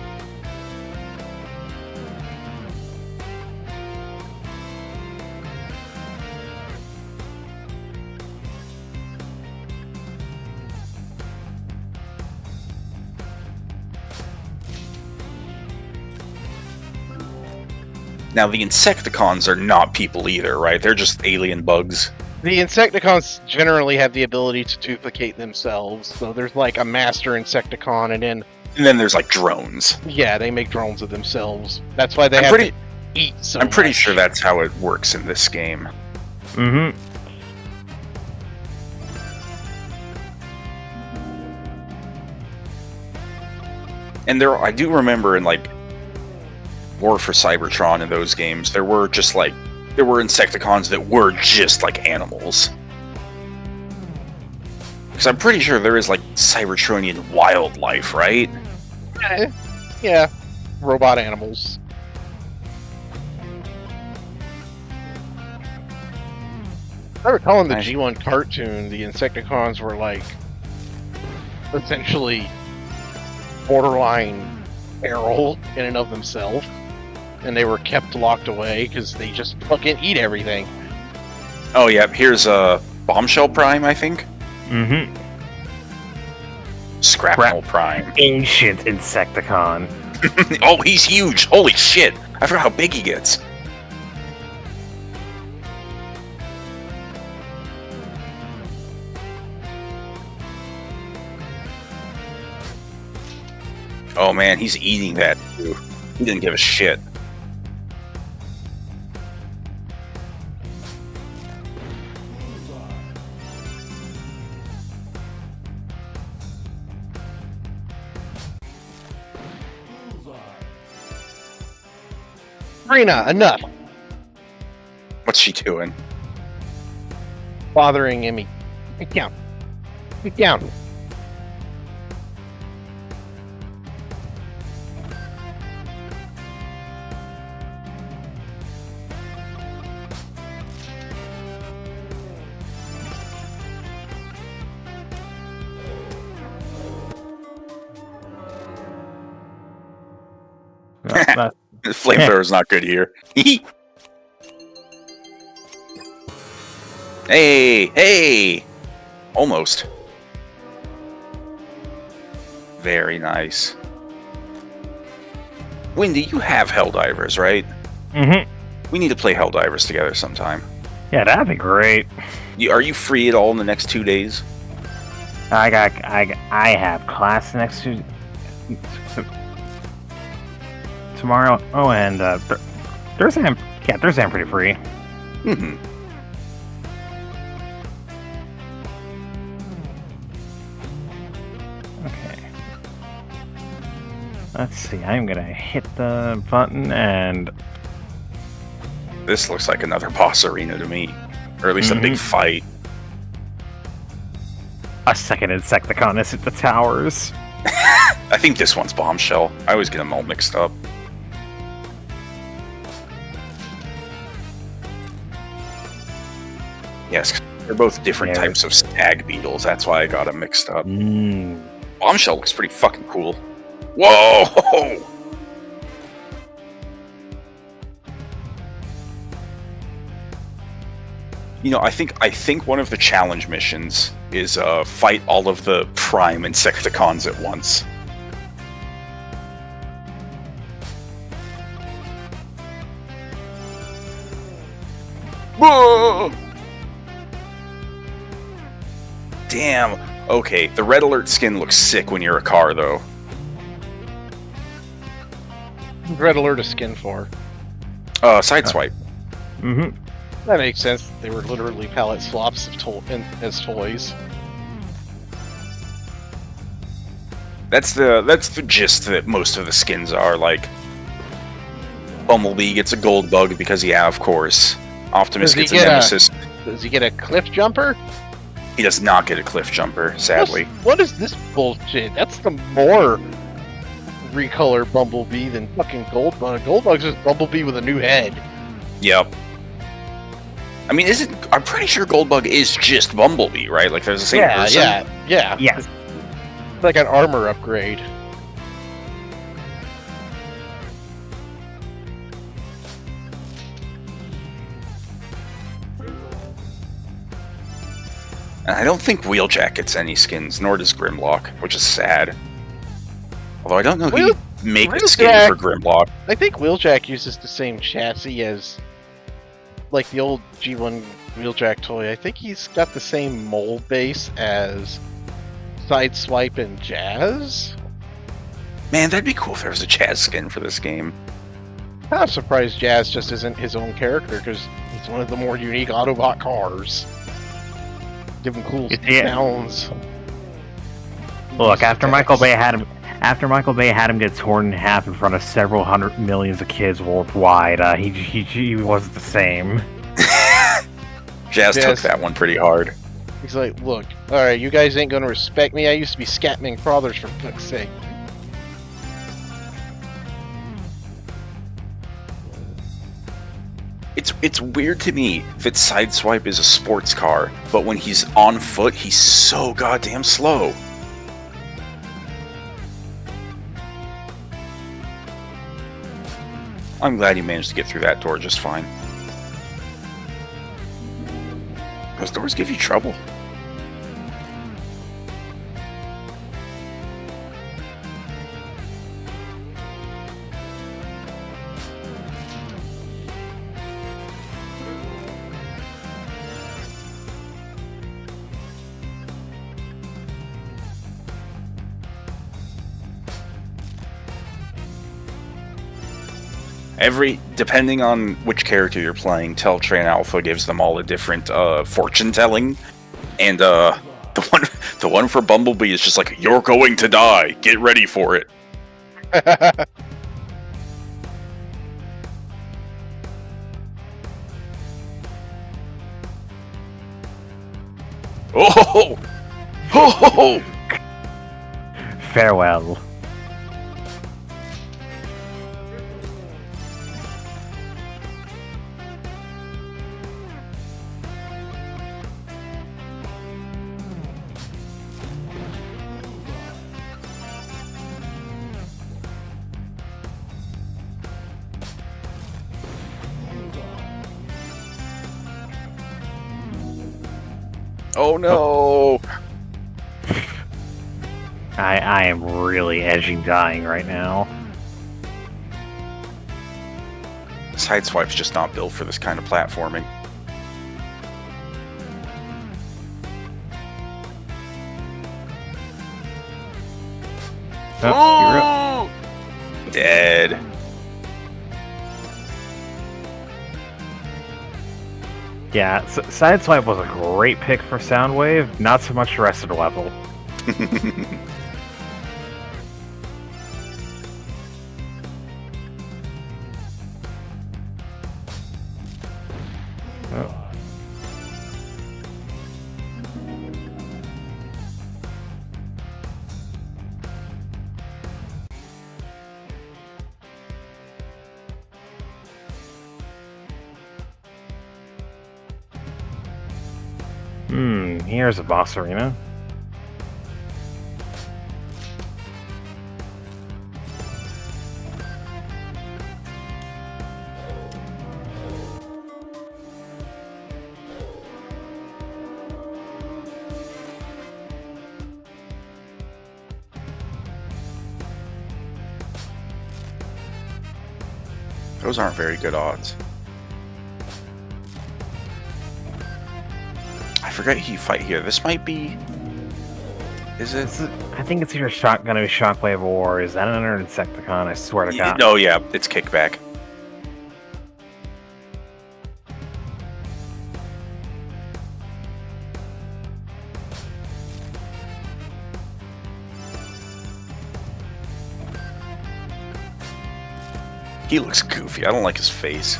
Now the Insecticons are not people either, right? They're just alien bugs. The Insecticons generally have the ability to duplicate themselves. So there's a master Insecticon, and then there's drones. Yeah, they make drones of themselves. That's why they have to eat so I'm pretty much. sure that's how it works in this game. Mm-hmm. And I do remember in War for Cybertron in those games, there were Insecticons that were just animals. Because I'm pretty sure there is Cybertronian wildlife, right? Yeah. robot animals. I recall in the G1 cartoon, the Insecticons were like essentially borderline feral in and of themselves, and they were kept locked away because they just fucking eat everything. Oh yeah, here's a Bombshell Prime, I think. Mm-hmm. Scrapnel Prime. Ancient Insecticon. Oh, he's huge! Holy shit! I forgot how big he gets. Oh man, he's eating that too. He didn't give a shit. Rena, enough! What's she doing? Bothering Emmy. Get down. Get down. Flamethrower's not good here. Hey! Hey! Almost. Very nice. Wendy, you have Helldivers, right? Mm-hmm. We need to play Helldivers together sometime. Yeah, that'd be great. Are you free at all in the next 2 days? I have class next to tomorrow. Oh, and Thursday. Thursday I'm pretty free. Mm-hmm. Okay. Let's see. I'm gonna hit the button, and this looks like another boss arena to me, or at least a big fight. A second Insecticon is at the towers. I think this one's Bombshell. I always get them all mixed up. Yes, they're both different types of stag beetles. That's why I got them mixed up. Bombshell looks pretty fucking cool. Whoa! You know, I think one of the challenge missions is fight all of the prime Insecticons at once. Whoa! Damn. Okay, the Red Alert skin looks sick when you're a car, though. Red Alert a skin for? Sideswipe. Mm-hmm. That makes sense. They were literally pallet swaps of as toys. That's the gist that most of the skins are. Like, Bumblebee gets a gold bug because, yeah, of course. Optimus gets a Nemesis. Does he get a cliff jumper? He does not get a cliff jumper, sadly. What is this bullshit? That's the more recolor Bumblebee than fucking Goldbug. Goldbug's just Bumblebee with a new head. Yep. I mean, I'm pretty sure Goldbug is just Bumblebee, right? Like, there's the same person? Yeah. Yes. It's like an armor upgrade. And I don't think Wheeljack gets any skins, nor does Grimlock, which is sad. Although I don't know who make a skin for Grimlock. I think Wheeljack uses the same chassis as, like, the old G1 Wheeljack toy. I think he's got the same mold base as Sideswipe and Jazz. Man, that'd be cool if there was a Jazz skin for this game. I'm surprised Jazz just isn't his own character, because he's one of the more unique Autobot cars. Give him cool sounds. Look, after Michael Bay had him get torn in half in front of several hundred millions of kids worldwide, he wasn't the same. Jazz took that one pretty hard. He's like, look, alright, you guys ain't gonna respect me. I used to be Scatman Crothers, for fuck's sake. It's weird to me that Sideswipe is a sports car, but when he's on foot, he's so goddamn slow. I'm glad he managed to get through that door just fine. Those doors give you trouble. Depending on which character you're playing, Teltrain Alpha gives them all a different fortune telling, and the one for Bumblebee is just like, you're going to die, get ready for it. Oh! Oh! Farewell. Oh no! I am really edging dying right now. Sideswipe's just not built for this kind of platforming. Oh! Dead. Yeah, Sideswipe was a great pick for Soundwave, not so much the rest of the level. Oh. Here's a boss arena. Those aren't very good odds. I forget who you fight here. This might be... Is it? I think it's either gonna be Shockwave or is that another Insecticon? I swear to God. No, yeah, it's Kickback. He looks goofy. I don't like his face.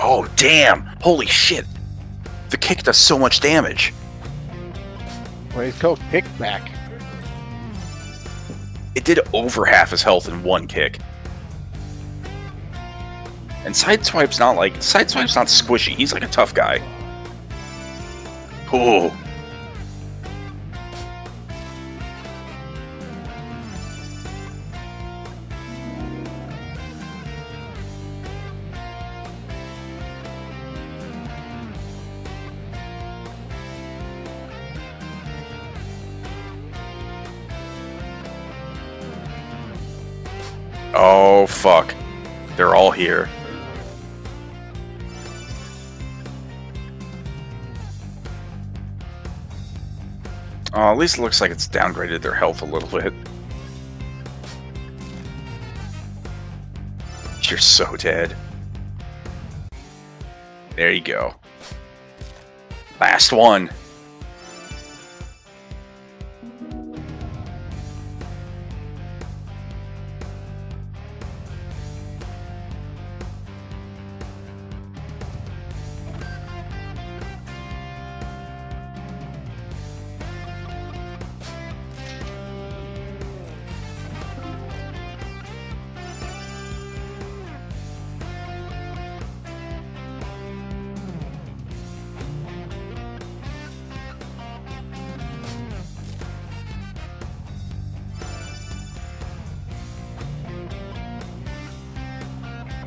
Oh, damn! Holy shit! The kick does so much damage. Well, he's called Kickback. It did over half his health in one kick. And Sideswipe's not squishy. He's like a tough guy. Oh. Oh, fuck. They're all here. Oh, at least it looks like it's downgraded their health a little bit. You're so dead. There you go. Last one.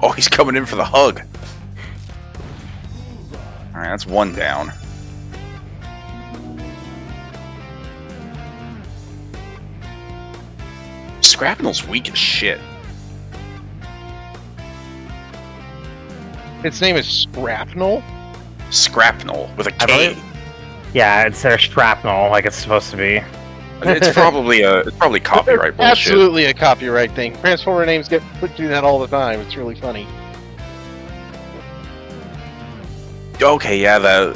Oh, he's coming in for the hug. Alright, that's one down. Scrapnel's weak as shit. Its name is Scrapnel? Scrapnel, with a I K. believe- Yeah, instead of shrapnel, like it's supposed to be. It's probably copyright bullshit. Absolutely a copyright thing. Transformer names get put through that all the time. It's really funny. Okay, yeah, the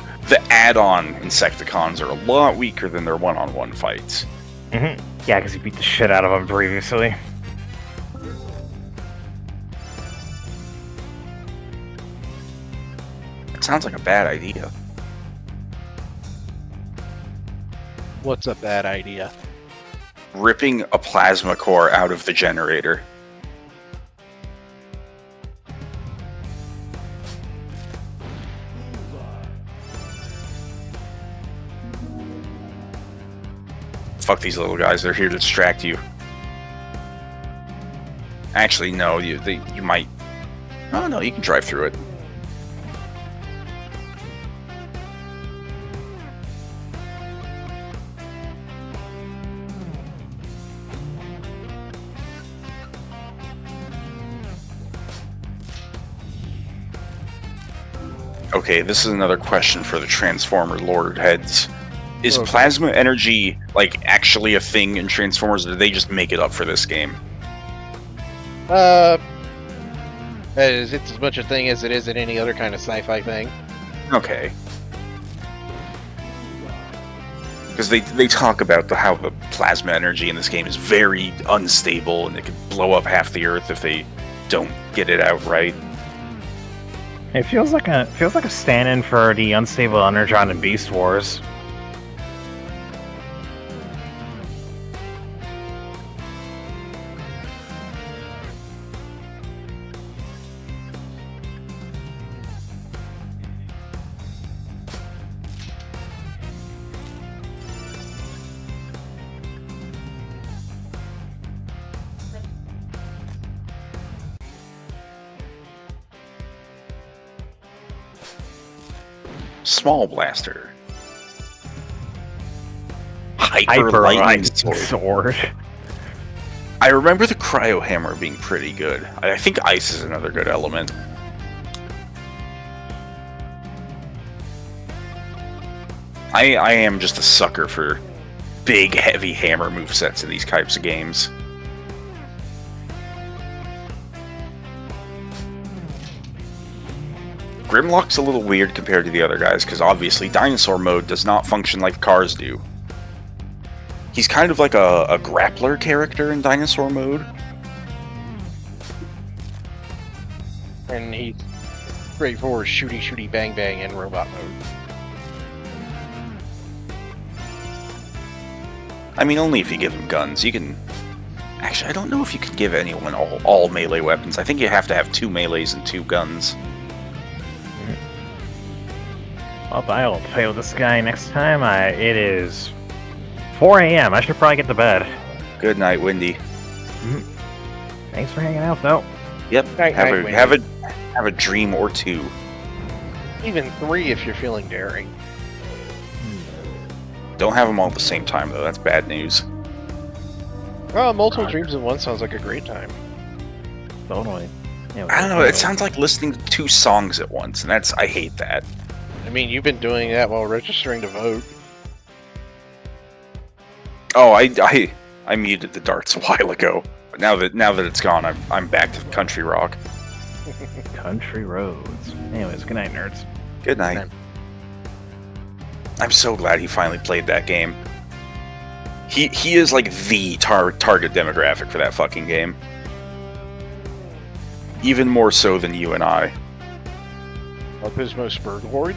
add-on Insecticons are a lot weaker than their one-on-one fights. Mm-hmm. Yeah, because he beat the shit out of them previously. It sounds like a bad idea. What's a bad idea? Ripping a plasma core out of the generator. Fuck these little guys, they're here to distract you. Actually, no, you might... Oh, no, you can drive through it. Okay, this is another question for the Transformer Lord heads. Is plasma energy, like, actually a thing in Transformers, or did they just make it up for this game? It's as much a thing as it is in any other kind of sci-fi thing. Okay. Because they talk about how the plasma energy in this game is very unstable, and it could blow up half the Earth if they don't get it out right. It feels like a stand-in for the unstable Energon and Beast Wars. Small blaster. Hyper lightning sword. I remember the cryo hammer being pretty good. I think ice is another good element. I am just a sucker for big, heavy hammer movesets in these types of games. Grimlock's a little weird compared to the other guys, because obviously dinosaur mode does not function like cars do. He's kind of like a grappler character in dinosaur mode. And he's straightforward shooty bang bang in robot mode. I mean, only if you give him guns. You can... Actually, I don't know if you can give anyone all melee weapons. I think you have to have 2 melees and 2 guns. Well, I'll play with this guy next time. It is 4 a.m. I should probably get to bed. Good night, Windy. Thanks for hanging out, though. Yep. Night, have a dream or 2. Even 3 if you're feeling daring. Don't have them all at the same time, though. That's bad news. Oh, multiple dreams in one sounds like a great time. Totally. Yeah, I don't know. It sounds like listening to 2 songs at once, and I hate that. I mean, you've been doing that while registering to vote. Oh, I muted the darts a while ago, but now that it's gone, I'm back to country rock. Country roads. Anyways, good night, nerds. Good night. I'm so glad he finally played that game. He is like the target demographic for that fucking game. Even more so than you and I. Up his most Berglord?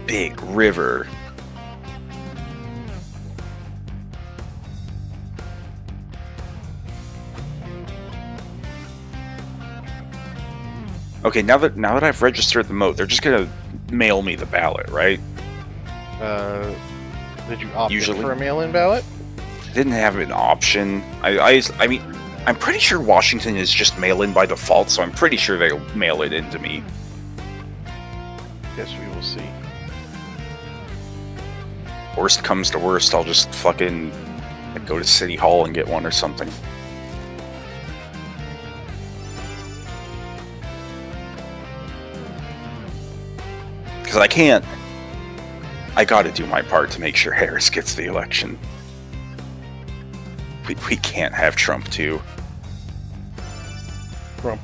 Big river. Okay, now that I've registered the moat, they're just gonna mail me the ballot, right? Did you opt in Usually. for a mail-in ballot? didn't have an option. I mean, I'm pretty sure Washington is just mail-in by default, so I'm pretty sure they'll mail it in to me. Guess we will see. Worst comes to worst, I'll just fucking go to City Hall and get one or something. Because I can't. I gotta do my part to make sure Harris gets the election. We can't have Trump too. Trump.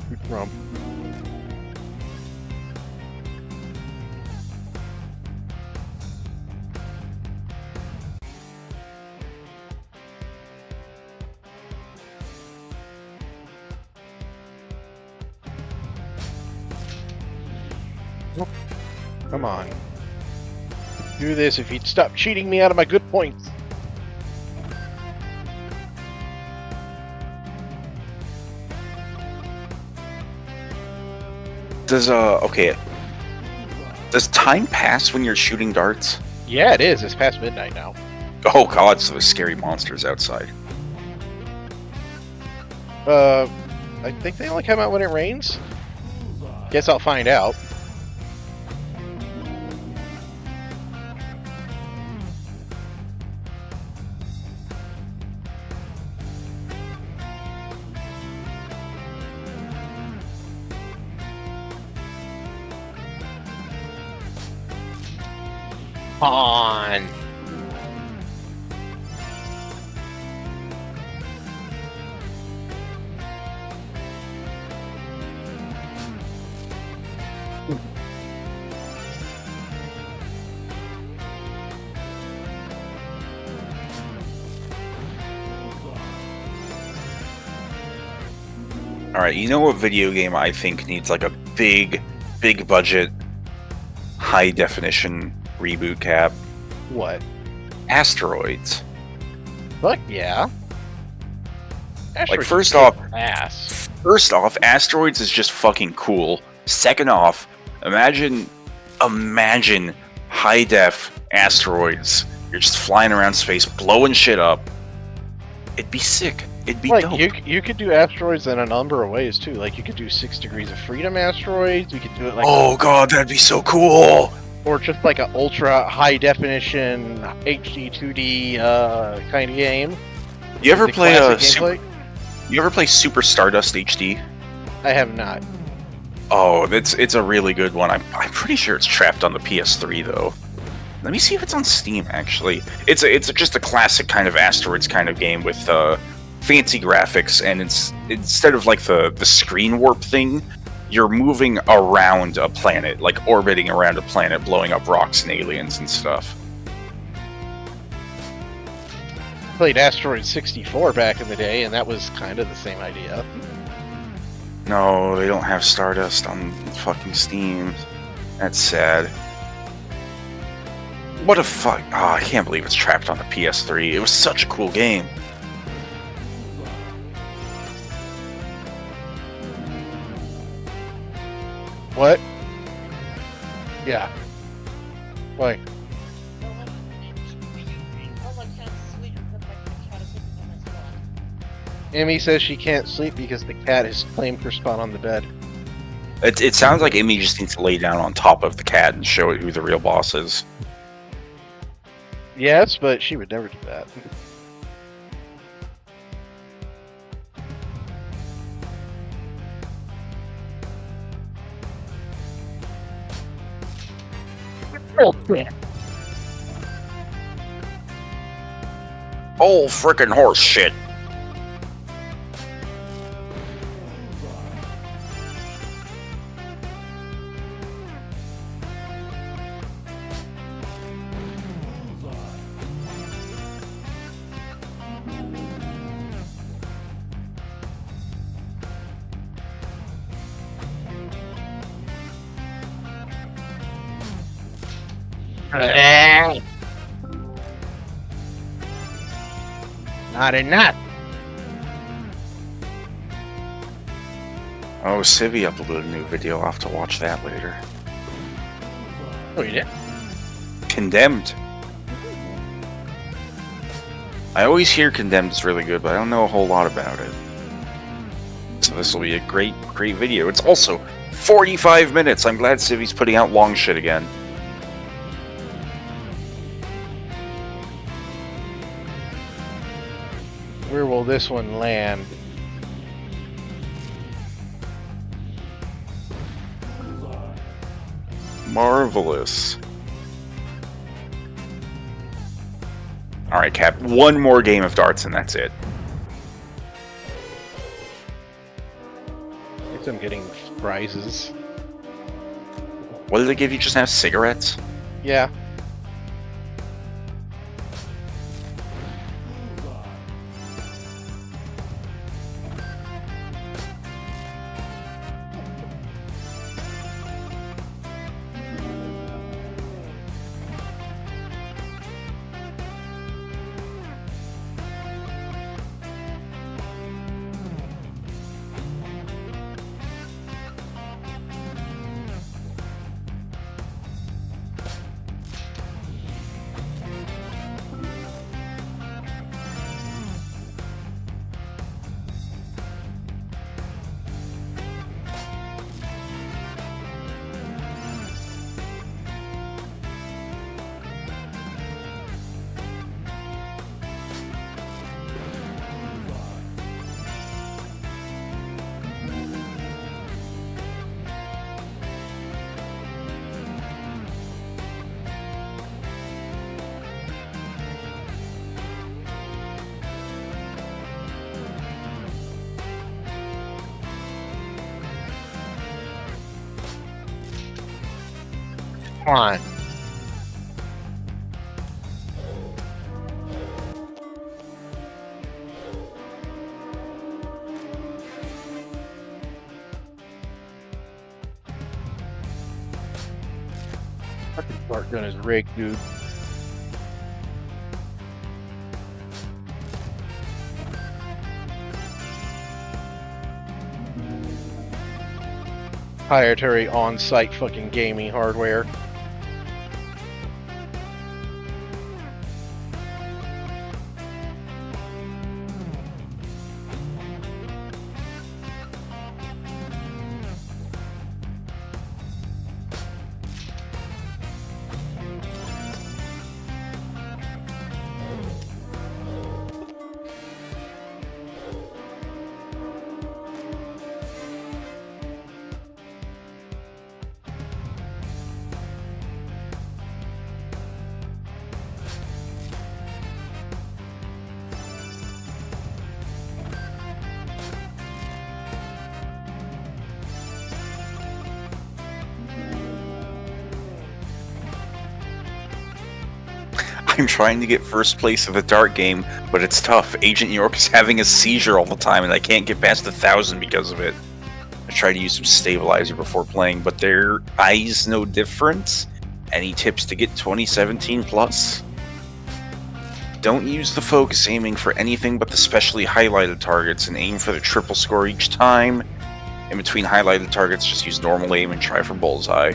Come on. Do this if you'd stop cheating me out of my good points. Okay. Does time pass when you're shooting darts? Yeah, it is. It's past midnight now. Oh god, so there's scary monsters outside. I think they only come out when it rains. Guess I'll find out. On. Alright, you know what video game I think needs like a big budget, high definition reboot cap? What? Asteroids. Fuck yeah. Like first off, ass. Asteroids is just fucking cool. Second off, imagine high def asteroids. You're just flying around space, blowing shit up. It'd be sick. It'd be like, dope. You could do asteroids in a number of ways too. Like you could do 6 Degrees of Freedom asteroids. We could do it like oh god, that'd be so cool. Or just like an ultra high definition HD 2D kind of game. You ever play You ever play Super Stardust HD? I have not. Oh, it's a really good one. I'm pretty sure it's trapped on the PS3 though. Let me see if it's on Steam actually. It's just a classic kind of asteroids kind of game with fancy graphics, and it's instead of like the screen warp thing, you're moving around a planet, like orbiting around a planet, blowing up rocks and aliens and stuff. Played Asteroid 64 back in the day, and that was kind of the same idea. No, they don't have Stardust on fucking Steam. That's sad. What a fuck! Oh, I can't believe it's trapped on the PS3. It was such a cool game. What? Yeah. Why? Emmy says she can't sleep because the cat has claimed her spot on the bed. It sounds like Amy just needs to lay down on top of the cat and show it who the real boss is. Yes, but she would never do that. Oh, oh, frickin' horse shit. Not enough. Oh, Civi uploaded a new video. I'll have to watch that later. Oh, you did? Condemned. I always hear Condemned is really good, but I don't know a whole lot about it. So this will be a great video. It's also 45 minutes. I'm glad Civi's putting out long shit again. Where will this one land? Marvelous. Alright, Cap. One more game of darts and that's it. I guess I'm getting prizes. What did they give you just now? Cigarettes? Yeah. Come on. Fucking fart gun is rigged, dude. Proprietary on-site fucking gaming hardware. I'm trying to get first place of the dart game, but it's tough. Agent York is having a seizure all the time, and I can't get past 1,000 because of it. I try to use some stabilizer before playing, but their eyes no difference. Any tips to get 2017 plus? Don't use the focus aiming for anything but the specially highlighted targets, and aim for the triple score each time. In between highlighted targets, just use normal aim and try for bullseye.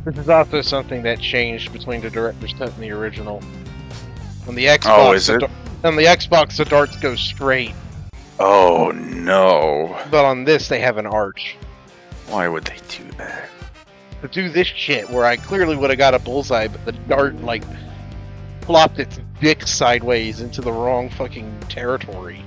This is also something that changed between the director's cut and the original. On the Xbox, on the Xbox, the darts go straight. Oh no! But on this, they have an arch. Why would they do that? To do this shit, where I clearly would have got a bullseye, but the dart like flopped its dick sideways into the wrong fucking territory.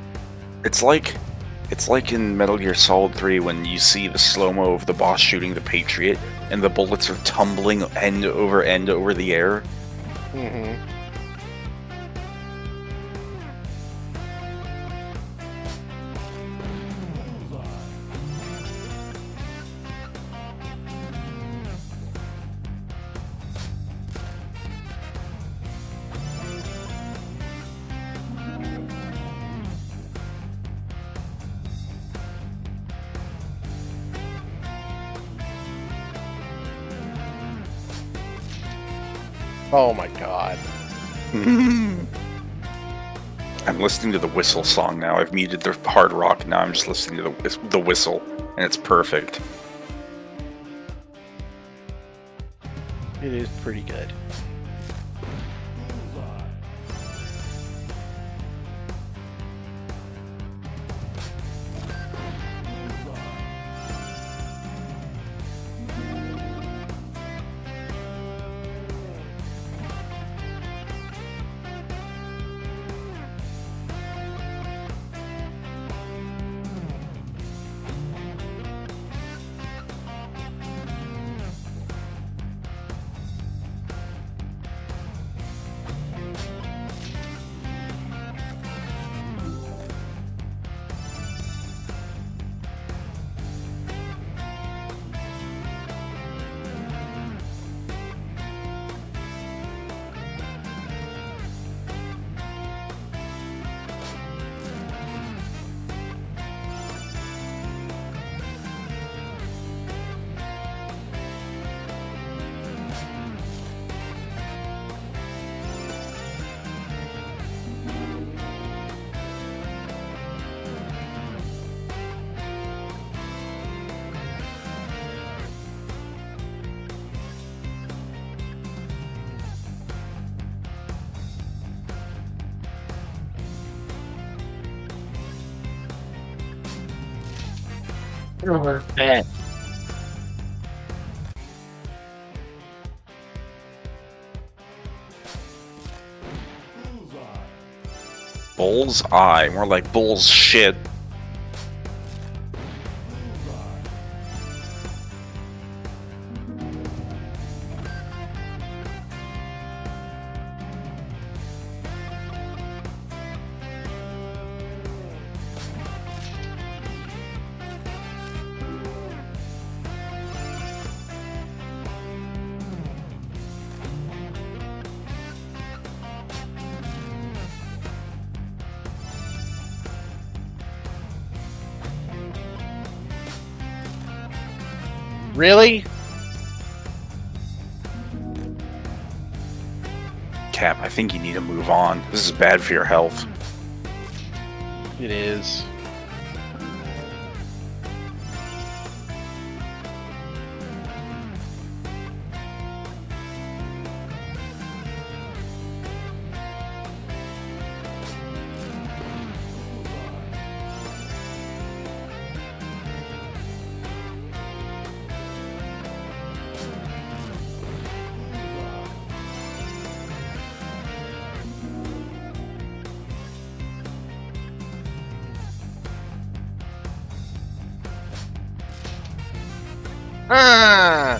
It's like in Metal Gear Solid 3 when you see the slow-mo of the boss shooting the Patriot, and the bullets are tumbling end over the air. Mm-hmm. Oh my god. I'm listening to the whistle song now. I've muted the hard rock. Now I'm just listening to the whistle, and it's perfect. It is pretty good. Bull's eye, more like bull's shit. Really? Cap, I think you need to move on. This is bad for your health. It is. Ah!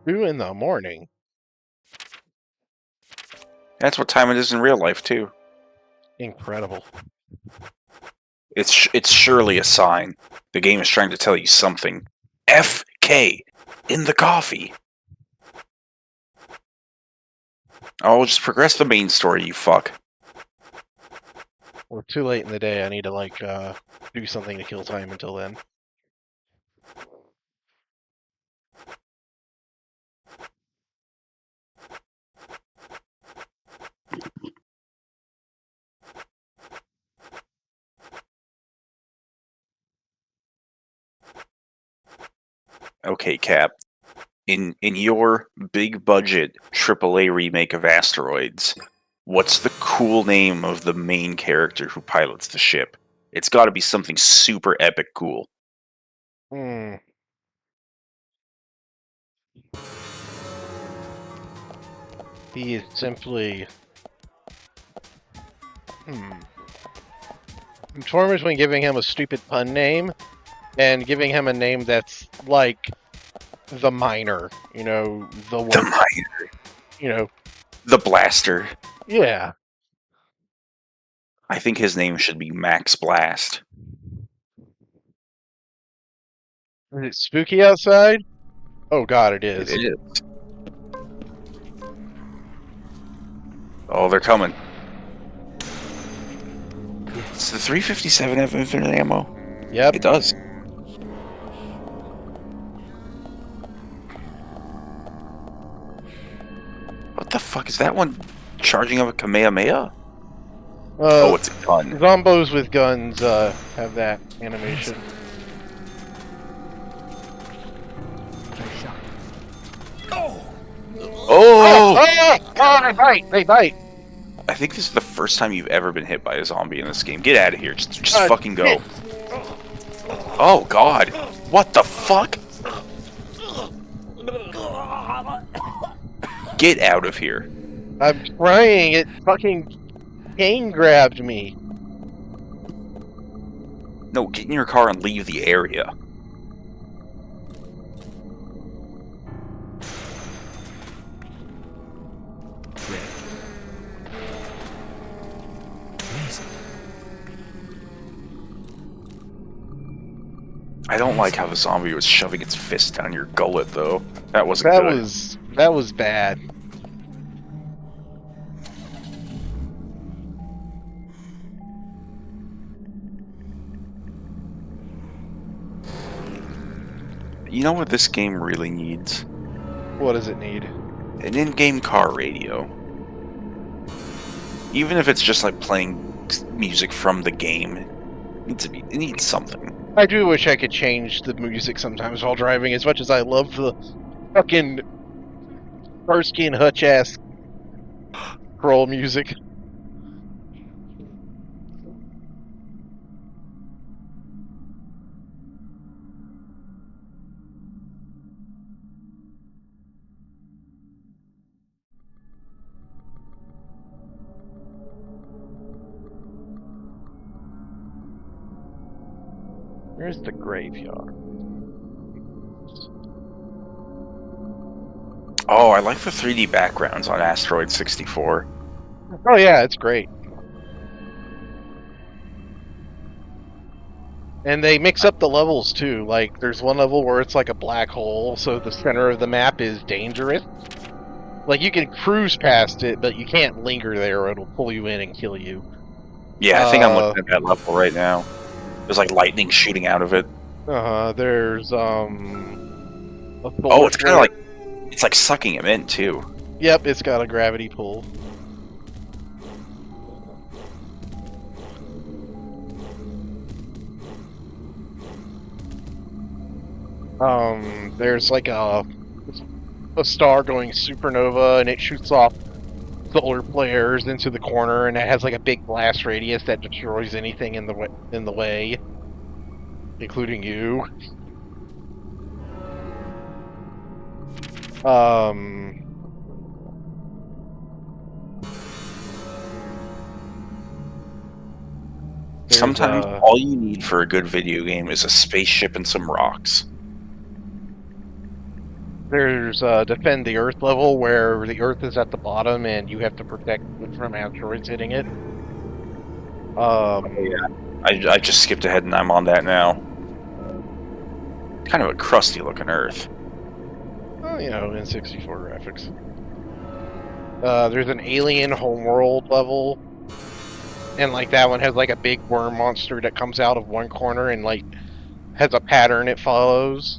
Two in the morning. That's what time it is in real life, too. Incredible. It's surely a sign. The game is trying to tell you something. FK in the coffee. Oh, just progress the main story, you fuck. We're too late in the day. I need to, do something to kill time until then. Okay, Cap. In your big budget AAA remake of Asteroids, what's the cool name of the main character who pilots the ship? It's got to be something super epic cool. Hmm. He is simply... I'm torn between giving him a stupid pun name and giving him a name that's like the Miner. You know, the Miner. You know, the Blaster. Yeah. I think his name should be Max Blast. Is it spooky outside? Oh god, it is. It is. Oh, they're coming. Does the 357 have infinite ammo? Yep. It does. What the fuck? Is that one charging up a Kamehameha? Oh, it's a gun. Zombos with guns have that animation. Oh! They bite! They bite! I think this is the first time you've ever been hit by a zombie in this game. Get out of here. Just fucking go. Shit. Oh, God. What the fuck? Get out of here. I'm trying. It fucking cane grabbed me. No, get in your car and leave the area. I don't like how the zombie was shoving its fist down your gullet, though. That wasn't good. That was bad. You know what this game really needs? What does it need? An in-game car radio. Even if it's just like playing music from the game, it needs something. I do wish I could change the music sometimes while driving, as much as I love the fucking Starsky and Hutch ass scroll music. Where's the graveyard? Oh, I like the 3D backgrounds on Asteroid 64. Oh yeah, it's great. And they mix up the levels too. Like, there's one level where it's like a black hole, so the center of the map is dangerous. Like, you can cruise past it, but you can't linger there or it'll pull you in and kill you. Yeah, I think I'm looking at that level right now. There's like lightning shooting out of it. There's Oh, it's kind of like it's like sucking him in too. Yep, it's got a gravity pull. There's like a star going supernova, and it shoots off solar flares into the corner, and it has like a big blast radius that destroys anything in the way, including you. Sometimes all you need for a good video game is a spaceship and some rocks. There's Defend the Earth level, where the Earth is at the bottom and you have to protect it from asteroids hitting it. Yeah, I just skipped ahead and I'm on that now. Kind of a crusty looking Earth. Well, you know, N64 graphics. There's an alien homeworld level, and like that one has like a big worm monster that comes out of one corner and like has a pattern it follows.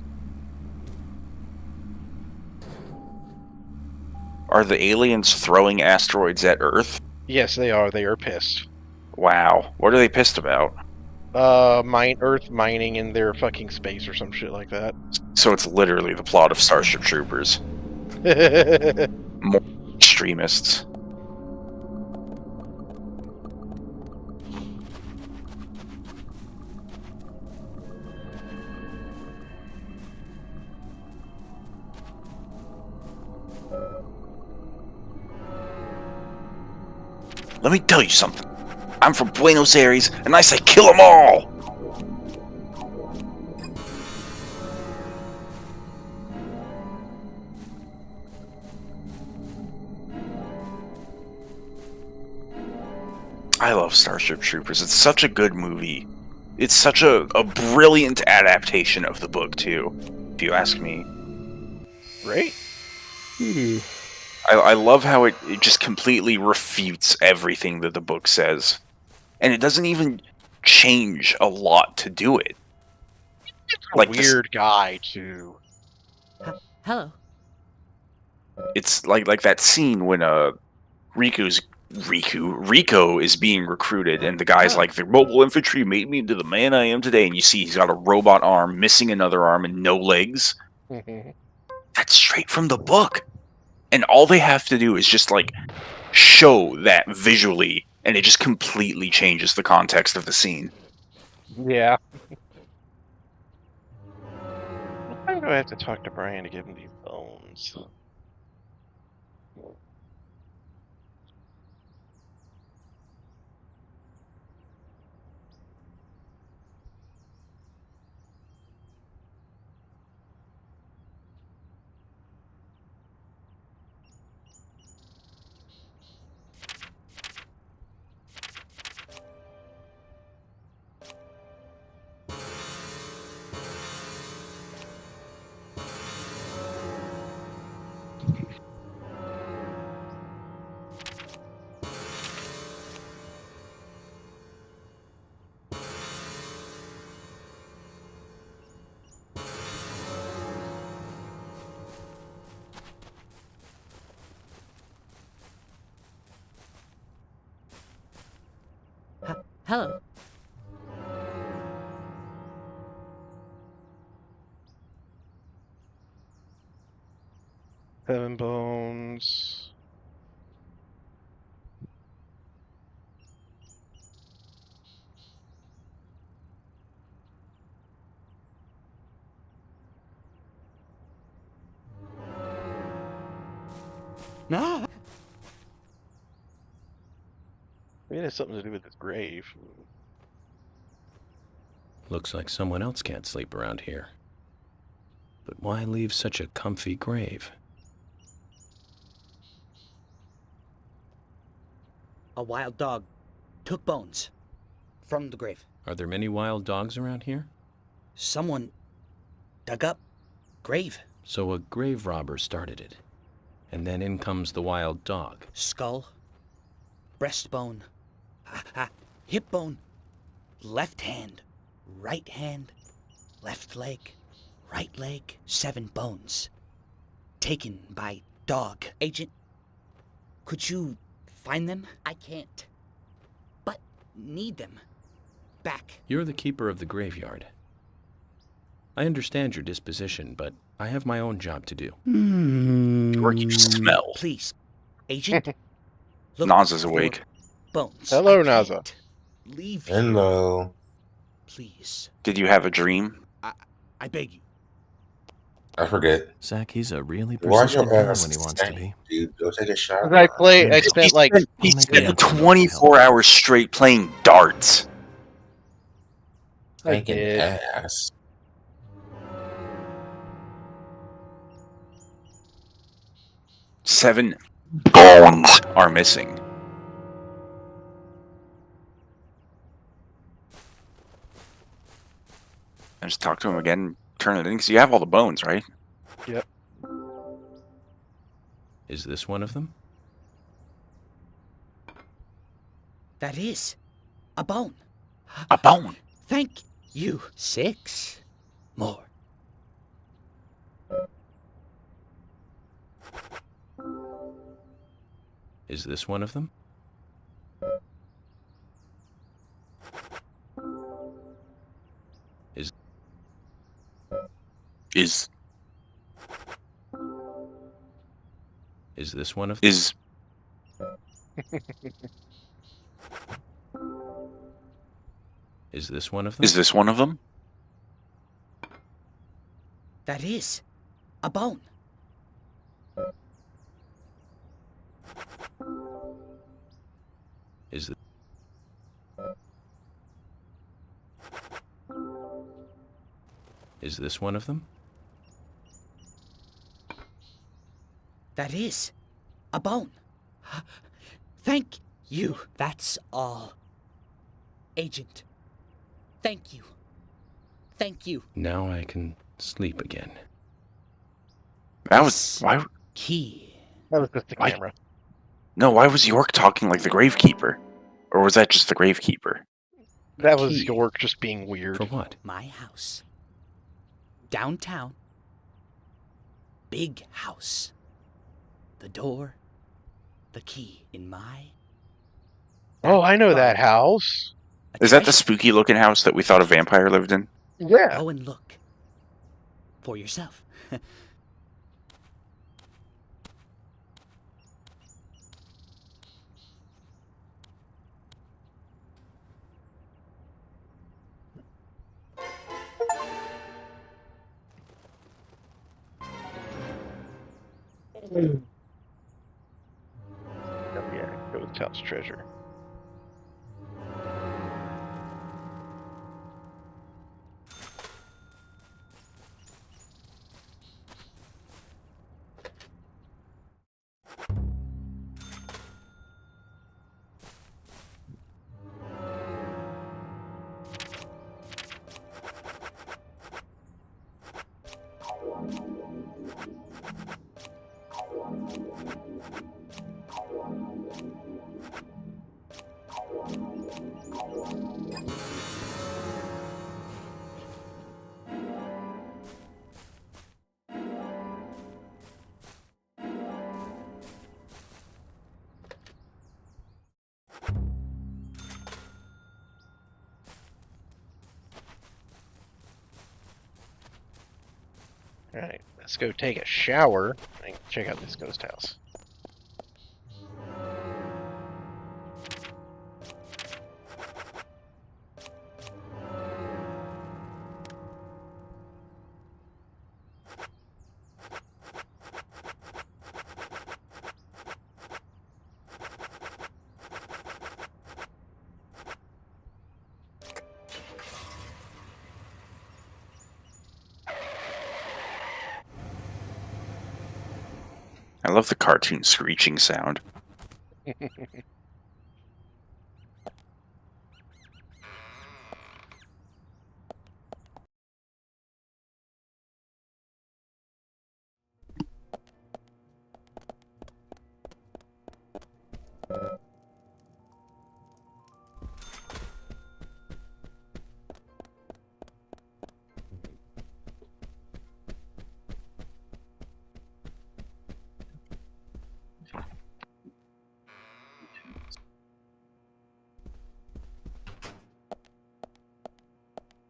Are the aliens throwing asteroids at Earth? Yes, they are. They are pissed. Wow. What are they pissed about? Earth mining in their fucking space or some shit like that. So it's literally the plot of Starship Troopers. More extremists. let me tell you something. I'm from Buenos Aires, and I say kill them all! I love Starship Troopers. It's such a good movie. It's such a brilliant adaptation of the book, too, if you ask me. Right? I love how it just completely refutes everything that the book says. And it doesn't even change a lot to do it. Like weird guy, too. Hello. It's like that scene when Rico is being recruited, and the guy's like, the mobile infantry made me into the man I am today, and you see he's got a robot arm, missing another arm, and no legs. That's straight from the book. And all they have to do is just, like, show that visually, and it just completely changes the context of the scene. Yeah. Why do I have to talk to Brian to give him these bones? Hello. Seven bones. No. Maybe it has something to do with his grave. Looks like someone else can't sleep around here. But why leave such a comfy grave? A wild dog took bones from the grave. Are there many wild dogs around here? Someone dug up grave. So a grave robber started it. And then in comes the wild dog. Skull, breastbone, hip bone, left hand, right hand, left leg, right leg, 7 bones. Taken by dog. Agent, could you find them? I can't. But need them. Back. You're the keeper of the graveyard. I understand your disposition, but I have my own job to do. Or you smell. Please, Agent. Look Naza's for awake. Bones. Hello, I Naza. can't leave you. Hello. Please. Did you have a dream? I beg you. I forget. Zach, he's a really Wash your persistent guy ass. when he wants to be. Dude, go take a shower. I spent like He spent 24 hours straight playing darts. I did. Ass. Seven bones are missing. I just talk to him again, turn it in, because you have all the bones, right? Yep. Is this one of them? That is a bone. A bone? Thank you. 6 more. Is this one of them? Is this one of them? Is this one of them? Is this one of them? That is a bone. Is this one of them? That is a bone. Thank you. That's all. Agent, thank you. Thank you. Now I can sleep again. That was... Why... Key. That was just the Why- camera. No, why was York talking like the Gravekeeper? Or was that just the Gravekeeper? That was Key. York just being weird. For what? My house. Downtown. Big house. The door. The key in my... Oh, I know that house. Is that the spooky-looking house that we thought a vampire lived in? Yeah. Go and look. For yourself. Oh, yeah, Ghost House treasure. Alright, let's go take a shower and check out this ghost house. I love the cartoon screeching sound.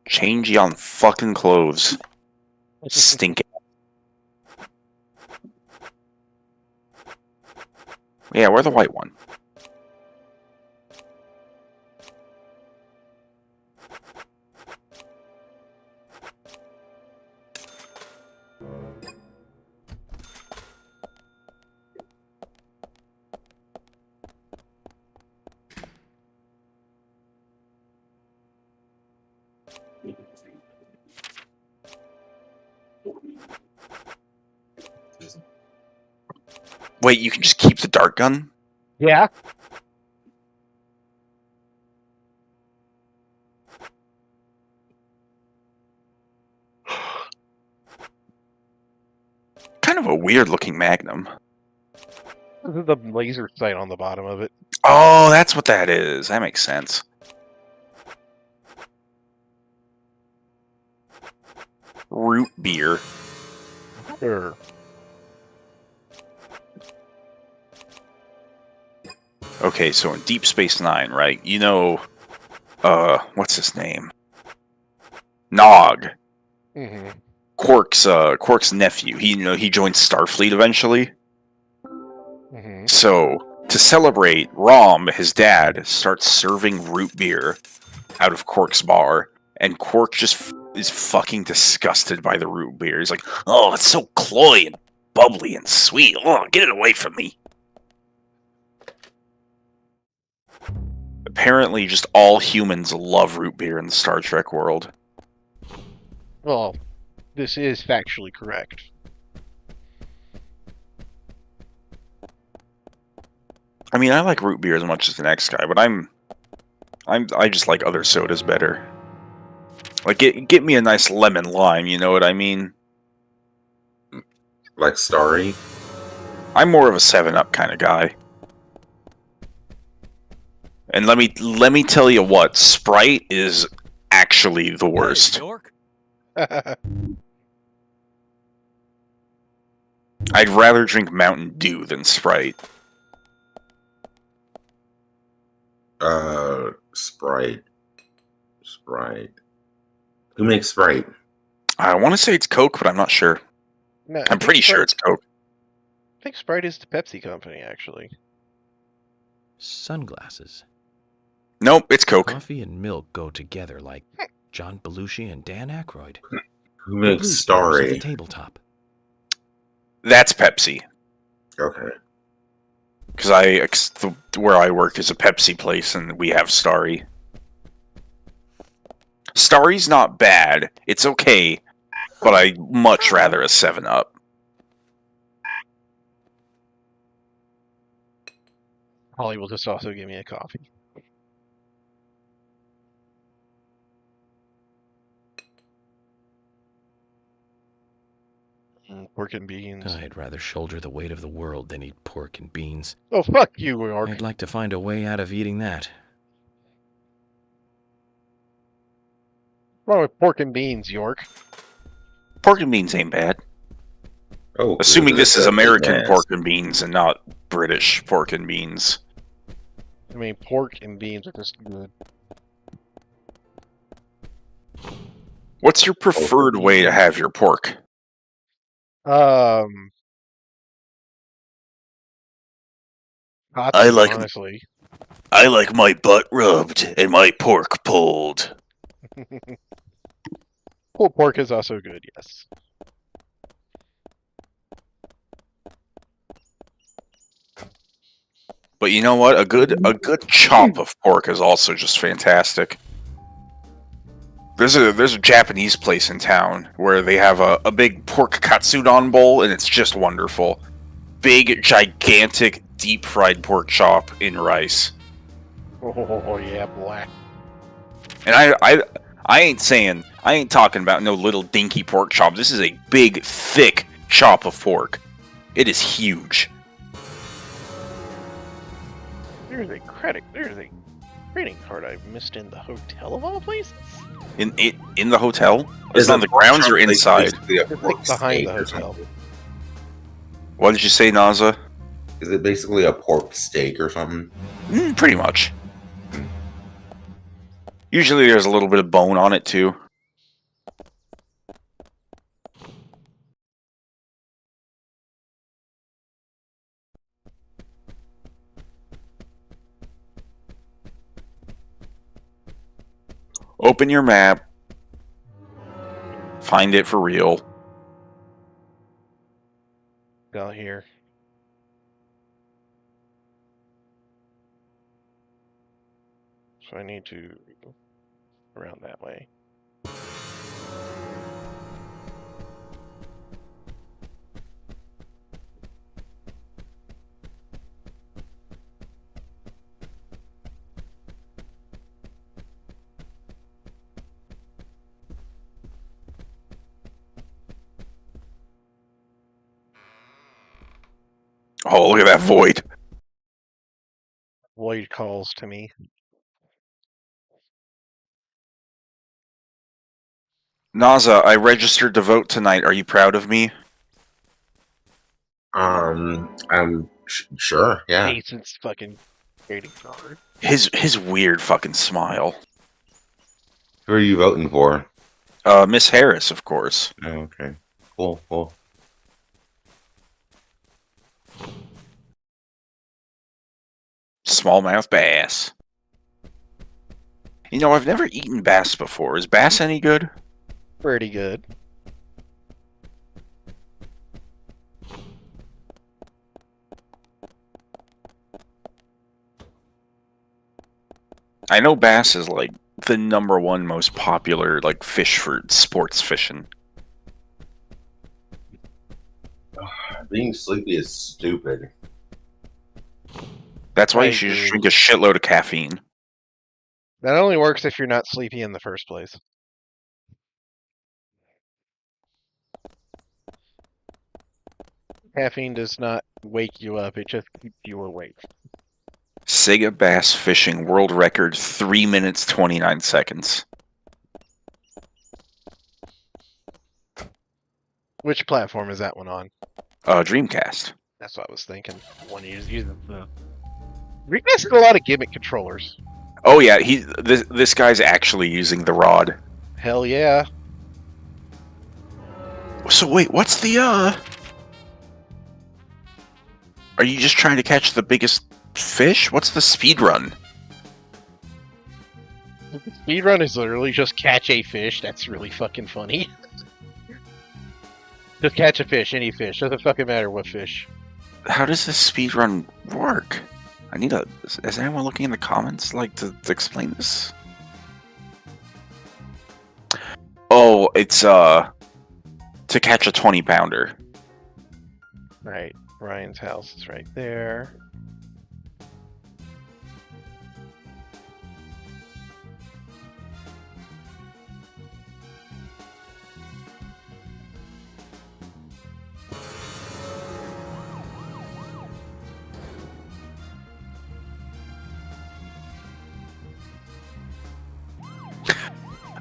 Change your fucking clothes. Stinking. Yeah, wear the white one. Wait, you can just keep the dart gun? Yeah. Kind of a weird looking magnum. This is the laser sight on the bottom of it. Oh, that's what that is. That makes sense. Root beer. Sure. Okay, so in Deep Space Nine, right? You know, what's his name? Nog. Mm-hmm. Quark's nephew. He joined Starfleet eventually. Mm-hmm. So to celebrate, Rom, his dad, starts serving root beer out of Quark's bar, and Quark just is fucking disgusted by the root beer. He's like, "Oh, it's so cloy and bubbly and sweet. Oh, get it away from me." Apparently, just all humans love root beer in the Star Trek world. Well, This is factually correct. I mean, I like root beer as much as the next guy, but I just like other sodas better. Like, get me a nice lemon lime, you know what I mean? Like Starry? I'm more of a 7-Up kind of guy. And let me tell you what, Sprite is actually the worst. Hey, York. I'd rather drink Mountain Dew than Sprite. Sprite. Sprite. Who makes Sprite? I want to say it's Coke, but I'm not sure. No, I I'm think pretty sure Sprite- it's Coke. I think Sprite is the Pepsi company, actually. Sunglasses. Nope, it's Coke. Coffee and milk go together like John Belushi and Dan Aykroyd. Who makes At the Starry? tabletop. That's Pepsi. Okay. Because where I work is a Pepsi place, and we have Starry. Starry's not bad. It's okay, but I'd much rather a 7-Up. Holly will just also give me a coffee. Pork and beans. I'd rather shoulder the weight of the world than eat pork and beans. Oh, fuck you, York. I'd like to find a way out of eating that. What's wrong with pork and beans, York? Pork and beans ain't bad. Oh, Assuming this is American yes. pork and beans and not British pork and beans. I mean, pork and beans are just good. What's your preferred way to have your pork? Hot I soup, like- honestly. I like my butt rubbed and my pork pulled. Pulled pork is also good, yes. But you know what? A good chop of pork is also just fantastic. There's a Japanese place in town where they have a big pork katsudon bowl, and it's just wonderful. Big, gigantic, deep fried pork chop in rice. Oh yeah, black. And I ain't talking about no little dinky pork chop. This is a big, thick chop of pork. It is huge. There's a trading card I missed in the hotel of all places. In the hotel? Is it on the grounds or inside? It's like behind the hotel. What did you say, Naza? Is it basically a pork steak or something? Pretty much. Usually there's a little bit of bone on it, too. Open your map. Find it for real. Down here. So I need to go around that way. Oh, look at that void. Void calls to me. Naza, I registered to vote tonight. Are you proud of me? I'm sure, yeah. Mason's fucking trading card. His weird fucking smile. Who are you voting for? Miss Harris, of course. Oh, okay. Cool. Smallmouth bass. You know, I've never eaten bass before. Is bass any good? Pretty good. I know bass is like the #1 most popular like fish for sports fishing. being sleepy is stupid. That's why I you should just agree. drink a shitload of caffeine. That only works if you're not sleepy in the first place. Caffeine does not wake you up, it just keeps you awake. Sega bass fishing world record 3 minutes 29 seconds. Which platform is that one on? Dreamcast. That's what I was thinking. One uses the. Dreamcast got a lot of gimmick controllers. Oh yeah, this guy's actually using the rod. Hell yeah. So wait, what's the Are you just trying to catch the biggest fish? What's the speed run? Speedrun is literally just catch a fish. That's really fucking funny. Just catch a fish, any fish. Doesn't fucking matter what fish. How does this speed run work? I need a. Is anyone looking in the comments like to explain this? Oh, it's to catch a 20-pounder. Right. Ryan's house is right there.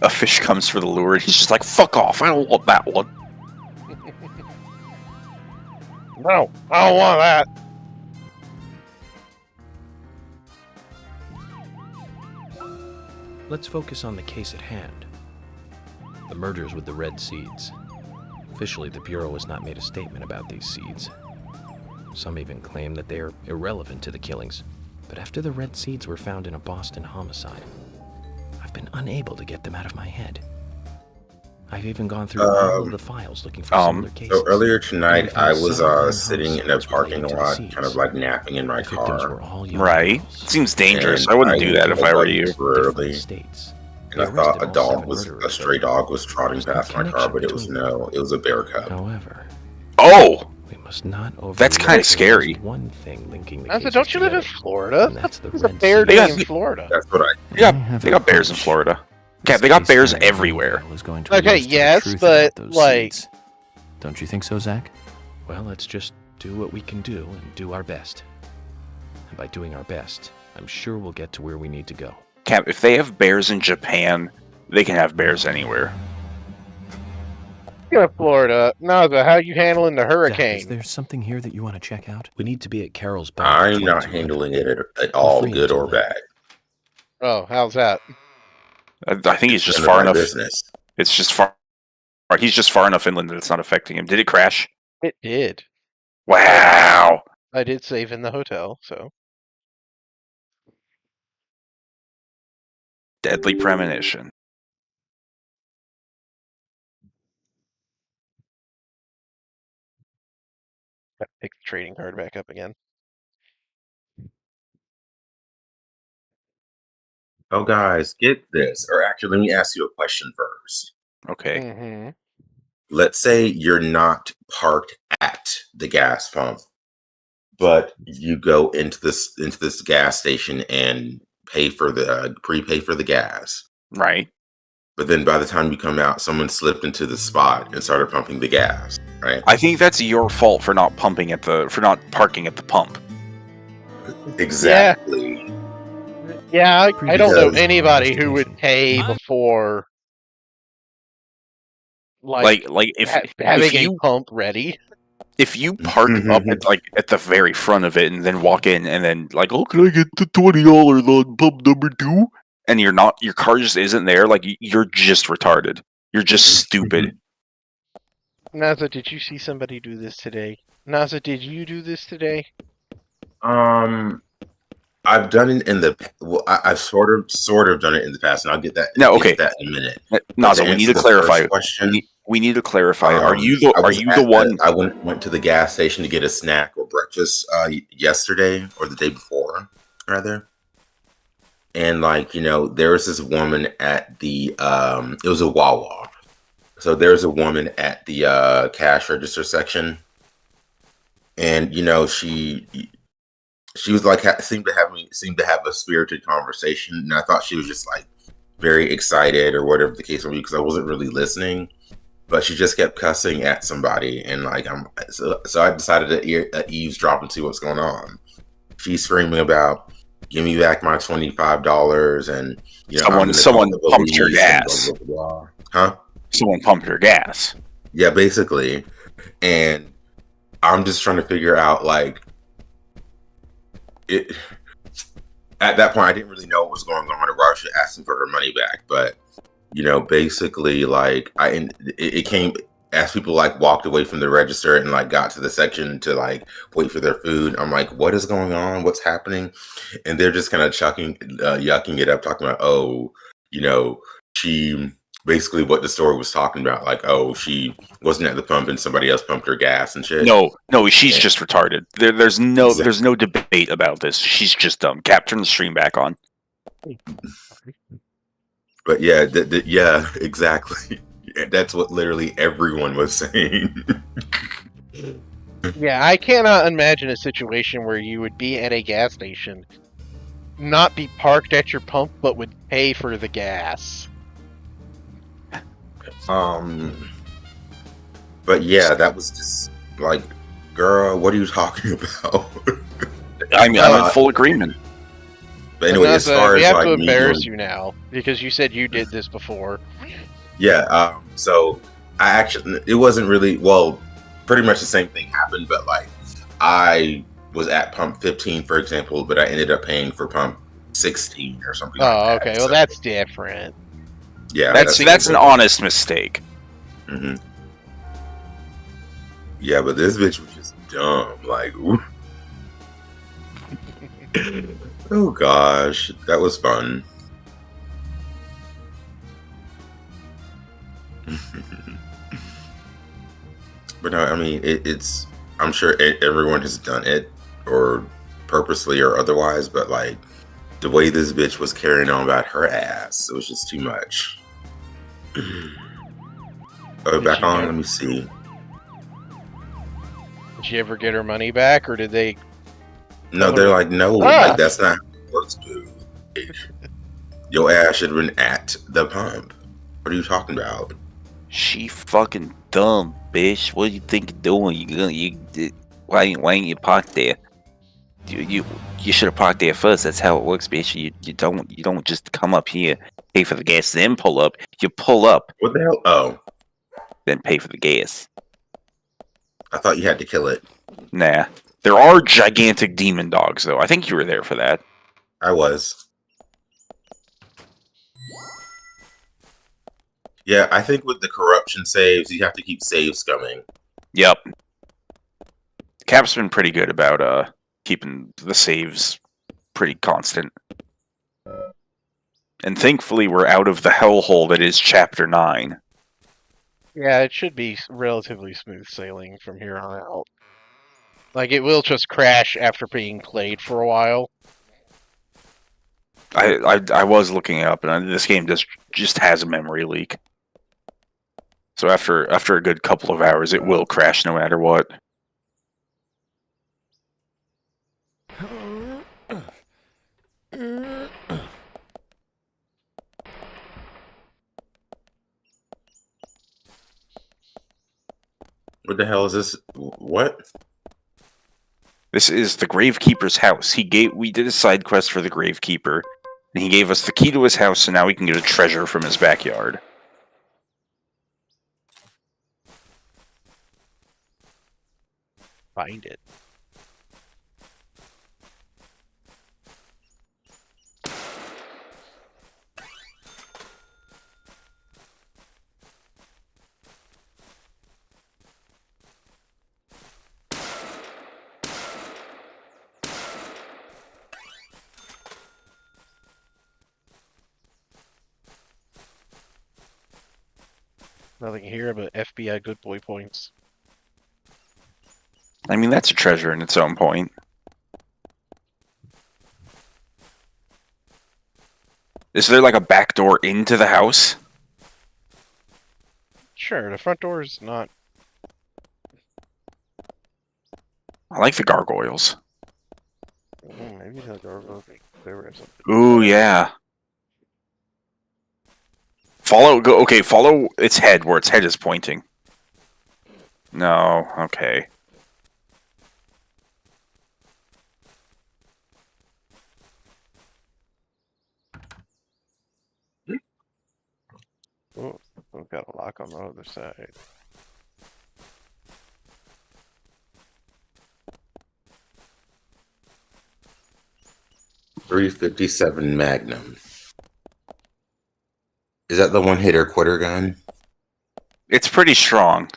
A fish comes for the lure, and he's just like, "Fuck off! I don't want that one." No, I don't want that. Let's focus on the case at hand. The murders with the red seeds. Officially, the Bureau has not made a statement about these seeds. Some even claim that they are irrelevant to the killings. But after the red seeds were found in a Boston homicide, I've been unable to get them out of my head. I've even gone through all of the files looking for similar cases. So earlier tonight, And I I found was several sitting in a homicides parking related to the lot, seeds. kind of like napping in my The victims car. were all young Right? girls. Seems dangerous. And I wouldn't do that if I were you. Early, States. and I thought a stray dog was trotting past my car, but it was a bear cub. However, Oh, we must not that's kind of scary. one thing linking the I said, cases don't you live in together, Florida? and that's the There's a red bear seeds. day in Florida. That's what They got bears in Florida. Okay, they got bears everywhere. Okay, yes, but like, don't you think so, Zach? Well, let's just do what we can do and do our best. And by doing our best, I'm sure we'll get to where we need to go. Cap, if they have bears in Japan, they can have bears anywhere. speaking of Florida, Naza, how you handling the Zach, is hurricane? there something here that you want to check out? We need to be at Carol's bar. I'm not handling it at all, good or bad. Oh, how's that? I think he's just None of far my enough. business. It's just far. He's just far enough inland that it's not affecting him. Did it crash? It did. Wow. I did save in the hotel, so. Deadly premonition. Gotta pick the trading card back up again. Oh, guys, get this. Or actually, let me ask you a question first. Okay. Mm-hmm. Let's say you're not parked at the gas pump, but you go into this gas station and prepay for the gas. Right. But then by the time you come out, someone slipped into the spot and started pumping the gas. Right. I think that's your fault for not parking at the pump. Exactly. Yeah, I don't know Because- anybody who would pay before Like if having if you a pump ready. if you park up at the very front of it and then walk in and then like, oh, can I get the $20 on pump number 2? And your car just isn't there. Like you're just retarded. You're just stupid. Naza, did you see somebody do this today? Naza, did you do this today? I've done it in the I've sort of done it in the past, and I'll get that. No, okay. Get that in a minute. Naza, we need to clarify. We need to clarify. Are you the one? I went to the gas station to get a snack or breakfast yesterday or the day before, rather. And there was this woman at the it was a Wawa. So there's a woman at the cash register section, and she was like seemed to have a spirited conversation, and I thought she was just like very excited or whatever the case may be because I wasn't really listening. But she just kept cussing at somebody, and like so I decided to eavesdrop and see what's going on. She's screaming about, "Give me back my $25," and someone pumped your gas. Blah, blah, blah. Huh? Someone pumped your gas. Yeah, basically. And I'm just trying to figure out like it. At that point, I didn't really know what was going on, or why I should ask her for her money back, but. Basically, like it came as people like walked away from the register and like got to the section to like wait for their food. I'm like, what is going on? What's happening? And they're just kind of yucking it up, talking about, she basically what the story was talking about, like, she wasn't at the pump and somebody else pumped her gas and shit. No, she's just retarded. There's no debate about this. She's just dumb. Cap, turn the stream back on. But yeah, yeah, exactly. That's what literally everyone was saying. Yeah, I cannot imagine a situation where you would be at a gas station, not be parked at your pump, but would pay for the gas. But yeah, that was just like, girl, what are you talking about? I'm in full agreement. But anyway, as far we as have like to embarrass you now because you said you did this before. Yeah. So it wasn't really pretty much the same thing happened, but like I was at pump 15, for example, but I ended up paying for pump 16 or something. Oh, okay. Well, that's different. Yeah, that's an honest mistake. Mm-hmm. Yeah, but this bitch was just dumb. Like, oh gosh, that was fun. But no, I mean, it's. I'm sure everyone has done it, or purposely or otherwise. But like, the way this bitch was carrying on about her ass, it was just too much. Back on. Let me see. Did she ever get her money back, or did they? No, they're like, no, like, that's not how it works, dude. Your ass should have been at the pump. What are you talking about? She fucking dumb, bitch. What do you think you're doing? Why ain't you parked there? You should have parked there first. That's how it works, bitch. You don't just come up here, pay for the gas, then pull up. You pull up. What the hell? Oh, then pay for the gas. I thought you had to kill it. Nah. There are gigantic demon dogs, though. I think you were there for that. I was. Yeah, I think with the corruption saves, you have to keep saves coming. Yep. Cap's been pretty good about keeping the saves pretty constant. And thankfully, we're out of the hellhole that is Chapter 9. Yeah, it should be relatively smooth sailing from here on out. Like, it will just crash after being played for a while. I was looking it up, and this game just has a memory leak. So after a good couple of hours, it will crash no matter what. What the hell is this? What? This is the Gravekeeper's house. We did a side quest for the Gravekeeper, and he gave us the key to his house, so now we can get a treasure from his backyard. Find it. Nothing here but FBI good boy points. I mean, that's a treasure in its own point. Is there like a back door into the house? Sure, the front door is not. I like the gargoyles. Maybe the gargoyles are clever or something. Ooh, yeah. Follow its head, where its head is pointing. No, okay. Oh, we've got a lock on the other side. .357 Magnum. Is that the one-hitter quitter gun? It's pretty strong.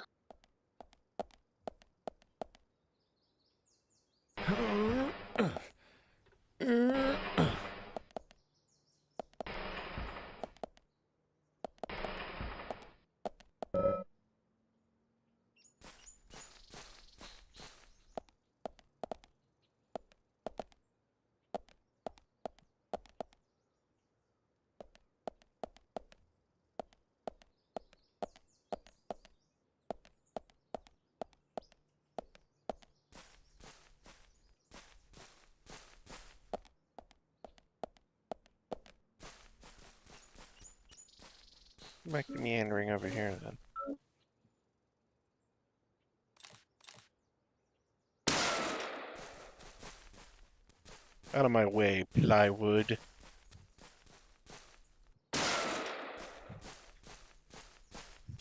Might be meandering over here then. Out of my way, plywood.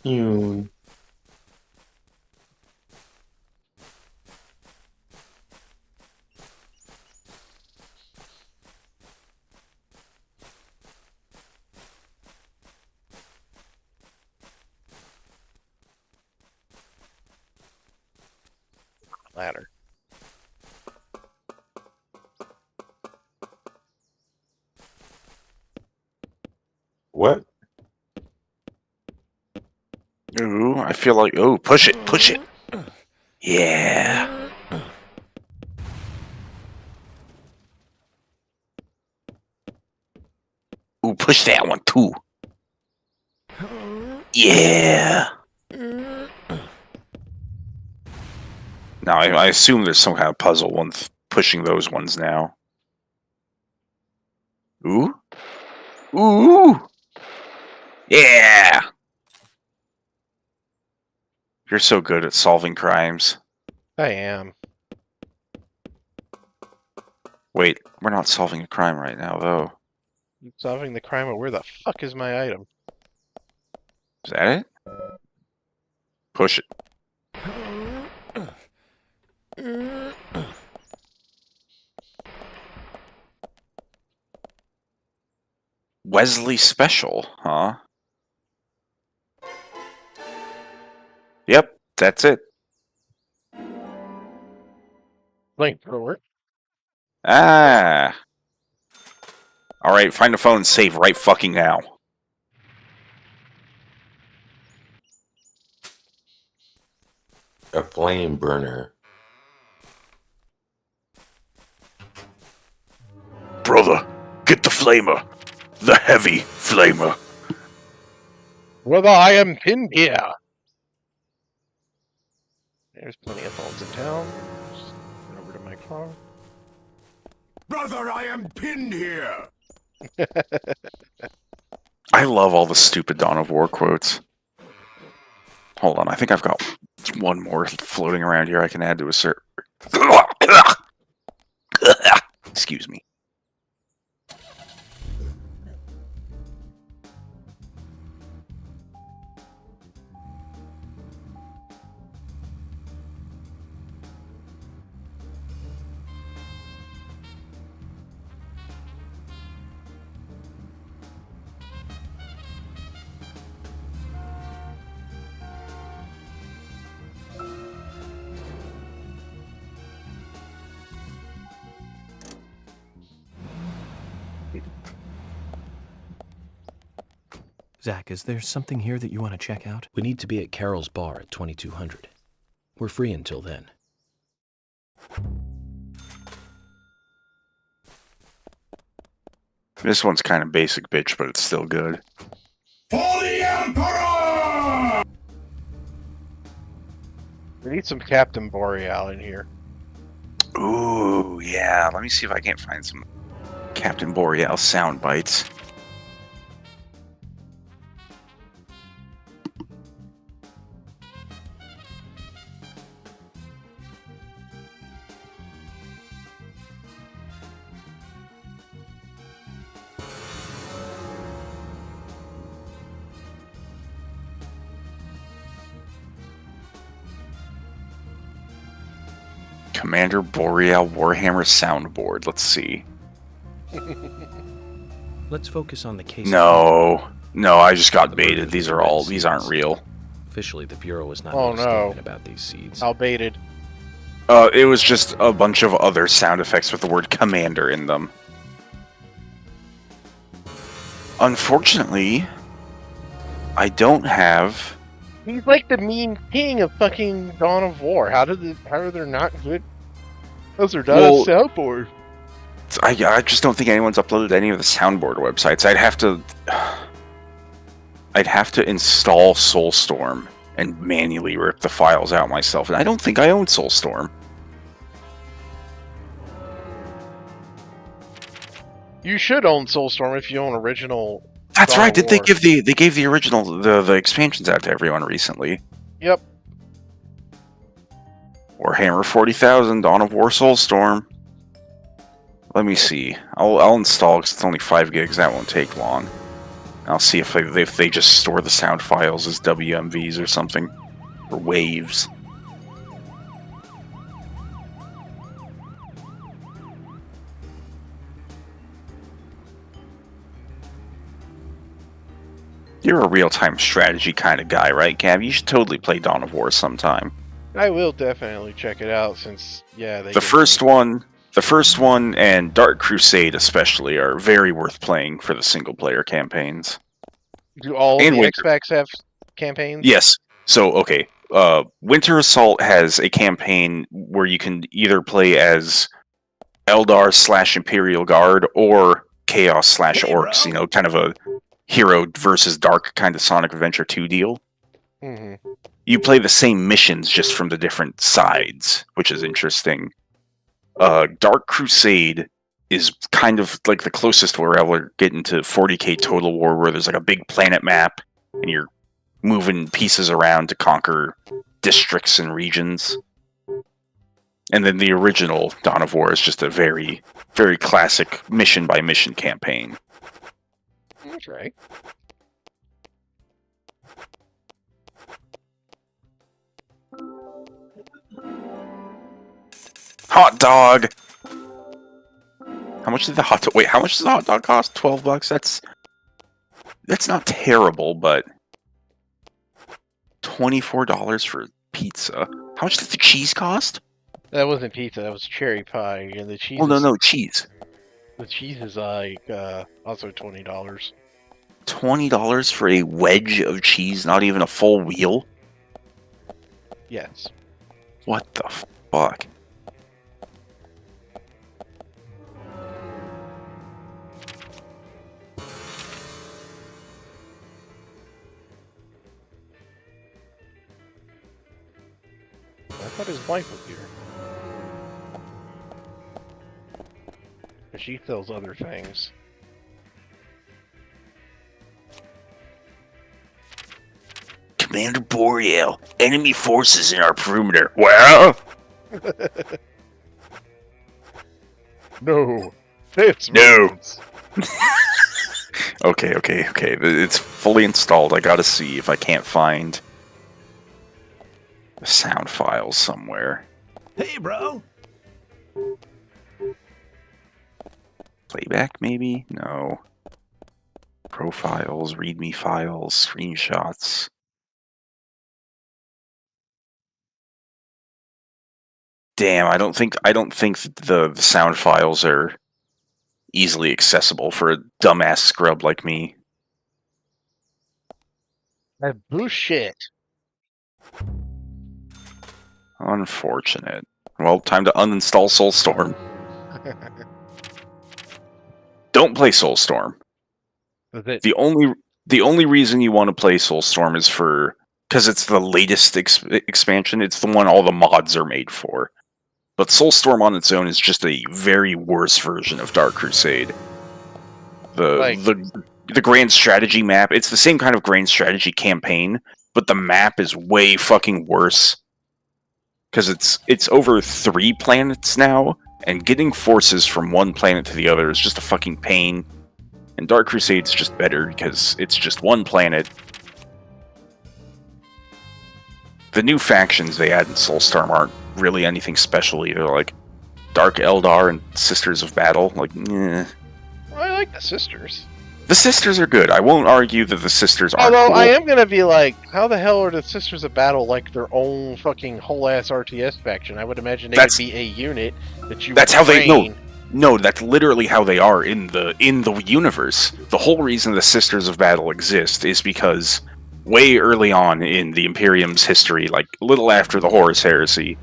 You. Ladder. What? Ooh, I feel like... Ooh, push it, push it. Yeah. Ooh, push that one, too. Yeah. Now, I assume there's some kind of puzzle one pushing those ones now. Ooh. Ooh. Yeah. You're so good at solving crimes. I am. Wait, we're not solving a crime right now, though. I'm solving the crime of where the fuck is my item? Is that it? Push it. Wesley Special, huh? Yep, that's it. Flamethrower. Ah. Alright, find the phone and save right fucking now. A flame burner. Brother, get the flamer. The heavy flamer. Brother, I am pinned here. There's plenty of phones in town. Just run over to my car. Brother, I am pinned here. I love all the stupid Dawn of War quotes. Hold on, I think I've got one more floating around here I can add to a cert. Excuse me. Zach, is there something here that you want to check out? We need to be at Carol's bar at 2200. We're free until then. This one's kind of basic bitch, but it's still good. For the Emperor! We need some Captain Boreal in here. Ooh, yeah. Let me see if I can't find some Captain Boreal sound bites. Commander Boreal Warhammer soundboard. Let's see. Let's focus on the case. No, I just got baited. These aren't real. Officially, the Bureau is not Oh, made a no. statement about these seeds. How baited? It was just a bunch of other sound effects with the word commander in them. Unfortunately, I don't have. He's like the mean king of fucking Dawn of War. How are there not good? Those are not a soundboard. I just don't think anyone's uploaded any of the soundboard websites. I'd have to install Soulstorm and manually rip the files out myself, and I don't think I own Soulstorm. You should own Soulstorm if you own original. That's Dawn right. of Did they War. give the original the expansions out to everyone recently? Yep. Warhammer 40,000, Dawn of War, Soulstorm. Let me see. I'll install because it's only 5 gigs. That won't take long. I'll see if they just store the sound files as WMVs or something, or waves. You're a real-time strategy kind of guy, right, Gav? You should totally play Dawn of War sometime. I will definitely check it out since The first one, and Dark Crusade especially are very worth playing for the single-player campaigns. Do all And the Winter. X-Packs have campaigns? Yes. So, okay. Winter Assault has a campaign where you can either play as Eldar / Imperial Guard or Chaos / Orcs. You know, kind of a hero versus dark kind of Sonic Adventure 2 deal. Mm-hmm. You play the same missions just from the different sides, which is interesting. Dark Crusade is kind of like the closest we're ever getting to 40k Total War, where there's like a big planet map and you're moving pieces around to conquer districts and regions. And then the original Dawn of War is just a very, very classic mission by mission campaign. That's right. Hot dog! How much did the hot dog... Wait, how much does the hot dog cost? $12? That's not terrible, but... $24 for pizza. How much did the cheese cost? That wasn't pizza. That was cherry pie, and the cheese. Oh, no, cheese. The cheese is like also $20. $20 for a wedge of cheese, not even a full wheel? Yes. What the fuck? I thought his wife was here. But she sells other things. Commander Boreal, enemy forces in our perimeter. Well? No. It's No. Okay. It's fully installed. I gotta see if I can't find the sound files somewhere. Hey, bro. Playback, maybe? No. Profiles, readme files, screenshots. Damn, I don't think the sound files are easily accessible for a dumbass scrub like me. That's bullshit. Unfortunate. Well, time to uninstall Soulstorm. Don't play Soulstorm. The only reason you want to play Soulstorm is because it's the latest expansion. It's the one all the mods are made for. But Soulstorm on its own is just a very worse version of Dark Crusade. The grand strategy map, it's the same kind of grand strategy campaign, but the map is way fucking worse. Because it's over 3 planets now, and getting forces from one planet to the other is just a fucking pain. And Dark Crusade's just better because it's just one planet. The new factions they add in Soulstorm aren't really anything special either, like Dark Eldar and Sisters of Battle. Like, eh. I like the Sisters. The Sisters are good. I won't argue that the Sisters aren't Although cool. I am gonna be like, how the hell are the Sisters of Battle like their own fucking whole ass RTS faction? I would imagine they would be a unit that you. That's would how they train. No, that's literally how they are in the universe. The whole reason the Sisters of Battle exist is because way early on in the Imperium's history, like a little after the Horus Heresy,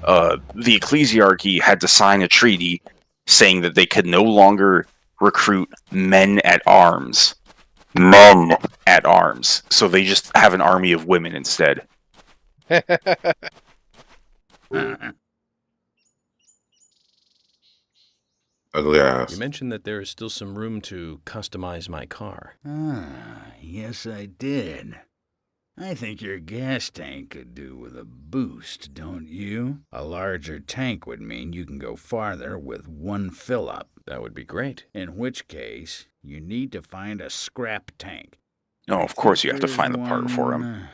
the Ecclesiarchy had to sign a treaty saying that they could no longer recruit men at arms. Men at arms. So they just have an army of women instead. Ugly ass. You mentioned that there is still some room to customize my car. Yes, I did. I think your gas tank could do with a boost, don't you? A larger tank would mean you can go farther with one fill-up. That would be great. In which case, you need to find a scrap tank. No, of course you have to find the part for him.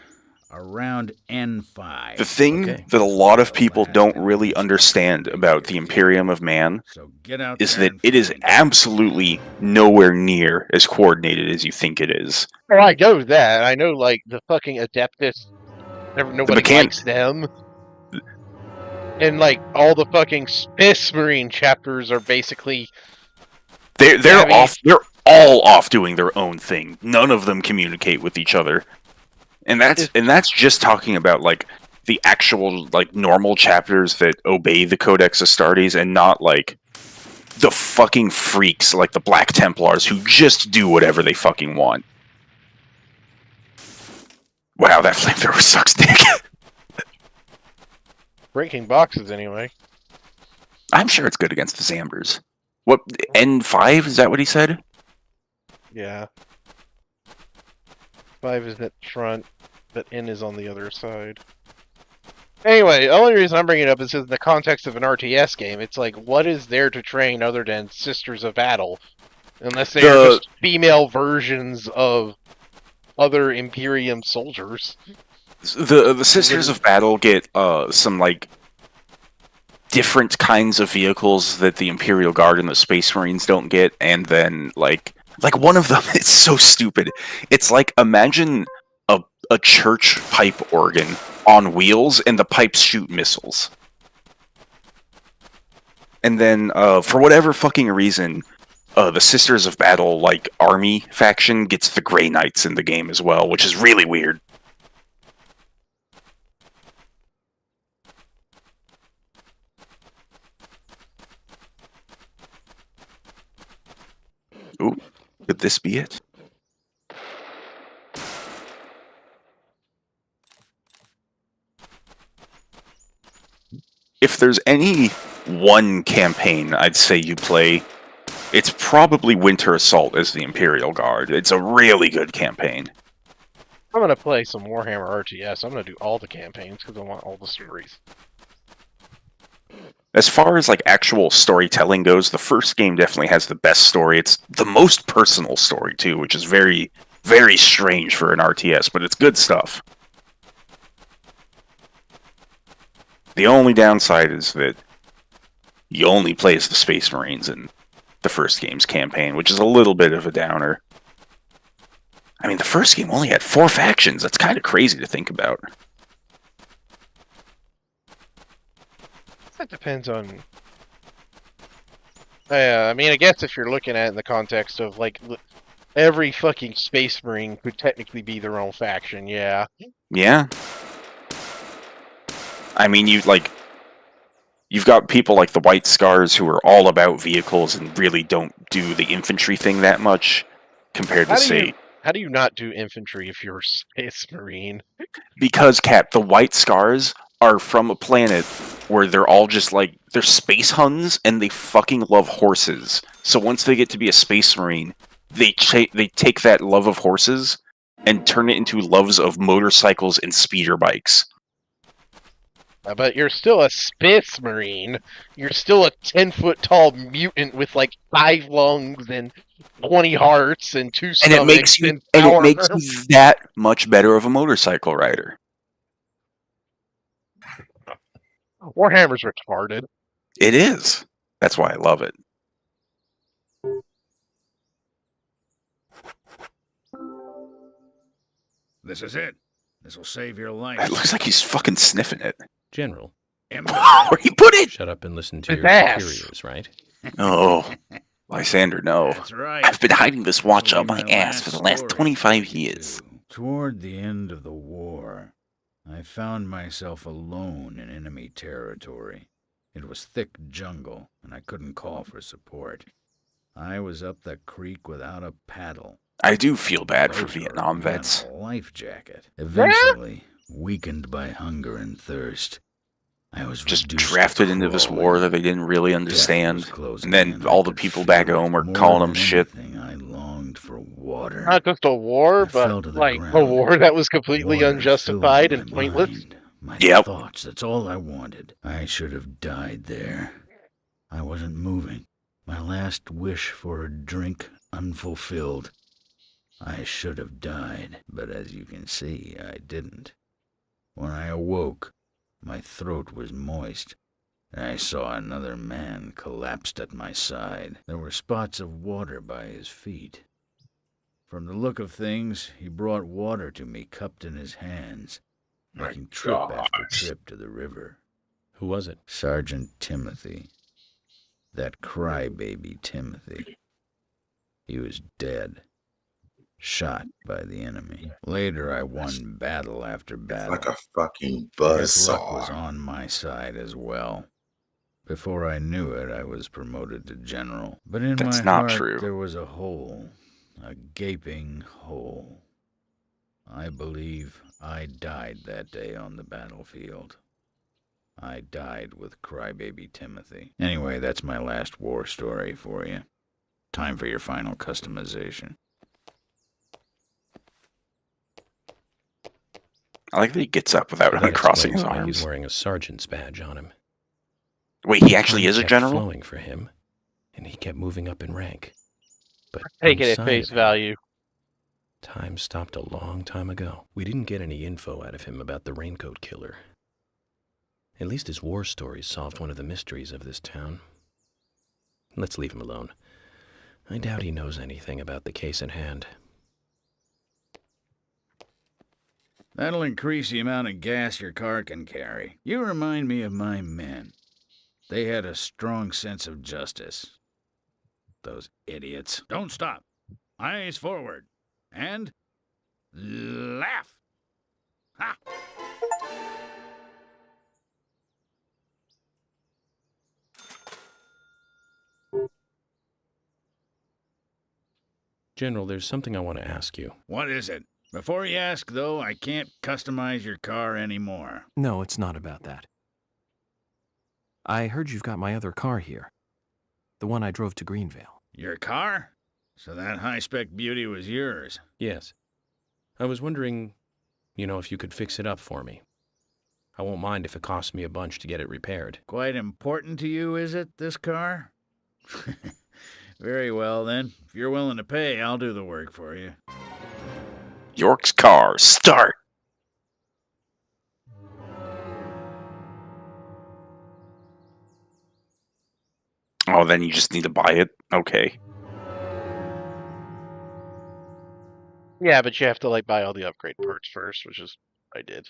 Around N5. The thing that a lot of people don't really understand about the Imperium of Man is that it is absolutely nowhere near as coordinated as you think it is. Well, I know that. I know, like, the fucking Adeptus, nobody likes them. And, like, all the fucking Space Marine chapters are basically... They're all off doing their own thing. None of them communicate with each other. And that's just talking about, like, the actual, like, normal chapters that obey the Codex Astartes, and not, like, the fucking freaks like the Black Templars who just do whatever they fucking want. Wow, that flamethrower sucks dick. Breaking boxes, anyway. I'm sure it's good against the Zambers. What, N5? Is that what he said? Yeah. 5 is at front, but N is on the other side. Anyway, the only reason I'm bringing it up is in the context of an RTS game. It's like, what is there to train other than Sisters of Battle? Unless they are just female versions of other Imperium soldiers. The Sisters of Battle get some, like, different kinds of vehicles that the Imperial Guard and the Space Marines don't get, and then, like one of them, it's so stupid. It's like, imagine a church pipe organ on wheels, and the pipes shoot missiles. And then, for whatever fucking reason, the Sisters of Battle, like, army faction gets the Grey Knights in the game as well, which is really weird. Ooh, could this be it? If there's any one campaign I'd say you play, it's probably Winter Assault as the Imperial Guard. It's a really good campaign. I'm gonna play some Warhammer RTS. I'm gonna do all the campaigns because I want all the stories. As far as, like, actual storytelling goes, the first game definitely has the best story. It's the most personal story, too, which is very, very strange for an RTS, but it's good stuff. The only downside is that you only play as the Space Marines in the first game's campaign, which is a little bit of a downer. I mean, the first game only had 4 factions. That's kind of crazy to think about. That depends on... I mean, I guess if you're looking at it in the context of, like, every fucking Space Marine could technically be their own faction, yeah. Yeah. I mean, you've got people like the White Scars who are all about vehicles and really don't do the infantry thing that much, compared to, say... How do you not do infantry if you're a Space Marine? Because, Cap, the White Scars are from a planet where they're all just like they're space Huns and they fucking love horses. So once they get to be a space marine, they take that love of horses and turn it into loves of motorcycles and speeder bikes. But you're still a space marine. You're still a 10-foot tall mutant with like 5 lungs and 20 hearts and 2 And stomachs it makes you that much better of a motorcycle rider. Warhammer's retarded. It is. That's why I love it. This is it. This will save your life. It looks like he's fucking sniffing it. General. Where'd he put it? Shut up and listen to His your ass. superiors, right? Oh, Lysander, no. That's right. I've been hiding this watch This'll up be my my ass last for the last story 25 years. Toward the end of the war, I found myself alone in enemy territory. It was thick jungle, and I couldn't call for support. I was up the creek without a paddle. I do feel bad for Vietnam vets. A life jacket. Eventually, weakened by hunger and thirst, I was Just reduced drafted to into this crawling. war that they didn't really understand. And then all the people back home are More calling them than shit. anything, I longed for water. Not just a war, fell but to the like a ground. war that was completely Water unjustified filled and my pointless. mind, my Yep. thoughts, that's all I wanted. I should have died there. I wasn't moving. My last wish for a drink unfulfilled. I should have died, but as you can see, I didn't. When I awoke, my throat was moist, and I saw another man collapsed at my side. There were spots of water by his feet. From the look of things, he brought water to me cupped in his hands, making trip after trip to the river. Who was it? Sergeant Timothy. That crybaby Timothy. He was dead. Shot by the enemy. Later, I won battle after battle. Like a fucking His luck was buzzsaw. on my side as well. Before I knew it, I was promoted to general. But in That's my not heart, true. there was a hole. A gaping hole. I believe I died that day on the battlefield. I died with crybaby Timothy. Anyway, that's my last war story for you. Time for your final customization. I like that he gets up without That uncrossing explains his why arms. he's wearing a sergeant's badge on him. Wait, he actually Time is a kept general? flowing for him, and he kept moving up in rank. But Take it at inside face of him, value. time stopped a long time ago. We didn't get any info out of him about the Raincoat Killer. At least his war stories solved one of the mysteries of this town. Let's leave him alone. I doubt he knows anything about the case at hand. That'll increase the amount of gas your car can carry. You remind me of my men. They had a strong sense of justice. Those idiots. Don't stop. Eyes forward. And laugh. Ha! General, there's something I want to ask you. What is it? Before you ask, though, I can't customize your car anymore. No, it's not about that. I heard you've got my other car here. The one I drove to Greenvale. Your car? So that high-spec beauty was yours? Yes. I was wondering, if you could fix it up for me. I won't mind if it costs me a bunch to get it repaired. Quite important to you, is it, this car? Very well, then. If you're willing to pay, I'll do the work for you. York's car, start! Oh, then you just need to buy it? Okay. Yeah, but you have to buy all the upgrade perks first, which is what I did.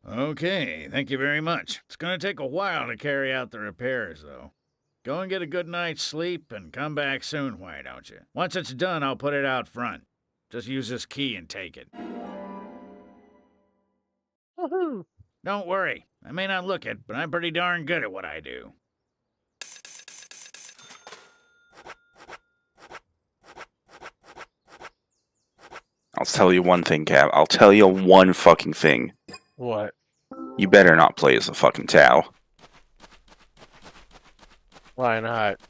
Okay, thank you very much. It's gonna take a while to carry out the repairs, though. Go and get a good night's sleep and come back soon, why don't you? Once it's done, I'll put it out front. Just use this key and take it. Woohoo! Don't worry, I may not look it, but I'm pretty darn good at what I do. I'll tell you one thing, Cap. I'll tell you one fucking thing. What? You better not play as the fucking Tau. Why not? Do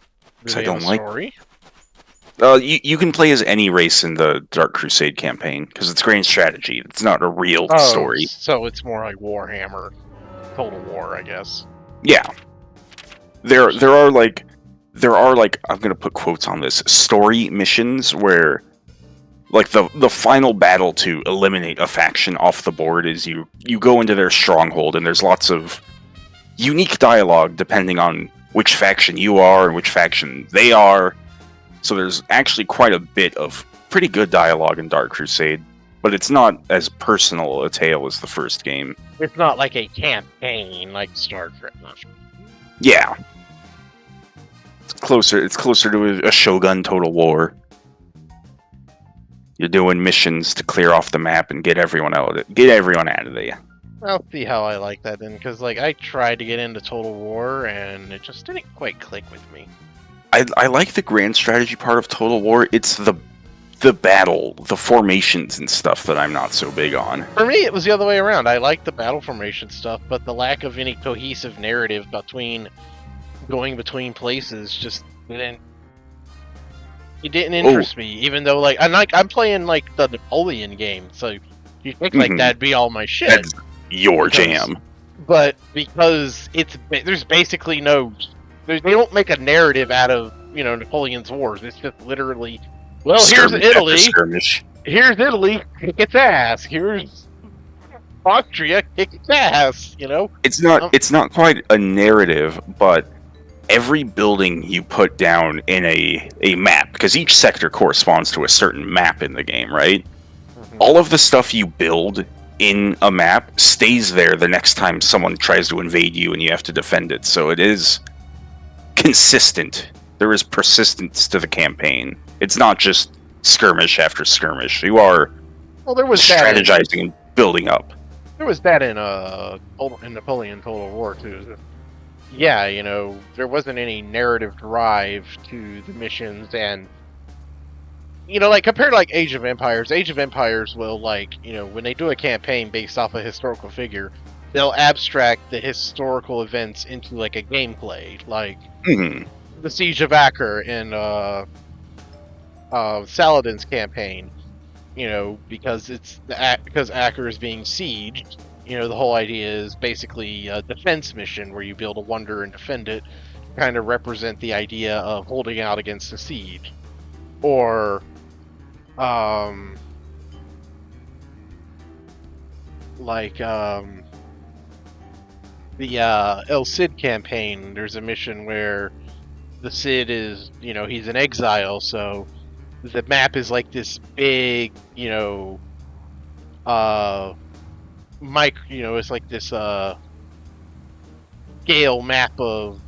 'Cause they I have don't a like- story? You can play as any race in the Dark Crusade campaign because it's grand strategy. It's not a real story. So it's more like Warhammer, Total War, I guess. Yeah. There are like I'm gonna put quotes on this, story missions where like the final battle to eliminate a faction off the board is you go into their stronghold and there's lots of unique dialogue depending on which faction you are and which faction they are. So there's actually quite a bit of pretty good dialogue in Dark Crusade, but it's not as personal a tale as the first game. It's not like a campaign like Star Trek. Yeah. It's closer to a Shogun Total War. You're doing missions to clear off the map and get everyone out of there. I'll see how I like that then, because like I tried to get into Total War and it just didn't quite click with me. I like the grand strategy part of Total War. It's the battle, the formations and stuff that I'm not so big on. For me, it was the other way around. I liked the battle formation stuff, but the lack of any cohesive narrative between going between places just didn't. It didn't interest me, even though like I'm playing like the Napoleon game, so you think like that'd be all my shit. That's your jam. But because there's basically they don't make a narrative out of Napoleon's wars. It's just literally, well, Skirmish here's Italy. after skirmish. Here's Italy, kick its ass. Here's Austria, kick its ass. It's not quite a narrative, but every building you put down in a map, because each sector corresponds to a certain map in the game, right? All of the stuff you build in a map stays there the next time someone tries to invade you and you have to defend it. So it is consistent. There is persistence to the campaign. It's not just skirmish after skirmish. You are there was strategizing and building up. There was that in Napoleon Total War too. Yeah, there wasn't any narrative drive to the missions, and like compared to like Age of Empires. Age of Empires will when they do a campaign based off a historical figure, they'll abstract the historical events into like a gameplay, like the Siege of Acre in Saladin's campaign. Because because Acre is being sieged. The whole idea is basically a defense mission where you build a wonder and defend it, kind of represent the idea of holding out against a siege. Or, the El Cid campaign, there's a mission where the Cid is, he's in exile, so the map is like this big, it's like this scale map of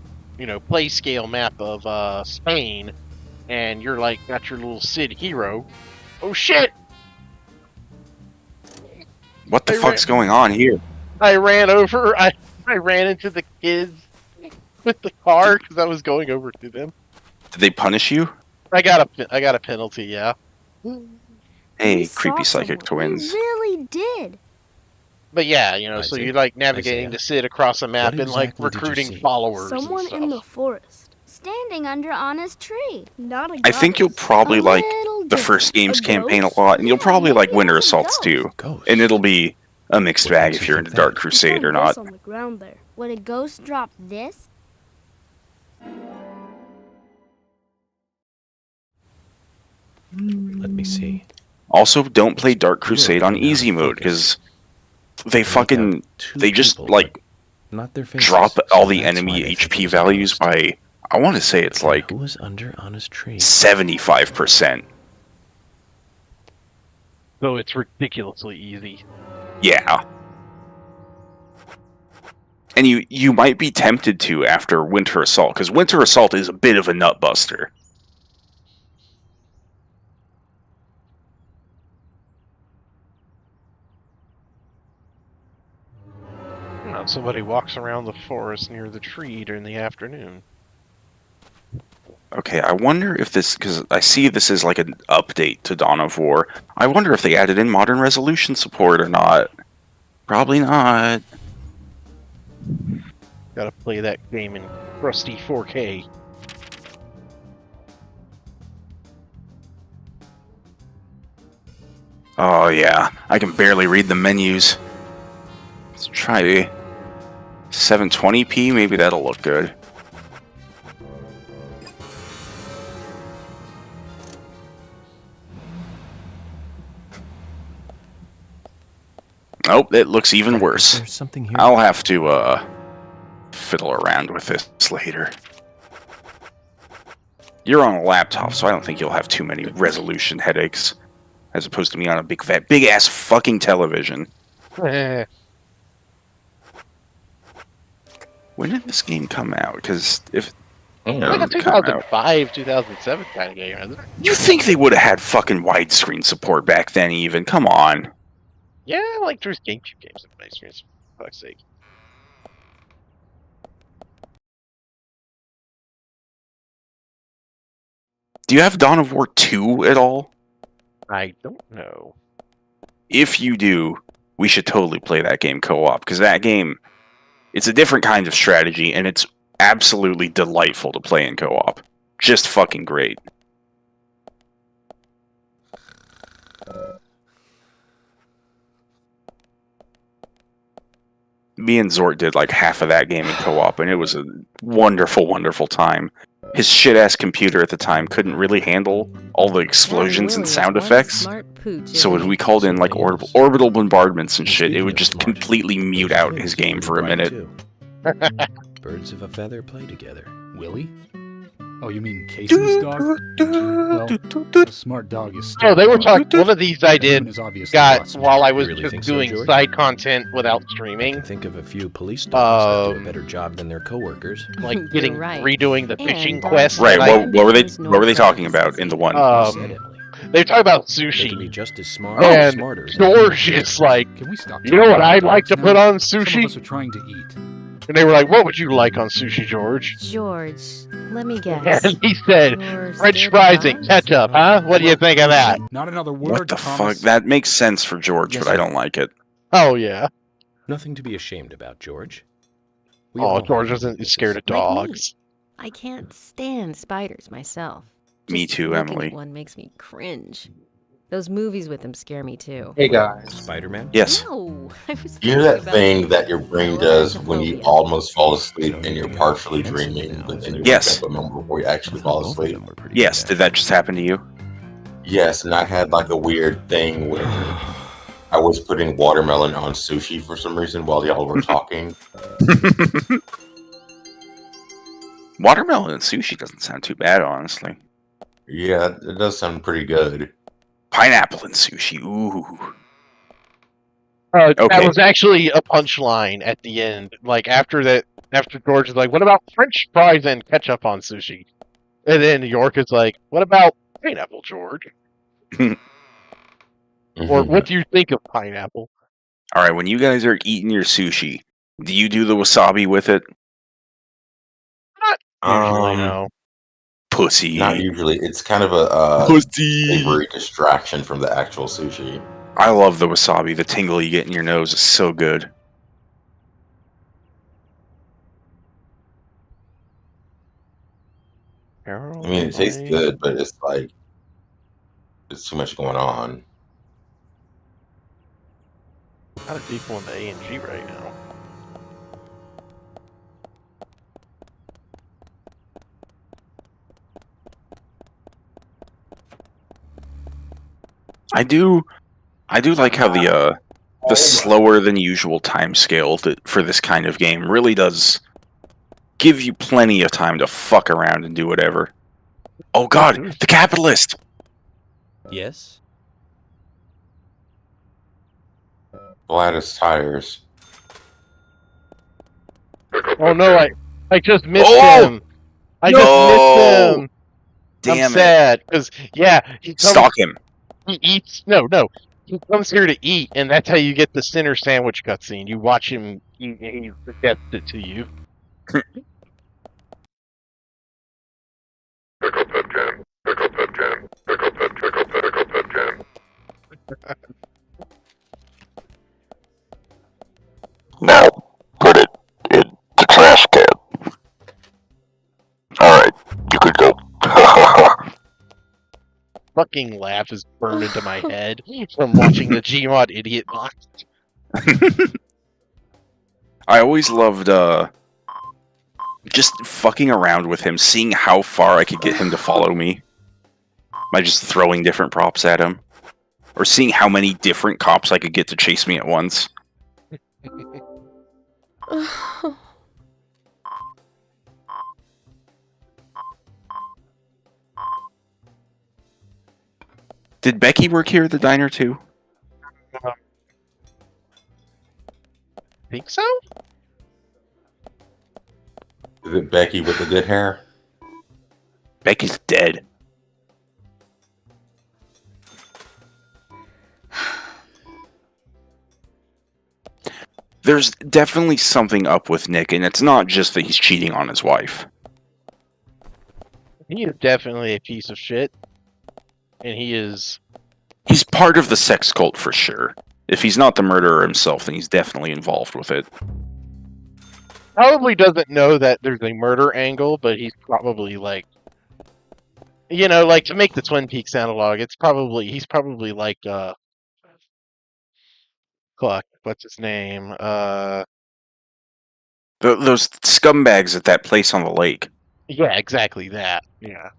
play scale map of Spain, and you're like got your little Cid hero. Oh shit! What the fuck's going on here? I ran into the kids with the car because I was going over to them. Did they punish you? I got a penalty, yeah. Hey, creepy psychic twins. Really did. But yeah, so you're like navigating to sit across a map and like recruiting followers. Someone in the forest, standing under Anna's tree. Not a I think you'll probably like the first game's campaign a lot, and you'll probably like Winter Assaults too. And it'll be a mixed bag if you're into Dark Crusade or not. on the ground there. Would a ghost drop this? Let me see. Also, don't play Dark Crusade on easy mode, because they just like drop all the enemy HP values by, I want to say it's like Who was under Anna's tree? 75%. So it's ridiculously easy. Yeah. And you might be tempted to after Winter Assault, because Winter Assault is a bit of a nut buster. Somebody walks around the forest near the tree during the afternoon. Okay, I wonder if this, because I see this is like an update to Dawn of War. I wonder if they added in modern resolution support or not. Probably not. Gotta play that game in rusty 4K. Oh yeah, I can barely read the menus. Let's try the 720p, maybe that'll look good. Nope, it looks even worse. There's something here. I'll have to, fiddle around with this later. You're on a laptop, so I don't think you'll have too many resolution headaches. As opposed to me on a big ass fucking television. When did this game come out? Because if... like a 2005, 2007 kind of game, isn't it? You think they would have had fucking widescreen support back then even? Come on. Yeah, like there's GameCube games in widescreen, for fuck's sake. Do you have Dawn of War 2 at all? I don't know. If you do, we should totally play that game co-op, because that game, it's a different kind of strategy, and it's absolutely delightful to play in co-op. Just fucking great. Me and Zort did like half of that game in co-op, and it was a wonderful, wonderful time. His shit-ass computer at the time couldn't really handle all the explosions and sound effects, so when we called in like orbital bombardments and shit, it would just completely mute out his game for a minute. Birds of a feather play together. Willie? Oh, you mean Casey's dog? Well, a smart dog is still... Oh, they were talking... One of these I did is obviously got awesome. while I was really just think so, doing George? side content without streaming. Think of a few police dogs that do a better job than their coworkers. Like getting redoing the fishing And, quest. Right, that what were they talking about in the one? they were talking about They can sushi. be just as smart And smarter. George is like, Can we stop you know what talking I'd about like to dogs put now? on Some of sushi? us are trying to eat. And they were like, what would you like on sushi, George? George, let me guess. And he said, You're French scared fries of and dogs? ketchup, huh? What do you think of that? Not another word, What the Thomas. fuck? That makes sense for George, Yes, but I sir. don't like it. Oh, yeah. Nothing to be ashamed about, George. We Oh, all George have isn't weaknesses. scared of Like me. dogs. I can't stand spiders myself. Me Just too, looking Emily. at one makes me cringe. Those movies with them scare me too. Hey guys, Spider-Man? Yes. No, I was you know thinking that about thing that your brain does when you Phobia. almost fall asleep and you're partially dreaming, but then you Yes. wake up a moment before you actually fall Both of asleep? them were pretty Yes, good, did that just happen to you? Yes, and I had like a weird thing where I was putting watermelon on sushi for some reason while y'all were talking. Watermelon and sushi doesn't sound too bad, honestly. Yeah, it does sound pretty good. Pineapple and sushi, ooh. That Okay. was actually a punchline at the end. Like, after that, after George is like, what about French fries and ketchup on sushi? And then York is like, what about pineapple, George? Or what do you think of pineapple? Alright, when you guys are eating your sushi, do you do the wasabi with it? Usually, no. Pussy. Not usually. It's kind of a Pussy. savory distraction from the actual sushi. I love the wasabi. The tingle you get in your nose is so good. I mean, it tastes good, but it's like there's too much going on. Not a people in the A&G right now. I do like how the slower than usual time scale for this kind of game really does give you plenty of time to fuck around and do whatever. Oh god, the capitalist! Yes? Gladys tires. Oh no, I just missed Oh! him. I No! just missed him. Damn I'm it. sad because he comes, Stalk him. He eats. No, he comes here to eat, and that's how you get the center sandwich cutscene. You watch him eat, and he suggests it to you. fucking laugh is burned into my head from watching the Gmod idiot box. I always loved just fucking around with him, seeing how far I could get him to follow me by just throwing different props at him, or seeing how many different cops I could get to chase me at once. Did Becky work here at the diner too? Think so? Is it Becky with the good hair? Becky's dead. There's definitely something up with Nick, and it's not just that he's cheating on his wife. He is definitely a piece of shit. And he is... He's part of the sex cult for sure. If he's not the murderer himself, then he's definitely involved with it. Probably doesn't know that there's a murder angle, but he's probably like... You know, like, to make the Twin Peaks analog, he's probably like, fuck, what's his name? Those scumbags at that place on the lake. Yeah, exactly that. Yeah.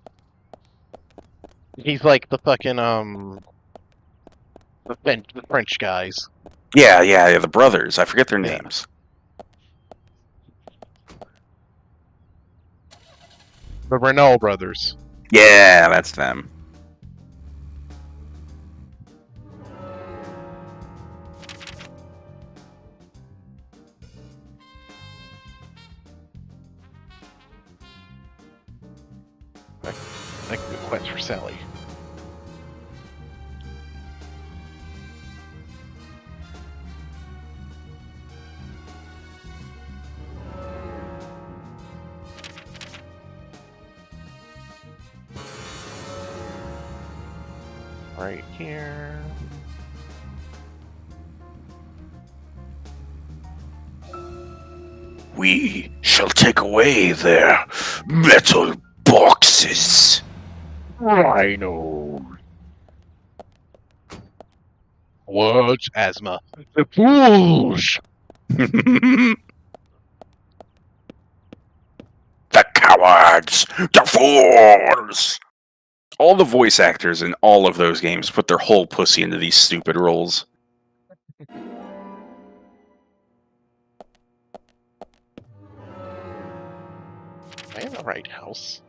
He's like the fucking, the French guys. Yeah, the brothers. I forget their names. The Renault brothers. Yeah, that's them. Like the quest for Sally. Right here. We shall take away their metal boxes. Rhino. What's asthma? The fools. The cowards! The fools! All the voice actors in all of those games put their whole pussy into these stupid roles. Am I in the right house?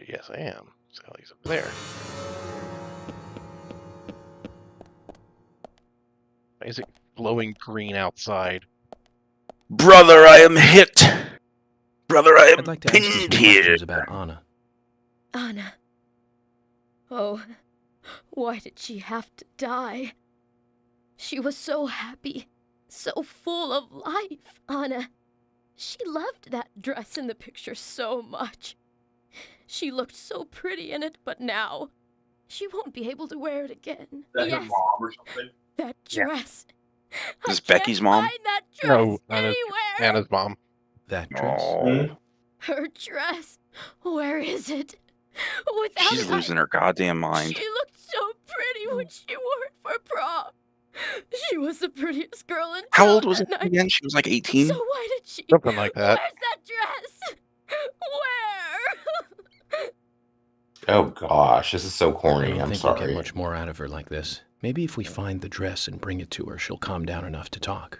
Yes, I am. Sally's up there. Why is it glowing green outside? Brother, I am hit! Brother, I am I'd like to ask you some pinned here! questions about Anna. Anna. Oh, why did she have to die? She was so happy, so full of life. Anna, she loved that dress in the picture so much. She looked so pretty in it, but now she won't be able to wear it again. Is that her mom or something? That dress. Is Becky's mom? Find that dress No, anywhere. Anna's mom. That dress? Oh, Her dress. Where is it? Without she's it, losing her goddamn mind. She looked so pretty when she wore it for prom. She was the prettiest girl in How town old was that it night. again? She was like 18? So why did she? Something like that. Where's that dress? Where? Oh gosh, this is so I corny. don't I'm think we'll sorry. get much more out of her like this. Maybe if we find the dress and bring it to her, she'll calm down enough to talk.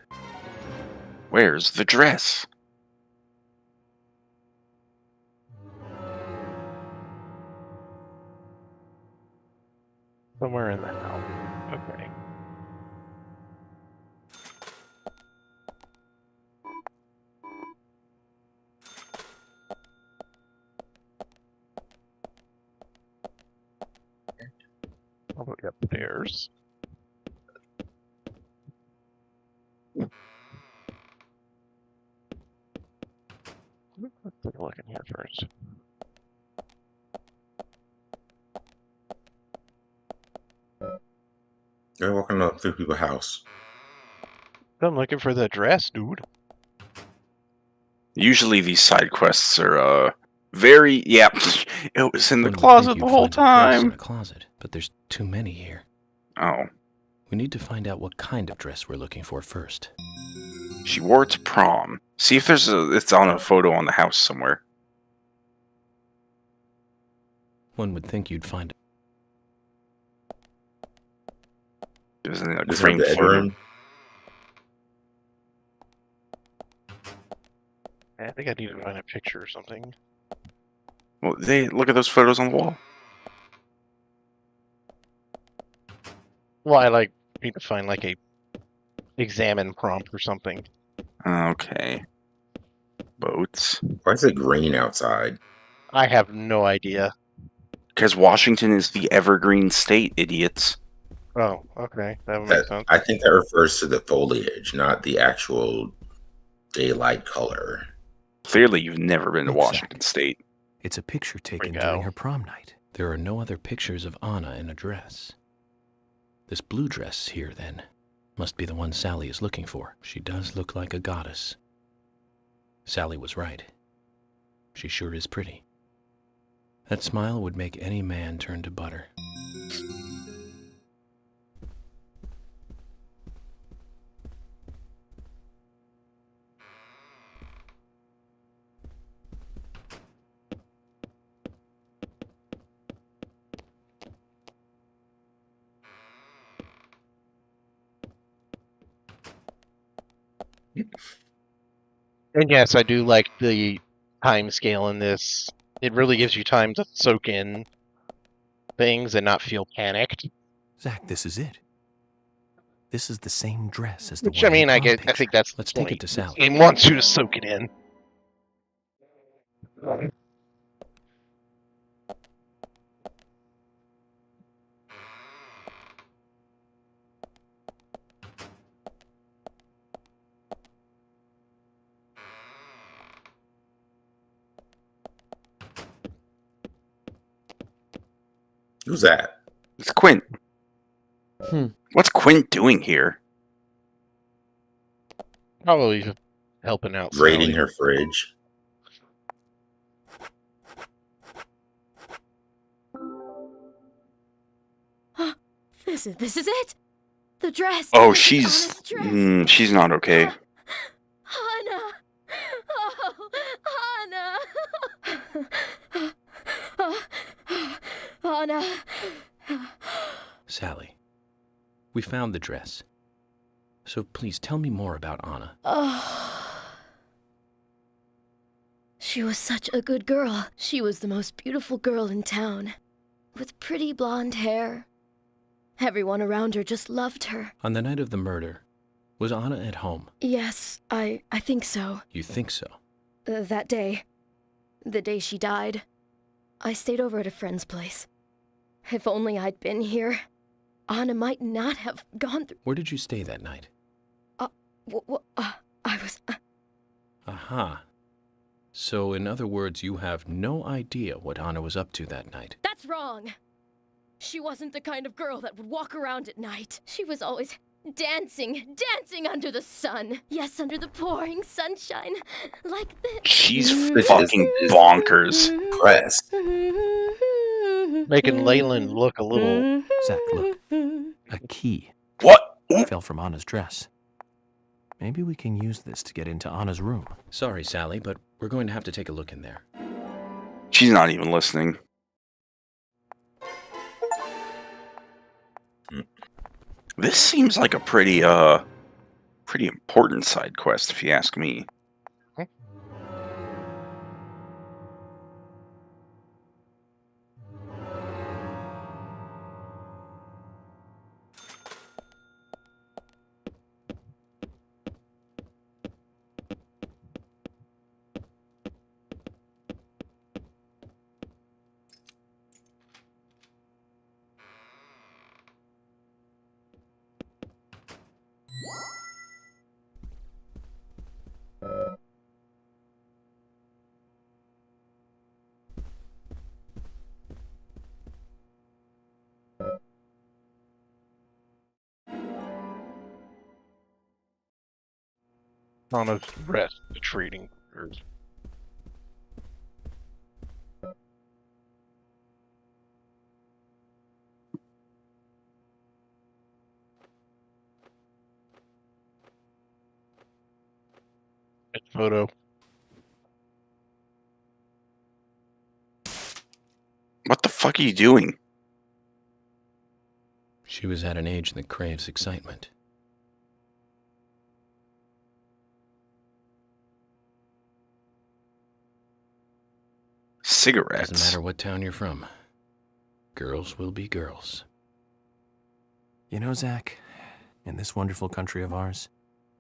Where's the dress? Somewhere in the house. Okay. Probably upstairs. Let's take a look in here first. You're walking up through people's house. I'm looking for the dress, dude. Usually these side quests are Very, yeah. It was in the One would closet think the you'd whole find a dress in time. a closet, but there's too many here. Oh. We need to find out what kind of dress we're looking for first. She wore it to prom. See if it's on a photo on the house somewhere. One would think you'd find Isn't it a Is her framed photo? bedroom? I think I need to find a picture or something. Well, look at those photos on the wall. Well, I need to find a examine prompt or something. Okay. Boats. Why is it green outside? I have no idea. Because Washington is the evergreen state, idiots. Oh, okay. That would make sense. I think that refers to the foliage, not the actual daylight color. Clearly, you've never been to Look, Washington Zach. State. It's a picture taken go. during her prom night. There are no other pictures of Anna in a dress. This blue dress here, then, must be the one Sally is looking for. She does look like a goddess. Sally was right. She sure is pretty. That smile would make any man turn to butter. And yes, I do like the time scale in this. It really gives you time to soak in things and not feel panicked. Zach, this is it. This is the same dress as the Which, one I mean, in I the get. prom I picture. think that's Let's the take point. it to Sally. It wants you to soak it in. Who's that? It's Quint. What's Quint doing here? Probably helping out. Raiding Sally. her fridge. This is it. The dress. Oh, This is Anna's dress. she's not okay. Anna. Oh, Anna. Anna. Sally, we found the dress. So please tell me more about Anna. Oh. She was such a good girl. She was the most beautiful girl in town, with pretty blonde hair. Everyone around her just loved her. On the night of the murder, was Anna at home? Yes, I think so. You think so? That day. The day she died. I stayed over at a friend's place. If only I'd been here, Anna might not have gone through... Where did you stay that night? I was... Aha. So, in other words, you have no idea what Anna was up to that night. That's wrong! She wasn't the kind of girl that would walk around at night. She was always dancing under the sun. Yes, under the pouring sunshine. Like this. She's fucking bonkers. Press. Making Leyland look a little... Zach, look. A key. What? Fell from Anna's dress. Maybe we can use this to get into Anna's room. Sorry, Sally, but we're going to have to take a look in there. She's not even listening. This seems like a pretty important side quest, if you ask me. On a rest, retreating. photo. What the fuck are you doing? She was at an age that craves excitement. Cigarettes. Doesn't matter what town you're from. Girls will be girls. You know, Zach, in this wonderful country of ours,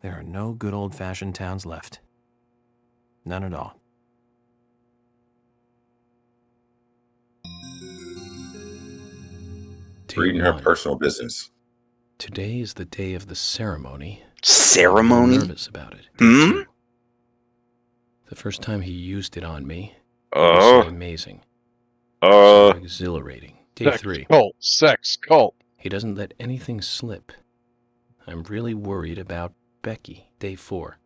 there are no good old-fashioned towns left. None at all. Reading her personal business. Today is the day of the ceremony. Ceremony? I'm nervous about it. Hmm? The first time he used it on me, it was so amazing. So So exhilarating. Day 3. Sex cult. He doesn't let anything slip. I'm really worried about Becky. Day 4.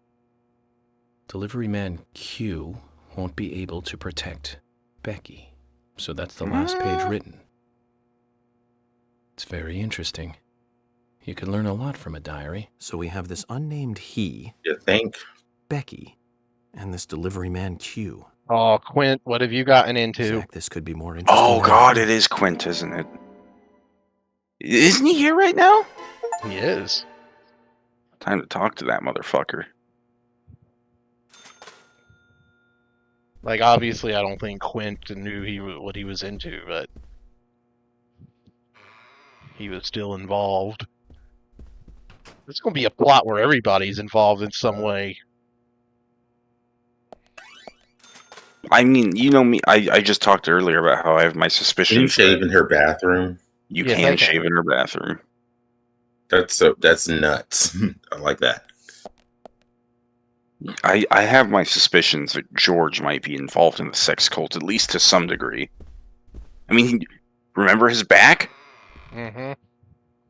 Delivery man Q won't be able to protect Becky. So that's the last page written. It's very interesting. You can learn a lot from a diary. So we have this unnamed he, You think? Becky, and this delivery man Q. Oh, Quint, what have you gotten into? Zach, this could be more interesting. Oh than I god, thought. it is Quint, isn't it? Isn't he here right now? He is. Time to talk to that motherfucker. Like, obviously, I don't think Quint knew what he was into, but he was still involved. There's going to be a plot where everybody's involved in some way. I mean, you know me. I just talked earlier about how I have my suspicions. Can you shave in her bathroom? You Yes, I can can. shave in her bathroom. That's nuts. I like that. I have my suspicions that George might be involved in the sex cult, at least to some degree. I mean, remember his back? Mm-hmm.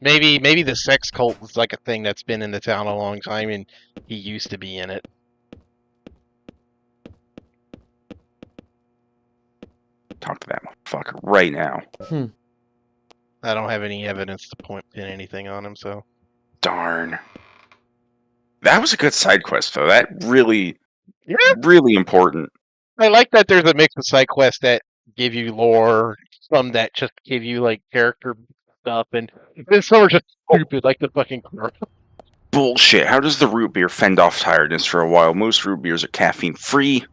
Maybe the sex cult is like a thing that's been in the town a long time, and he used to be in it. Talk to that motherfucker right now. I don't have any evidence to point in anything on him, so. Darn. That was a good side quest, though. That really, Yeah. really important. I like that there's a mix of side quests that give you lore, some that just give you, like, character stuff, and then some are just stupid, like the fucking car. Bullshit. How does the root beer fend off tiredness for a while? Most root beers are caffeine free.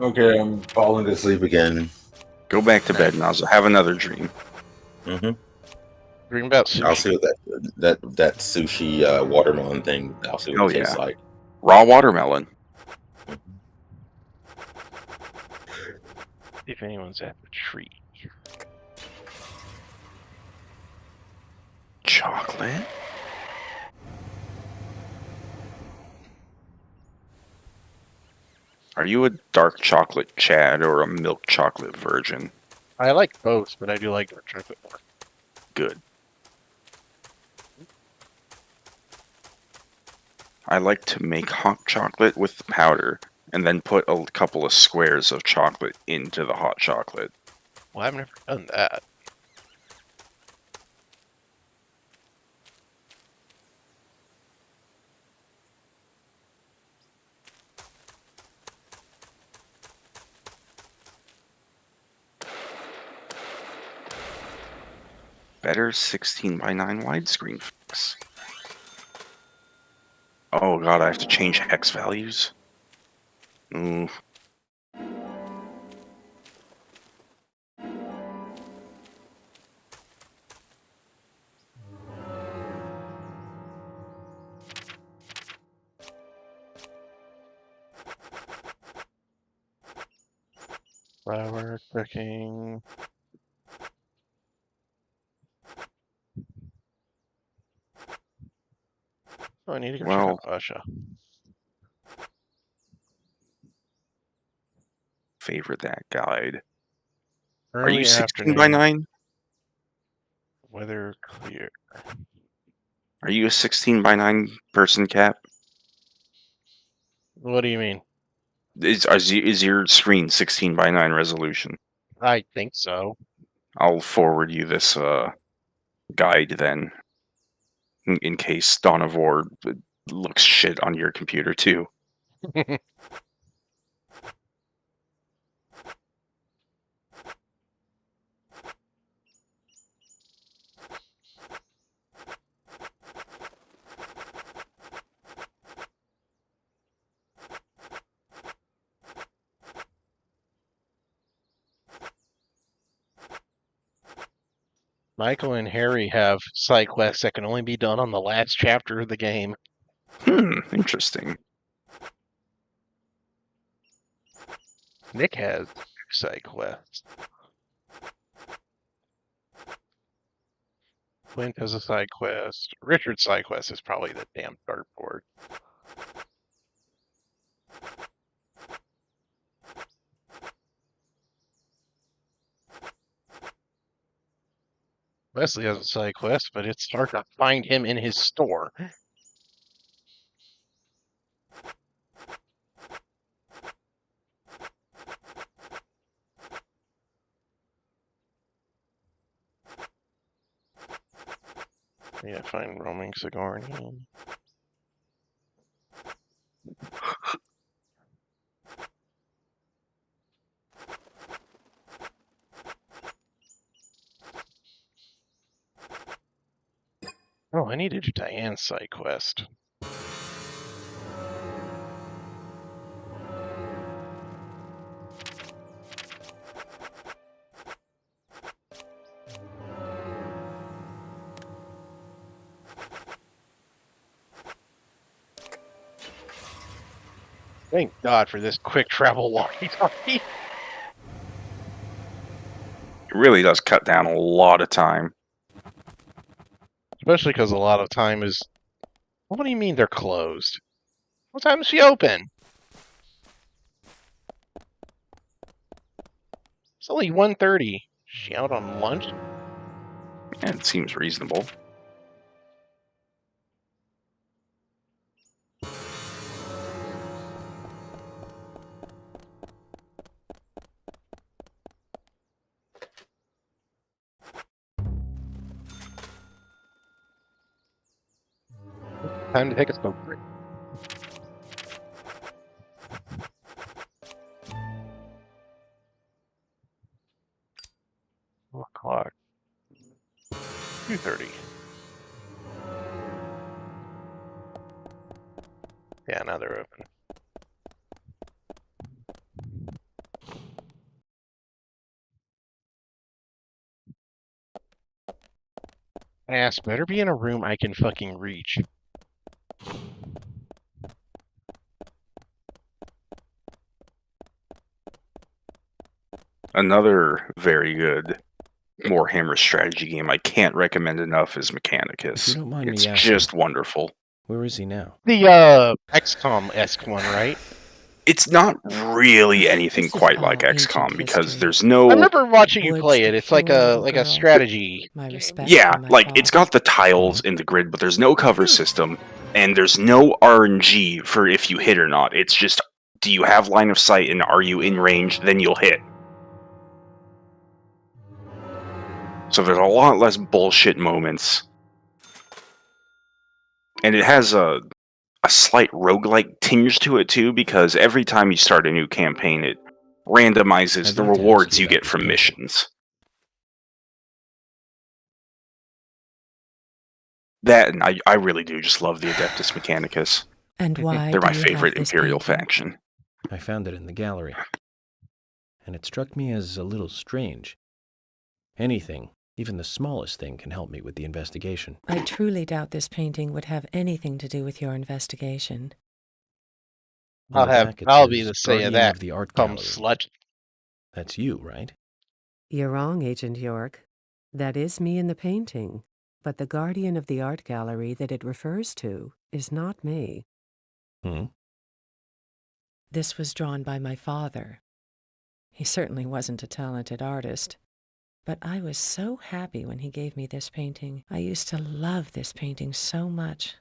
Okay, I'm falling asleep again. Go back to bed, Naza. Have another dream. Mm-hmm. Dream about sushi. I'll see what that sushi watermelon thing. I'll see what it tastes like. Raw watermelon. If anyone's at the tree. Chocolate? Are you a dark chocolate Chad or a milk chocolate virgin? I like both, but I do like dark chocolate more. Good. I like to make hot chocolate with the powder and then put a couple of squares of chocolate into the hot chocolate. Well, I've never done that. Better 16:9 widescreen fix. Oh god, I have to change hex values? Ooh. Flour cooking. Oh, I need to go check out Usha. Favorite that guide. Are Early you afternoon. 16:9? Weather clear. Are you a 16:9 person, Cap? What do you mean? Is your screen 16:9 resolution? I think so. I'll forward you this guide then, in case Dawn of War looks shit on your computer too. Michael and Harry have side quests that can only be done on the last chapter of the game. Interesting. Nick has side quests. Clint has a side quest. Richard's side quest is probably the damn dartboard. Wesley has a side quest, but it's hard to find him in his store. Yeah, find roaming Sigourney. Oh, I need to do Diane's side quest. Thank God for this quick travel walkie-talkie. It really does cut down a lot of time. Especially because a lot of time is... What do you mean they're closed? What time is she open? It's only 1:30. Is she out on lunch? Yeah, it seems reasonable. Time to take a smoke break. What o'clock? 2:30. Yeah, now they're open. Ass better be in a room I can fucking reach. Another very good Warhammer strategy game I can't recommend enough is Mechanicus. If you don't mind It's me asking, just wonderful. Where is he now? The XCOM-esque one, right? It's not really anything quite like XCOM because there's no... I remember watching you play it. It's like a strategy. Yeah, like it's got the tiles in the grid, but there's no cover system, and there's no RNG for if you hit or not. It's just, do you have line of sight and are you in range, then you'll hit. So there's a lot less bullshit moments. And it has a slight roguelike tinge to it too, because every time you start a new campaign, it randomizes the rewards you get from missions. That, and I really do just love the Adeptus Mechanicus. And why They're my do you have favorite this Imperial painting? faction. I found it in the gallery, and it struck me as a little strange. Anything, even the smallest thing, can help me with the investigation. I truly doubt this painting would have anything to do with your investigation. On the back it I'll be says, the say of "Guardian that. the art Come gallery." slut. That's you, right? You're wrong, Agent York. That is me in the painting, but the guardian of the art gallery that it refers to is not me. Hmm? This was drawn by my father. He certainly wasn't a talented artist, but I was so happy when he gave me this painting. I used to love this painting so much.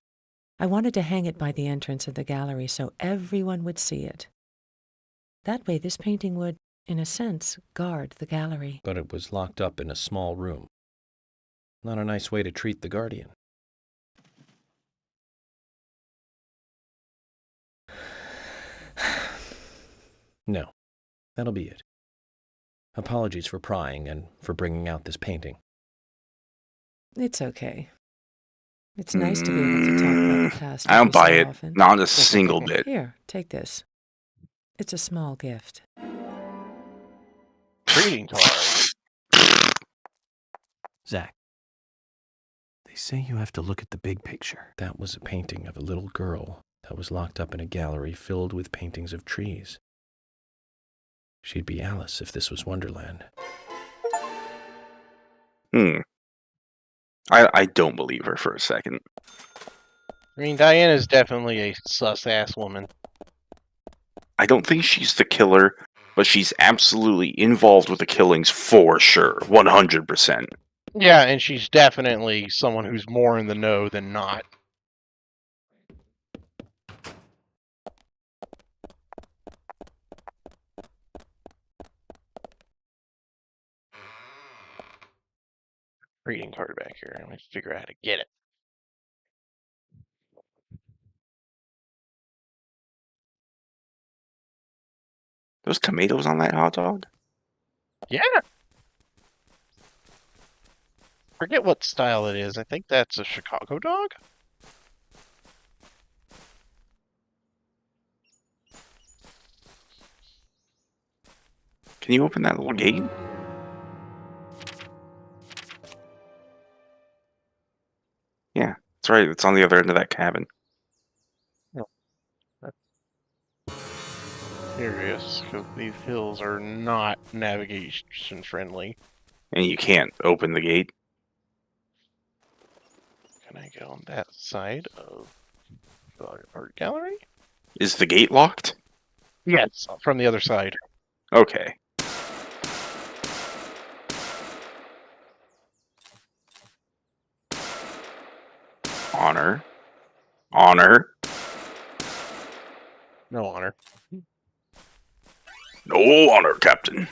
I wanted to hang it by the entrance of the gallery so everyone would see it. That way this painting would, in a sense, guard the gallery. But it was locked up in a small room. Not a nice way to treat the Guardian. No, that'll be it. Apologies for prying and for bringing out this painting. It's okay. It's nice to be able to talk about the past I don't every buy so it. often. Not a single bit. Here, take this. It's a small gift. Trading card. Zach, they say you have to look at the big picture. That was a painting of a little girl that was locked up in a gallery filled with paintings of trees. She'd be Alice if this was Wonderland. I don't believe her for a second. I mean, Diane is definitely a sus-ass woman. I don't think she's the killer, but she's absolutely involved with the killings for sure. 100%. Yeah, and she's definitely someone who's more in the know than not. Reading card back here. Let me figure out how to get it. Those tomatoes on that hot dog? Yeah. Forget what style it is. I think that's a Chicago dog. Can you open that little gate? Yeah, that's right. It's on the other end of that cabin. Curious, because these hills are not navigation friendly. And you can't open the gate. Can I go on that side of the art gallery? Is the gate locked? Yes, from the other side. Okay. Honor. Honor. No honor. No honor, Captain.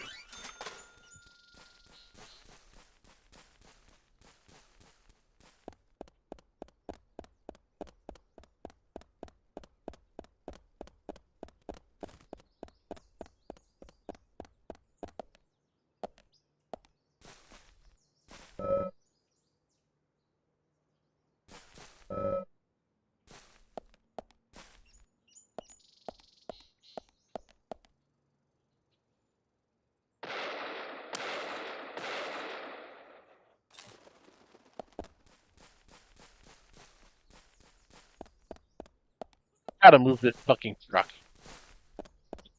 How to move this fucking truck.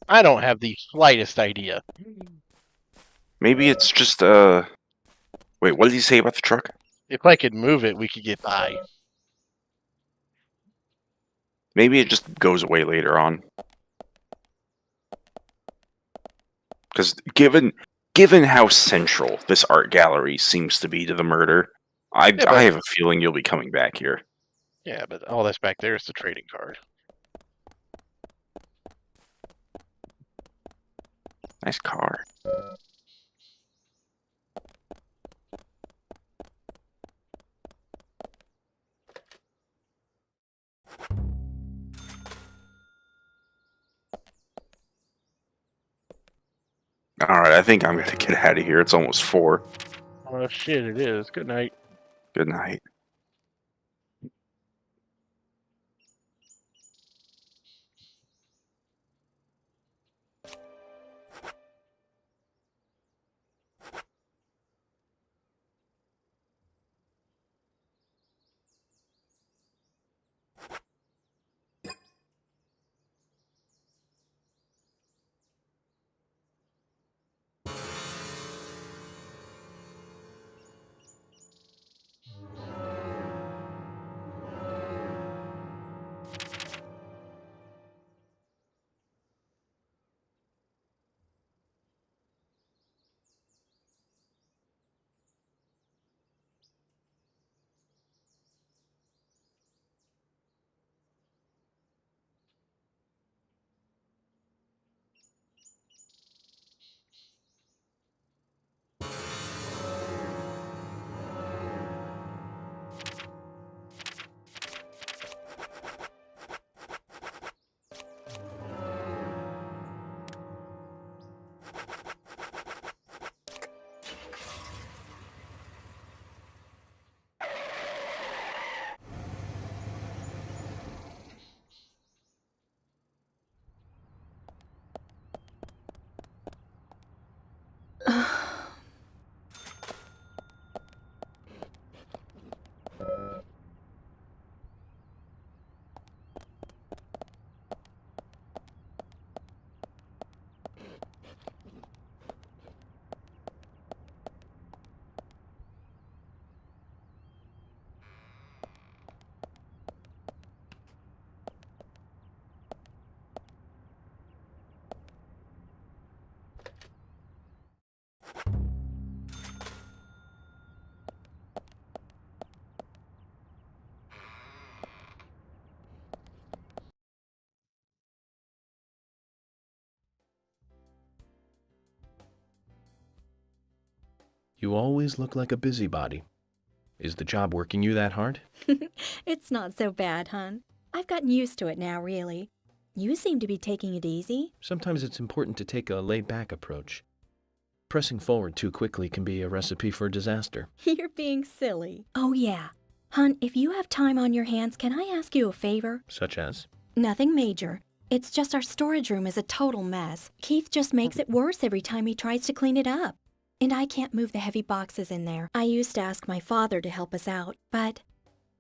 I don't have the slightest idea. Maybe it's just, Wait, what did he say about the truck? If I could move it, we could get by. Maybe it just goes away later on. Because given how central this art gallery seems to be to the murder, I have a feeling you'll be coming back here. Yeah, but all that's back there is the trading card. Nice car. Alright, I think I'm gonna get out of here. It's almost 4. Oh shit, it is. Good night. Good night. You always look like a busybody. Is the job working you that hard? It's not so bad, hon. I've gotten used to it now, really. You seem to be taking it easy. Sometimes it's important to take a laid-back approach. Pressing forward too quickly can be a recipe for disaster. You're being silly. Oh, yeah. Hun, if you have time on your hands, can I ask you a favor? Such as? Nothing major. It's just our storage room is a total mess. Keith just makes it worse every time he tries to clean it up. And I can't move the heavy boxes in there. I used to ask my father to help us out, but,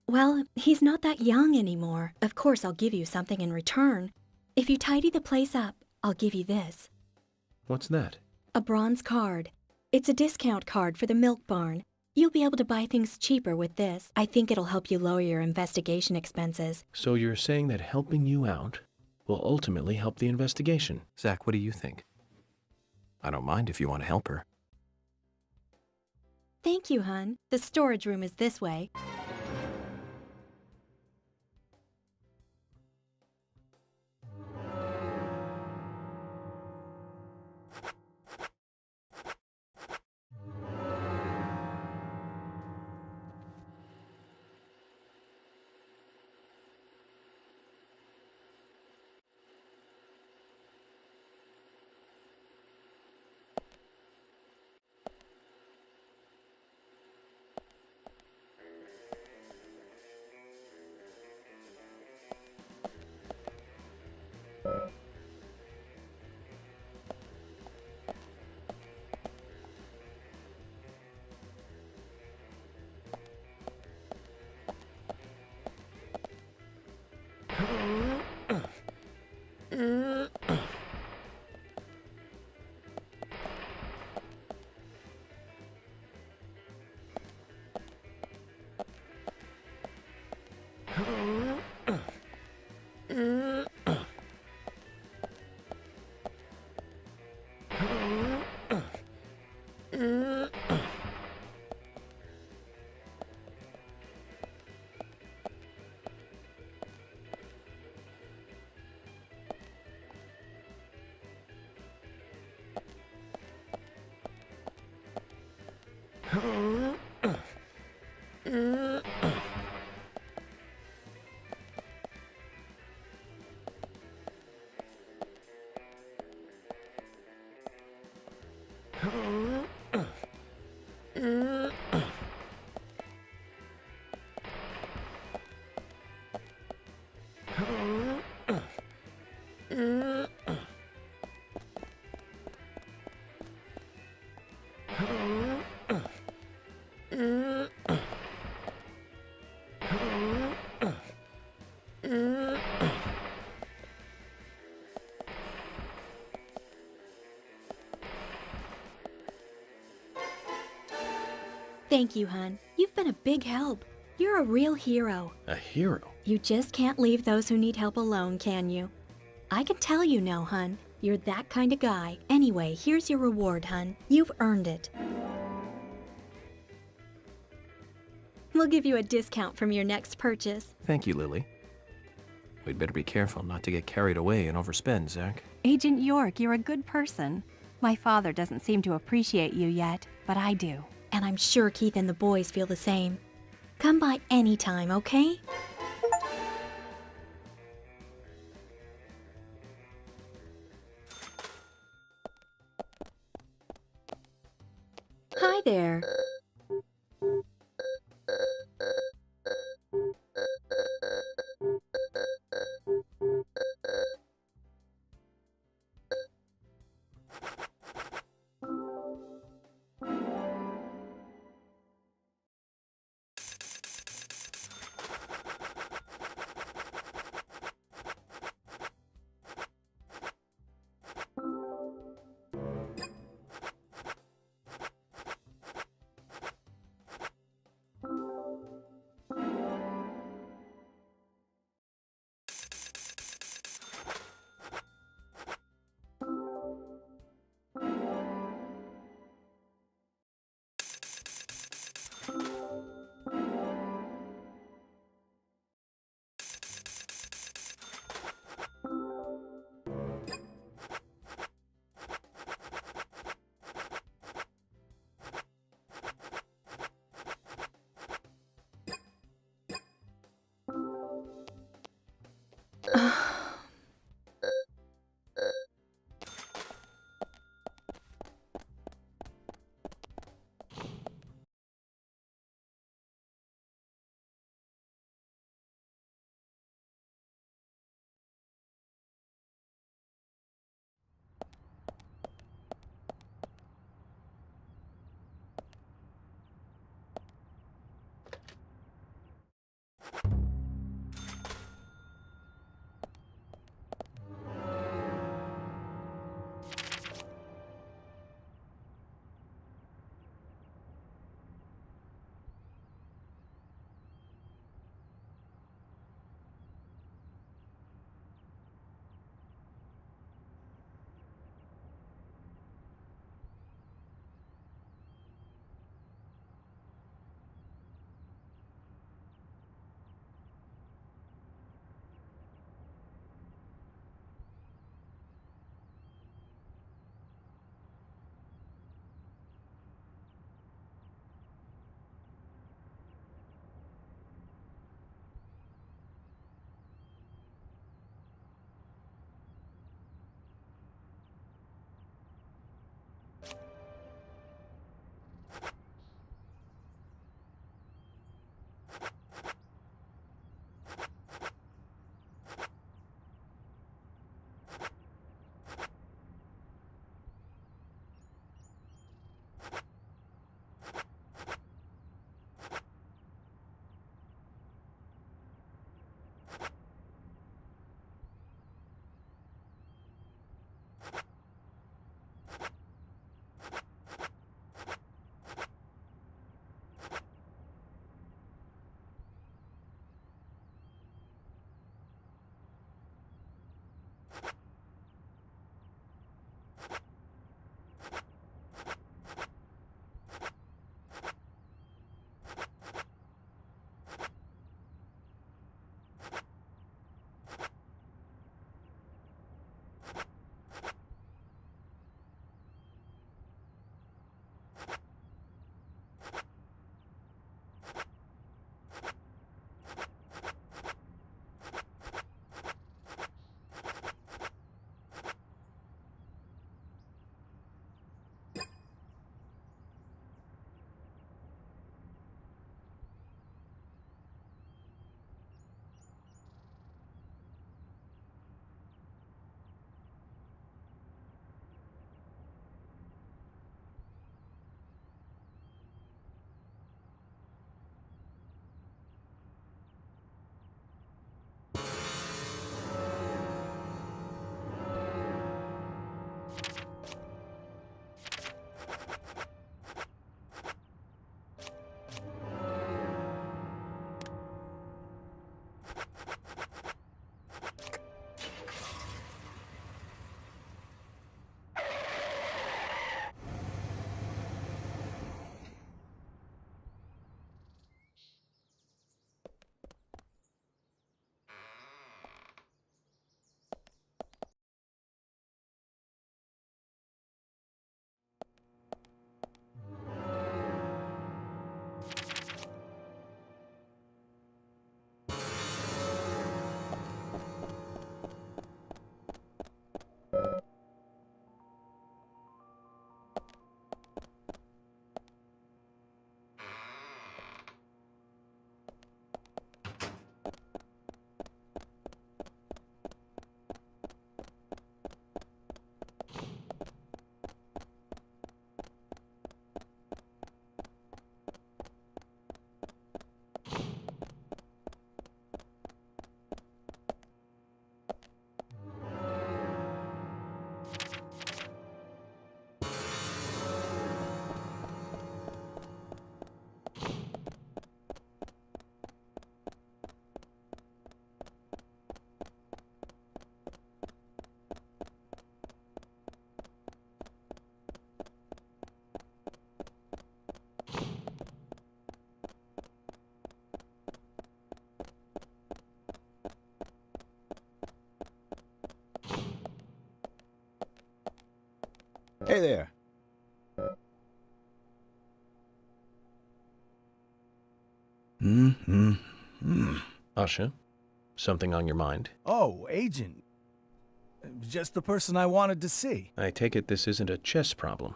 well, he's not that young anymore. Of course, I'll give you something in return. If you tidy the place up, I'll give you this. What's that? A bronze card. It's a discount card for the milk barn. You'll be able to buy things cheaper with this. I think it'll help you lower your investigation expenses. So you're saying that helping you out will ultimately help the investigation. Zach, what do you think? I don't mind if you want to help her. Thank you, hun. The storage room is this way. Thank you, hun. You've been a big help. You're a real hero. A hero? You just can't leave those who need help alone, can you? I can tell you know, hun. You're that kind of guy. Anyway, here's your reward, hun. You've earned it. We'll give you a discount from your next purchase. Thank you, Lily. We'd better be careful not to get carried away and overspend, Zach. Agent York, you're a good person. My father doesn't seem to appreciate you yet, but I do. And I'm sure Keith and the boys feel the same. Come by anytime, okay? Hi there. Hey there. Usha, something on your mind? Oh, Agent. Just the person I wanted to see. I take it this isn't a chess problem.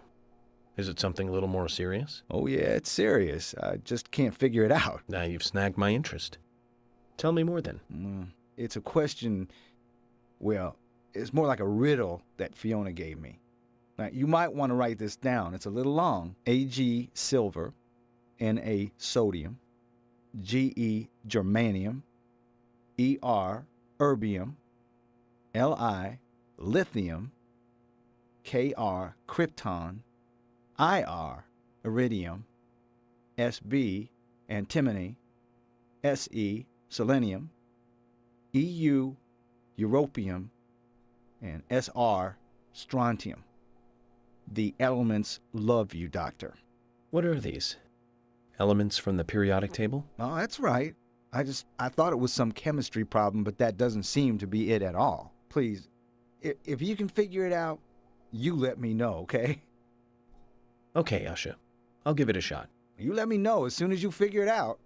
Is it something a little more serious? Oh, yeah, it's serious. I just can't figure it out. Now you've snagged my interest. Tell me more then. It's a question, well, it's more like a riddle that Fiona gave me. Now, you might want to write this down. It's a little long. Ag silver, Na sodium, Ge germanium, Er erbium, Li lithium, Kr krypton, Ir iridium, Sb antimony, Se selenium, Eu europium, and Sr strontium. The elements love you, Doctor. What are these? Elements from the periodic table? Oh, that's right. I thought it was some chemistry problem, but that doesn't seem to be it at all. Please, if you can figure it out, you let me know, okay? Okay, Usha. I'll give it a shot. You let me know as soon as you figure it out.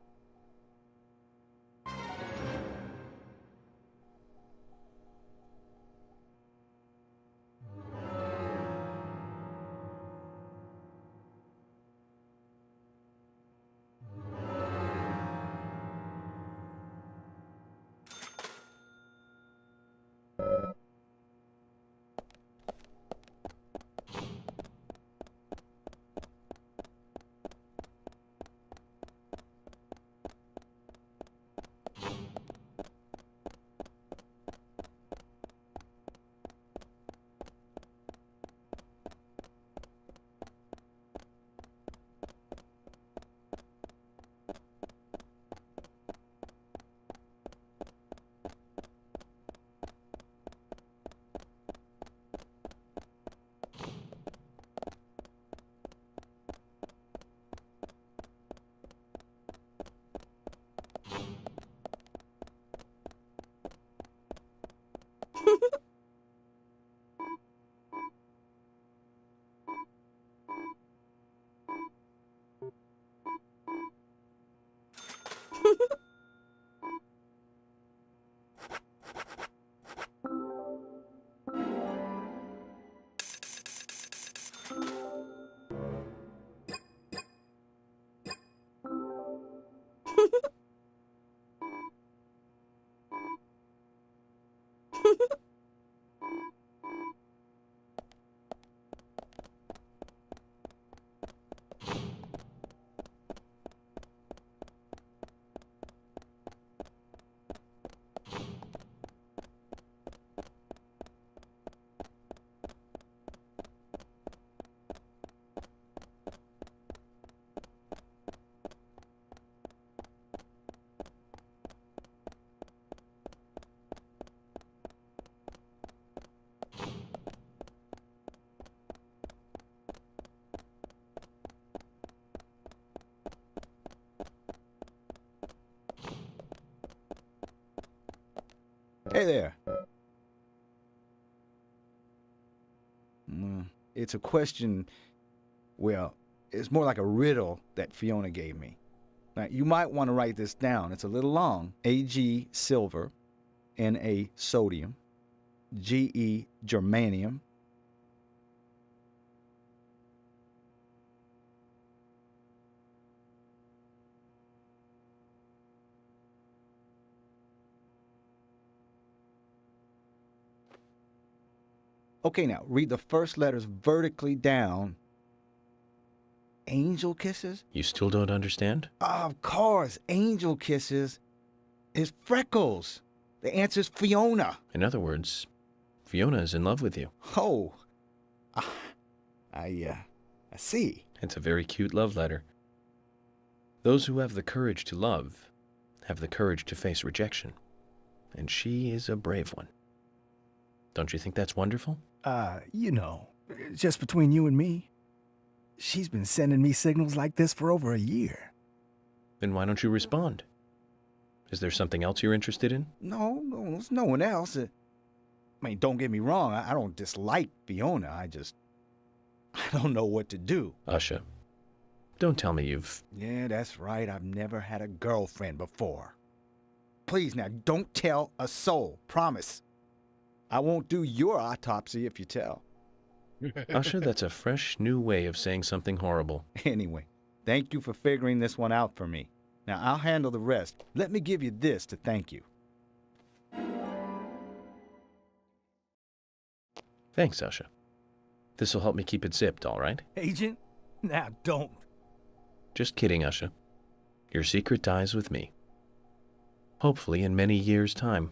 Hey there. It's a question, well, it's more like a riddle that Fiona gave me. Now, you might want to write this down. It's a little long. Ag silver, Na sodium, Ge germanium, Okay, now, read the first letters vertically down. Angel kisses? You still don't understand? Of course, angel kisses is Freckles. The answer's Fiona. In other words, Fiona is in love with you. Oh, I see. It's a very cute love letter. Those who have the courage to love have the courage to face rejection. And she is a brave one. Don't you think that's wonderful? You know, just between you and me, she's been sending me signals like this for over a year. Then why don't you respond? Is there something else you're interested in? No, there's no one else. I mean, don't get me wrong, I don't dislike Fiona, I don't know what to do. Usha, don't tell me you've... Yeah, that's right. I've never had a girlfriend before. Please now, don't tell a soul. Promise. I won't do your autopsy if you tell. Usha, that's a fresh, new way of saying something horrible. Anyway, thank you for figuring this one out for me. Now, I'll handle the rest. Let me give you this to thank you. Thanks, Usha. This'll help me keep it zipped, all right? Agent? Now, don't. Just kidding, Usha. Your secret dies with me. Hopefully in many years' time.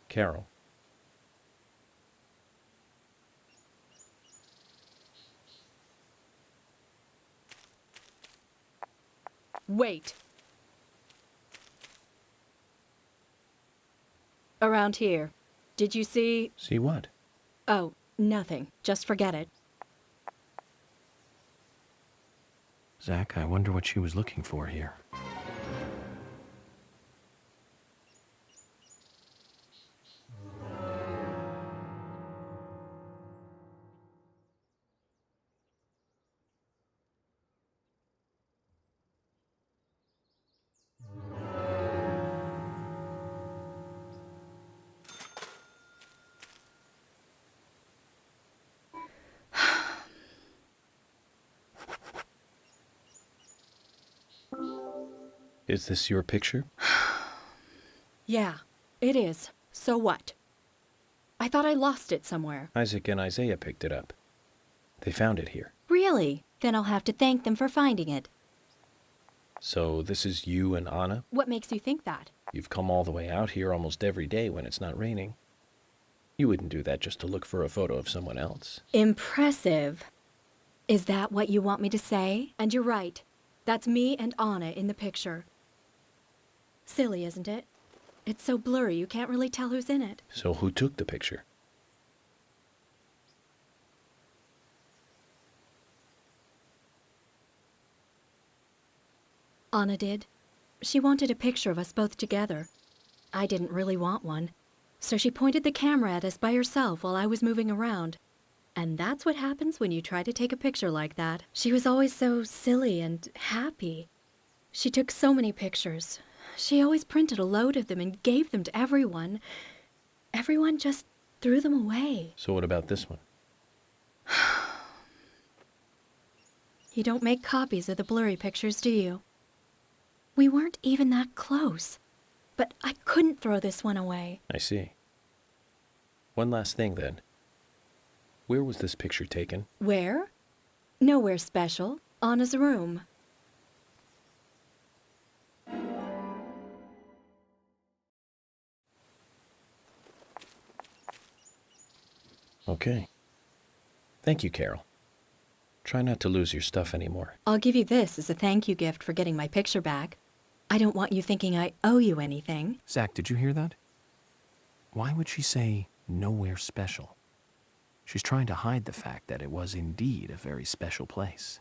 Carol. Wait. Around here. Did you see... See what? Oh, nothing. Just forget it. Zach, I wonder what she was looking for here. Is this your picture? Yeah, it is. So what? I thought I lost it somewhere. Isaac and Isaiah picked it up. They found it here. Really? Then I'll have to thank them for finding it. So this is you and Anna? What makes you think that? You've come all the way out here almost every day when it's not raining. You wouldn't do that just to look for a photo of someone else. Impressive. Is that what you want me to say? And you're right. That's me and Anna in the picture. Silly, isn't it? It's so blurry you can't really tell who's in it. So who took the picture? Anna did. She wanted a picture of us both together. I didn't really want one, so she pointed the camera at us by herself while I was moving around. And that's what happens when you try to take a picture like that. She was always so silly and happy. She took so many pictures. She always printed a load of them and gave them to everyone. Everyone just threw them away. So what about this one? You don't make copies of the blurry pictures, do you? We weren't even that close. But I couldn't throw this one away. I see. One last thing, then. Where was this picture taken? Where? Nowhere special. Anna's room. Okay. Thank you, Carol. Try not to lose your stuff anymore. I'll give you this as a thank you gift for getting my picture back. I don't want you thinking I owe you anything. Zach, did you hear that? Why would she say nowhere special? She's trying to hide the fact that it was indeed a very special place.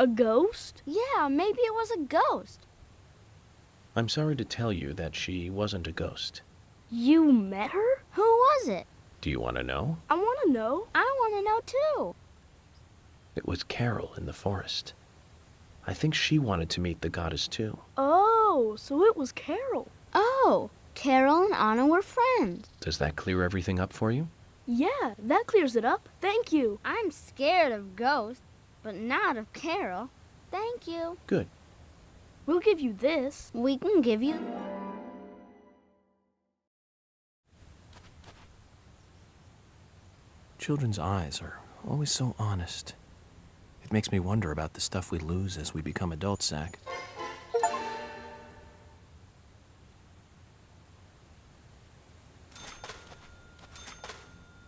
A ghost? Yeah, maybe it was a ghost. I'm sorry to tell you that she wasn't a ghost. You met her? Who was it? Do you want to know? I want to know. I want to know too. It was Carol in the forest. I think she wanted to meet the goddess too. Oh, so it was Carol. Oh, Carol and Anna were friends. Does that clear everything up for you? Yeah, that clears it up. Thank you. I'm scared of ghosts, but not of Carol. Thank you. Good. We'll give you this. We can give you... Children's eyes are always so honest. It makes me wonder about the stuff we lose as we become adults, Zach.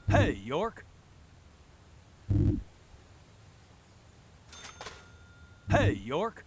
Hey, York. Hey, York.